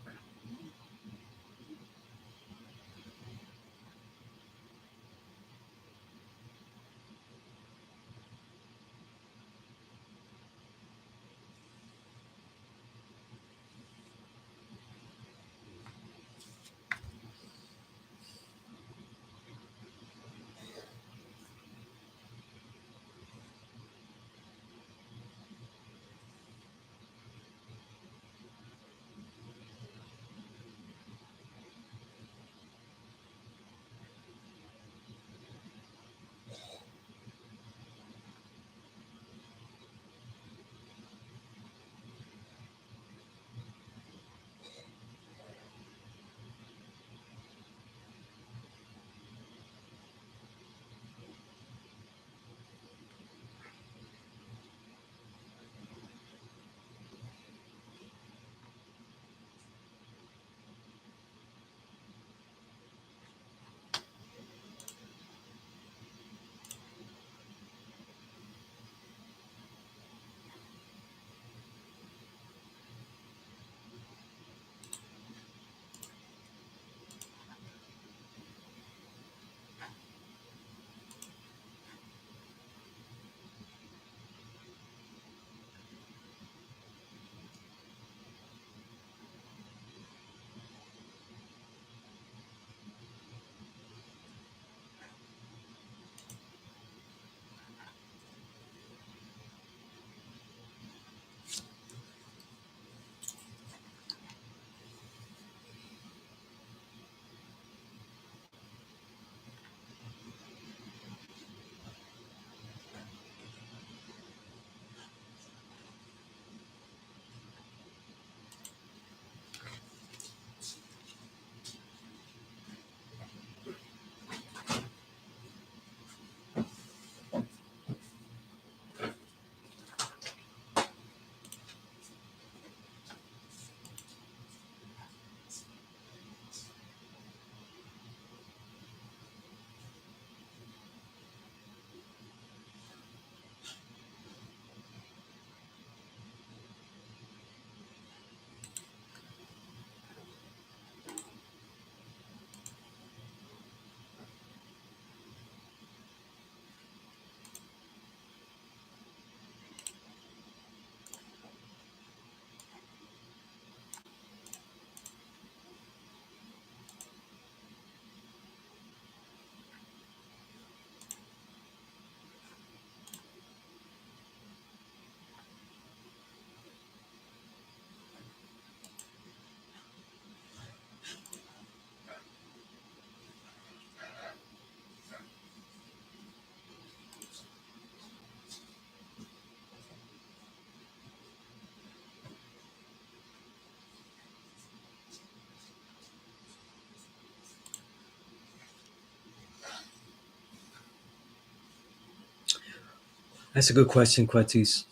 That's a good question, Quatis.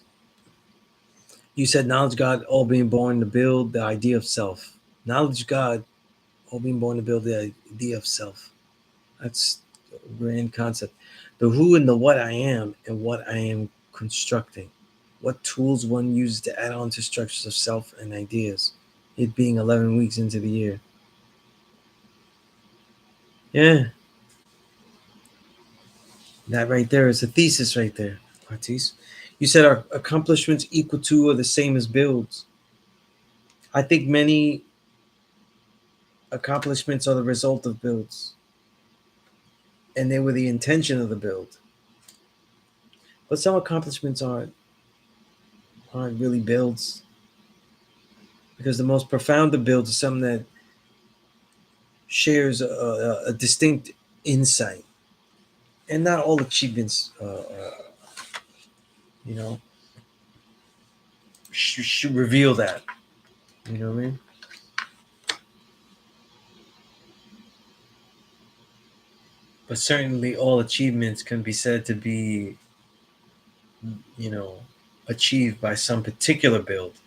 You said knowledge God, all being born to build the idea of self. Knowledge God, all being born to build the idea of self. That's a grand concept. The who and the what I am and what I am constructing. What tools one uses to add on to structures of self and ideas. It being 11 weeks into the year. Yeah, that right there is a thesis right there, Artis. You said our accomplishments equal to or the same as builds. I think many accomplishments are the result of builds, and they were the intention of the build. But some accomplishments aren't really builds, because the most profound of builds is something that shares a distinct insight, and not all achievements, you know, should reveal that. You know what I mean? But certainly, all achievements can be said to be, you know, achieved by some particular build.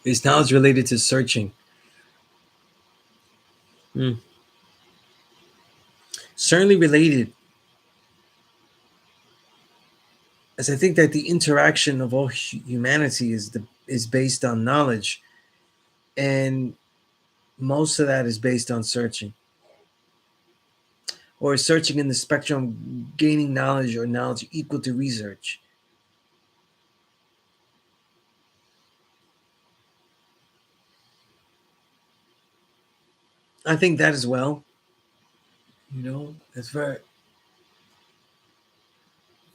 Is knowledge related to searching? Hmm. Certainly related, as I think that the interaction of all humanity is based on knowledge, and most of that is based on searching, or searching in the spectrum, gaining knowledge or knowledge equal to research. I think that as well. You know, it's a very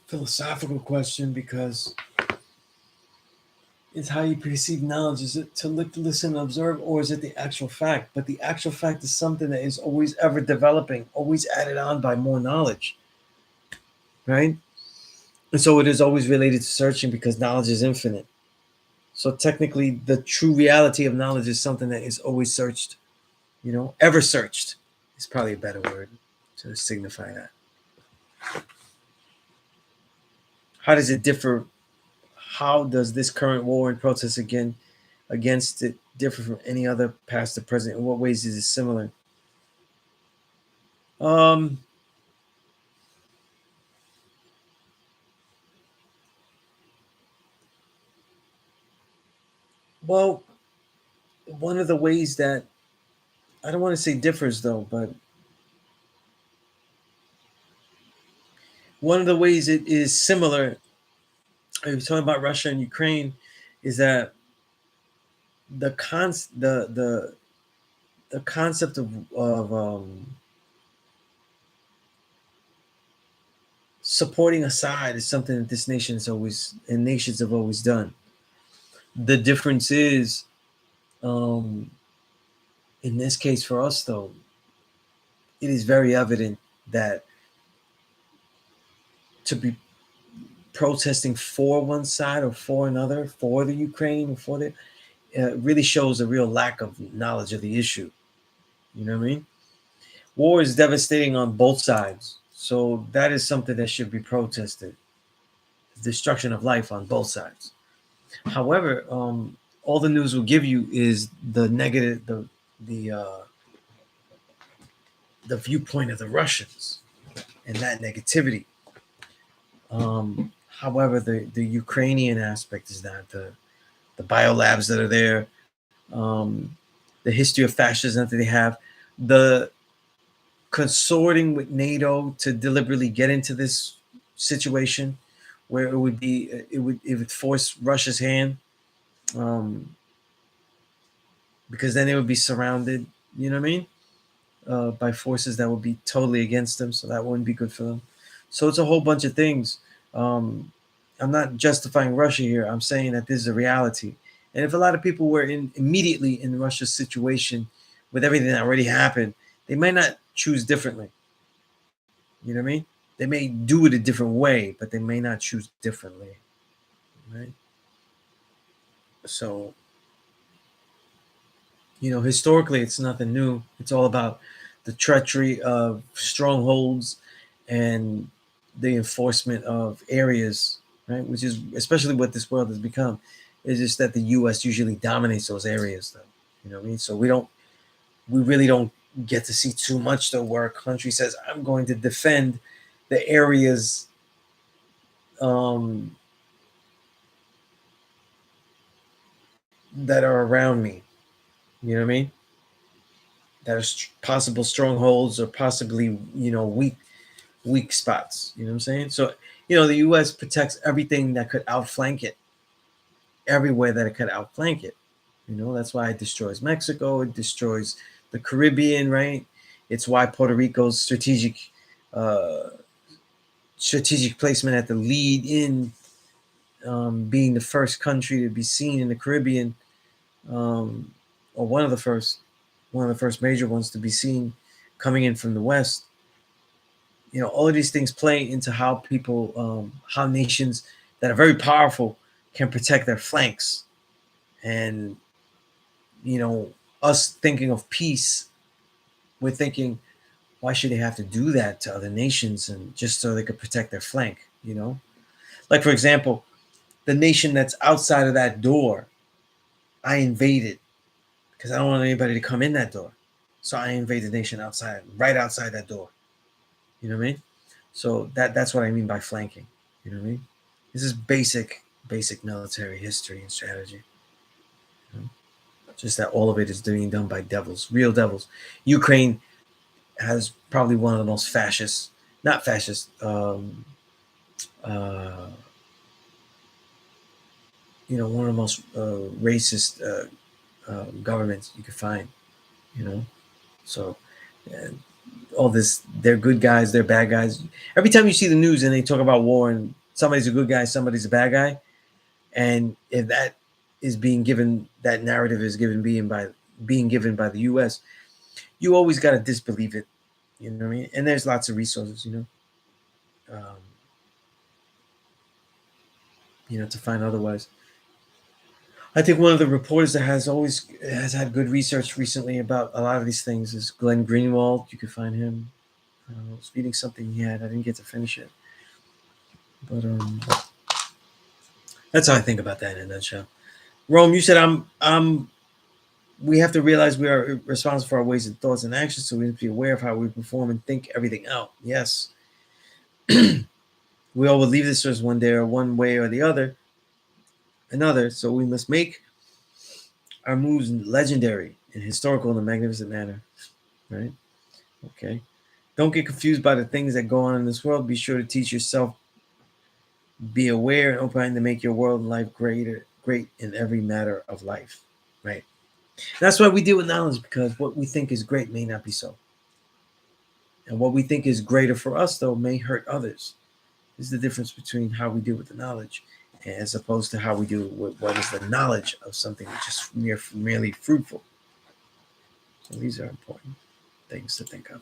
philosophical question, because it's how you perceive knowledge. Is it to look, listen, and observe, or is it the actual fact? But the actual fact is something that is always ever developing, always added on by more knowledge, right? And so it is always related to searching, because knowledge is infinite. So technically, the true reality of knowledge is something that is always searched, ever searched is probably a better word to signify that. How does it differ? How does this current war and protest against it differ from any other past or present? In what ways is it similar? Um, well, one of the ways that I don't want to say differs though, but one of the ways it is similar, if you're talking about Russia and Ukraine, is that the cons the concept of supporting a side is something that this nation has always and nations have always done. The difference is, um, in this case for us though, it is very evident that to be protesting for one side or for another, for the Ukraine or for the, really shows a real lack of knowledge of the issue. You know what I mean? War is devastating on both sides, so that is something that should be protested. Destruction of life on both sides. However, all the news will give you is the negative, the the viewpoint of the Russians and that negativity. However, the Ukrainian aspect is that the biolabs that are there, um, the history of fascism that they have, the consorting with NATO to deliberately get into this situation where it would force Russia's hand, um, because then they would be surrounded. You know what I mean? By forces that would be totally against them, so that wouldn't be good for them. So it's a whole bunch of things. Um, I'm not justifying Russia here. I'm saying that this is a reality. And if a lot of people were immediately in Russia's situation with everything that already happened, they might not choose differently. You know what I mean? They may do it a different way, but they may not choose differently. Right? So, historically, it's nothing new. It's all about the treachery of strongholds and the enforcement of areas, right? Which is especially what this world has become. Is just that the U.S. usually dominates those areas, though. You know what I mean? So we really don't get to see too much, though, where a country says, "I'm going to defend the areas." Um, that are around me. You know what I mean? That are possible strongholds or possibly weak spots. You know what I'm saying? So the U.S. protects everything that could outflank it, everywhere that it could outflank it. That's why it destroys Mexico. It destroys the Caribbean, right? It's why Puerto Rico's uh, strategic placement at the lead in, being the first country to be seen in the Caribbean, um, or one of the first major ones to be seen coming in from the West. All of these things play into how nations that are very powerful can protect their flanks. And, you know, us thinking of peace, we're thinking, why should they have to do that to other nations and just so they could protect their flank? Like, for example, the nation that's outside of that door, I invaded because I don't want anybody to come in that door. So I invade the nation outside, right outside that door. You know what I mean? So that's what I mean by flanking. You know what I mean? This is basic military history and strategy. You know? Just that all of it is being done by devils, real devils. Ukraine has probably one of the most fascist, not fascist, uh, one of the most racist governments you could find. You know, so uh, all this, they're good guys, they're bad guys. Every time you see the news and they talk about war and somebody's a good guy, somebody's a bad guy, and if that narrative is being given by the U.S., you always got to disbelieve it. You know what I mean? And there's lots of resources, um, to find otherwise. I think one of the reporters that has had good research recently about a lot of these things is Glenn Greenwald. You could find him. I was reading something he had. I didn't get to finish it, but That's how I think about that in a nutshell. Rome, you said we have to realize we are responsible for our ways and thoughts and actions, so we have to be aware of how we perform and think everything out. Yes. We all will leave this earth one day or one way or the other, another, so we must make our moves legendary and historical in a magnificent manner. Right? Okay. Don't get confused by the things that go on in this world. Be sure to teach yourself, be aware and open to make your world and life great in every matter of life. Right. That's why we deal with knowledge, because what we think is great may not be so. And what we think is greater for us, though, may hurt others. This is the difference between how we deal with the knowledge as opposed to how we deal with what is the knowledge of something which is merely fruitful. So these are important things to think of.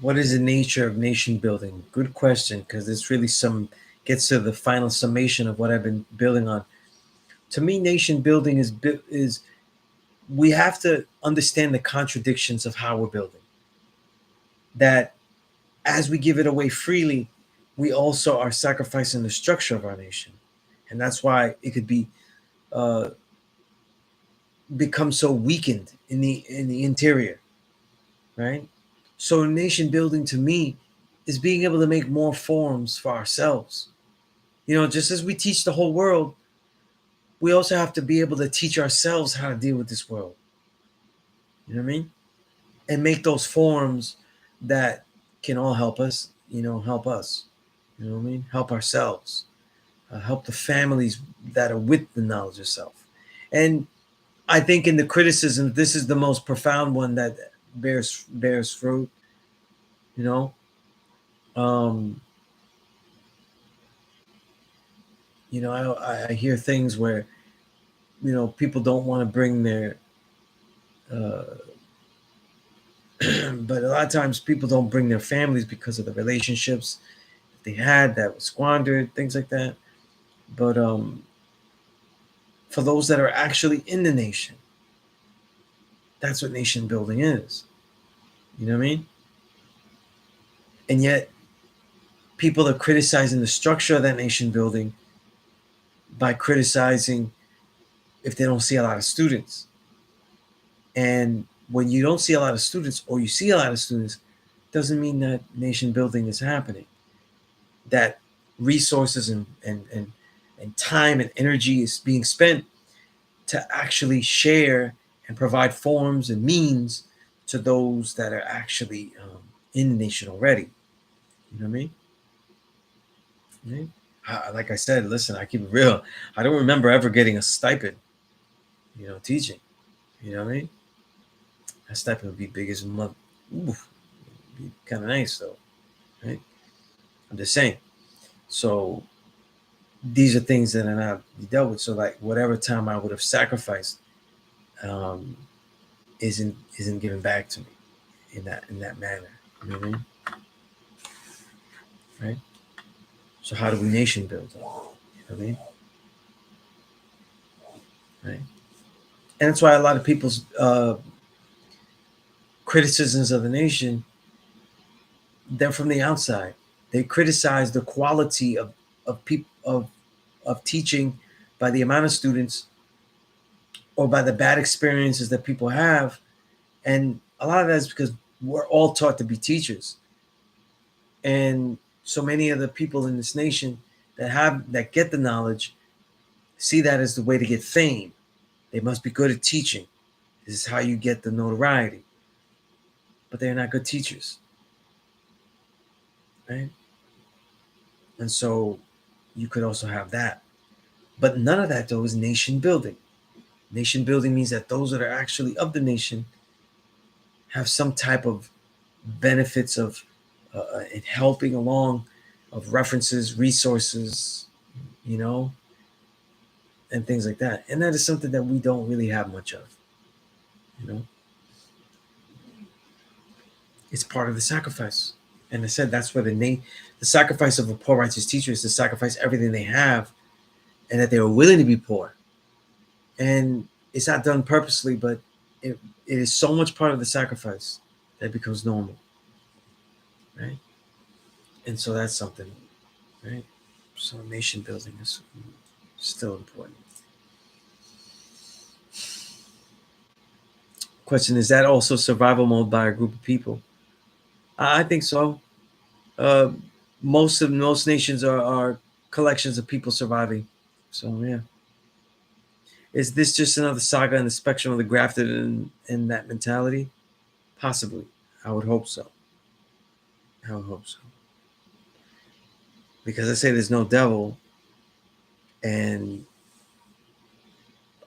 What is the nature of nation building? Good question, because it's really some gets to the final summation of what I've been building on. To me, nation building is we have to understand the contradictions of how we're building. That as we give it away freely, we also are sacrificing the structure of our nation, and that's why it could be uh, become so weakened in the interior, right? So nation building to me is being able to make more forms for ourselves. You know, just as we teach the whole world, we also have to be able to teach ourselves how to deal with this world. You know what I mean? And make those forms that can all help us. You know, help us. You know what I mean? Help ourselves. Help the families that are with the knowledge of self. And I think in the criticism, this is the most profound one that bears fruit. You know, um, I hear things where people don't want to bring their, uh, but a lot of times people don't bring their families because of the relationships they had that was squandered, things like that. But for those that are actually in the nation, that's what nation building is. You know what I mean? And yet people are criticizing the structure of that nation building by criticizing if they don't see a lot of students. And when you don't see a lot of students or you see a lot of students, doesn't mean that nation building is happening. That resources and time and energy is being spent to actually share and provide forms and means to those that are actually in the nation already. You know what I mean? Right? Like I said, listen, I keep it real. I don't remember ever getting a stipend, teaching. You know what I mean? That stipend would be big as a month. Ooh, be kind of nice though, right? I'm just saying. So these are things that are not dealt with. So like whatever time I would have sacrificed um, isn't given back to me in that manner. You know what I mean? Right? So how do we nation build? You know what I mean? Right? And that's why a lot of people's criticisms of the nation, they're from the outside. They criticize the quality of people of teaching by the amount of students or by the bad experiences that people have. And a lot of that is because we're all taught to be teachers. And so many of the people in this nation that get the knowledge see that as the way to get fame. They must be good at teaching. This is how you get the notoriety. But they're not good teachers. Right? And so you could also have that. But none of that, though, is nation building. Nation building means that those that are actually of the nation have some type of benefits of in helping along, of references, resources, you know, and things like that. And that is something that we don't really have much of, you know. It's part of the sacrifice. And I said that's where the sacrifice of a poor righteous teacher is to sacrifice everything they have and that they are willing to be poor. And it's not done purposely, but it is so much part of the sacrifice that it becomes normal. Right? And so that's something, right? So nation building is still important. Question: is that also survival mode by a group of people? I think so. Uh, most nations are collections of people surviving. So yeah, is this just another saga in the spectrum of the grafted in that mentality? Possibly. I would hope so. I would hope so. Because I say there's no devil, and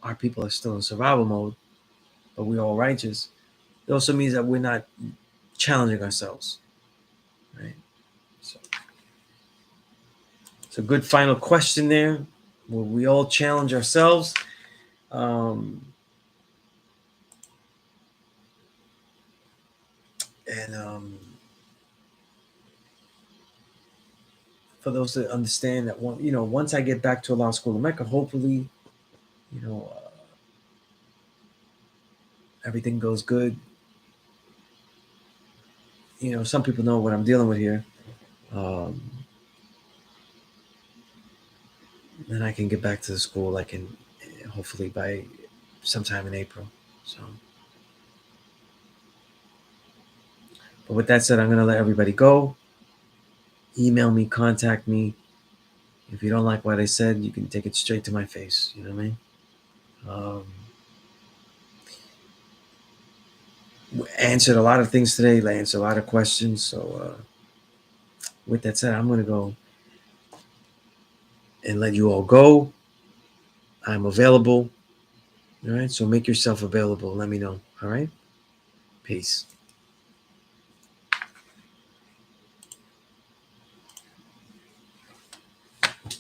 our people are still in survival mode, but we're all righteous. It also means that we're not challenging ourselves, right? So it's a good final question there. Will we all challenge ourselves? Um, and for those that understand that once I get back to Allah School of Mecca, hopefully, you know, everything goes good. Some people know what I'm dealing with here. Um, then I can get back to the school. I can hopefully by sometime in April. So, but with that said, I'm going to let everybody go. Email me, contact me. If you don't like what I said, you can take it straight to my face. You know what I mean? Answered a lot of things today. Answered a lot of questions. So, with that said, I'm going to go and let you all go. I'm available. All right. So make yourself available. Let me know. All right. Peace.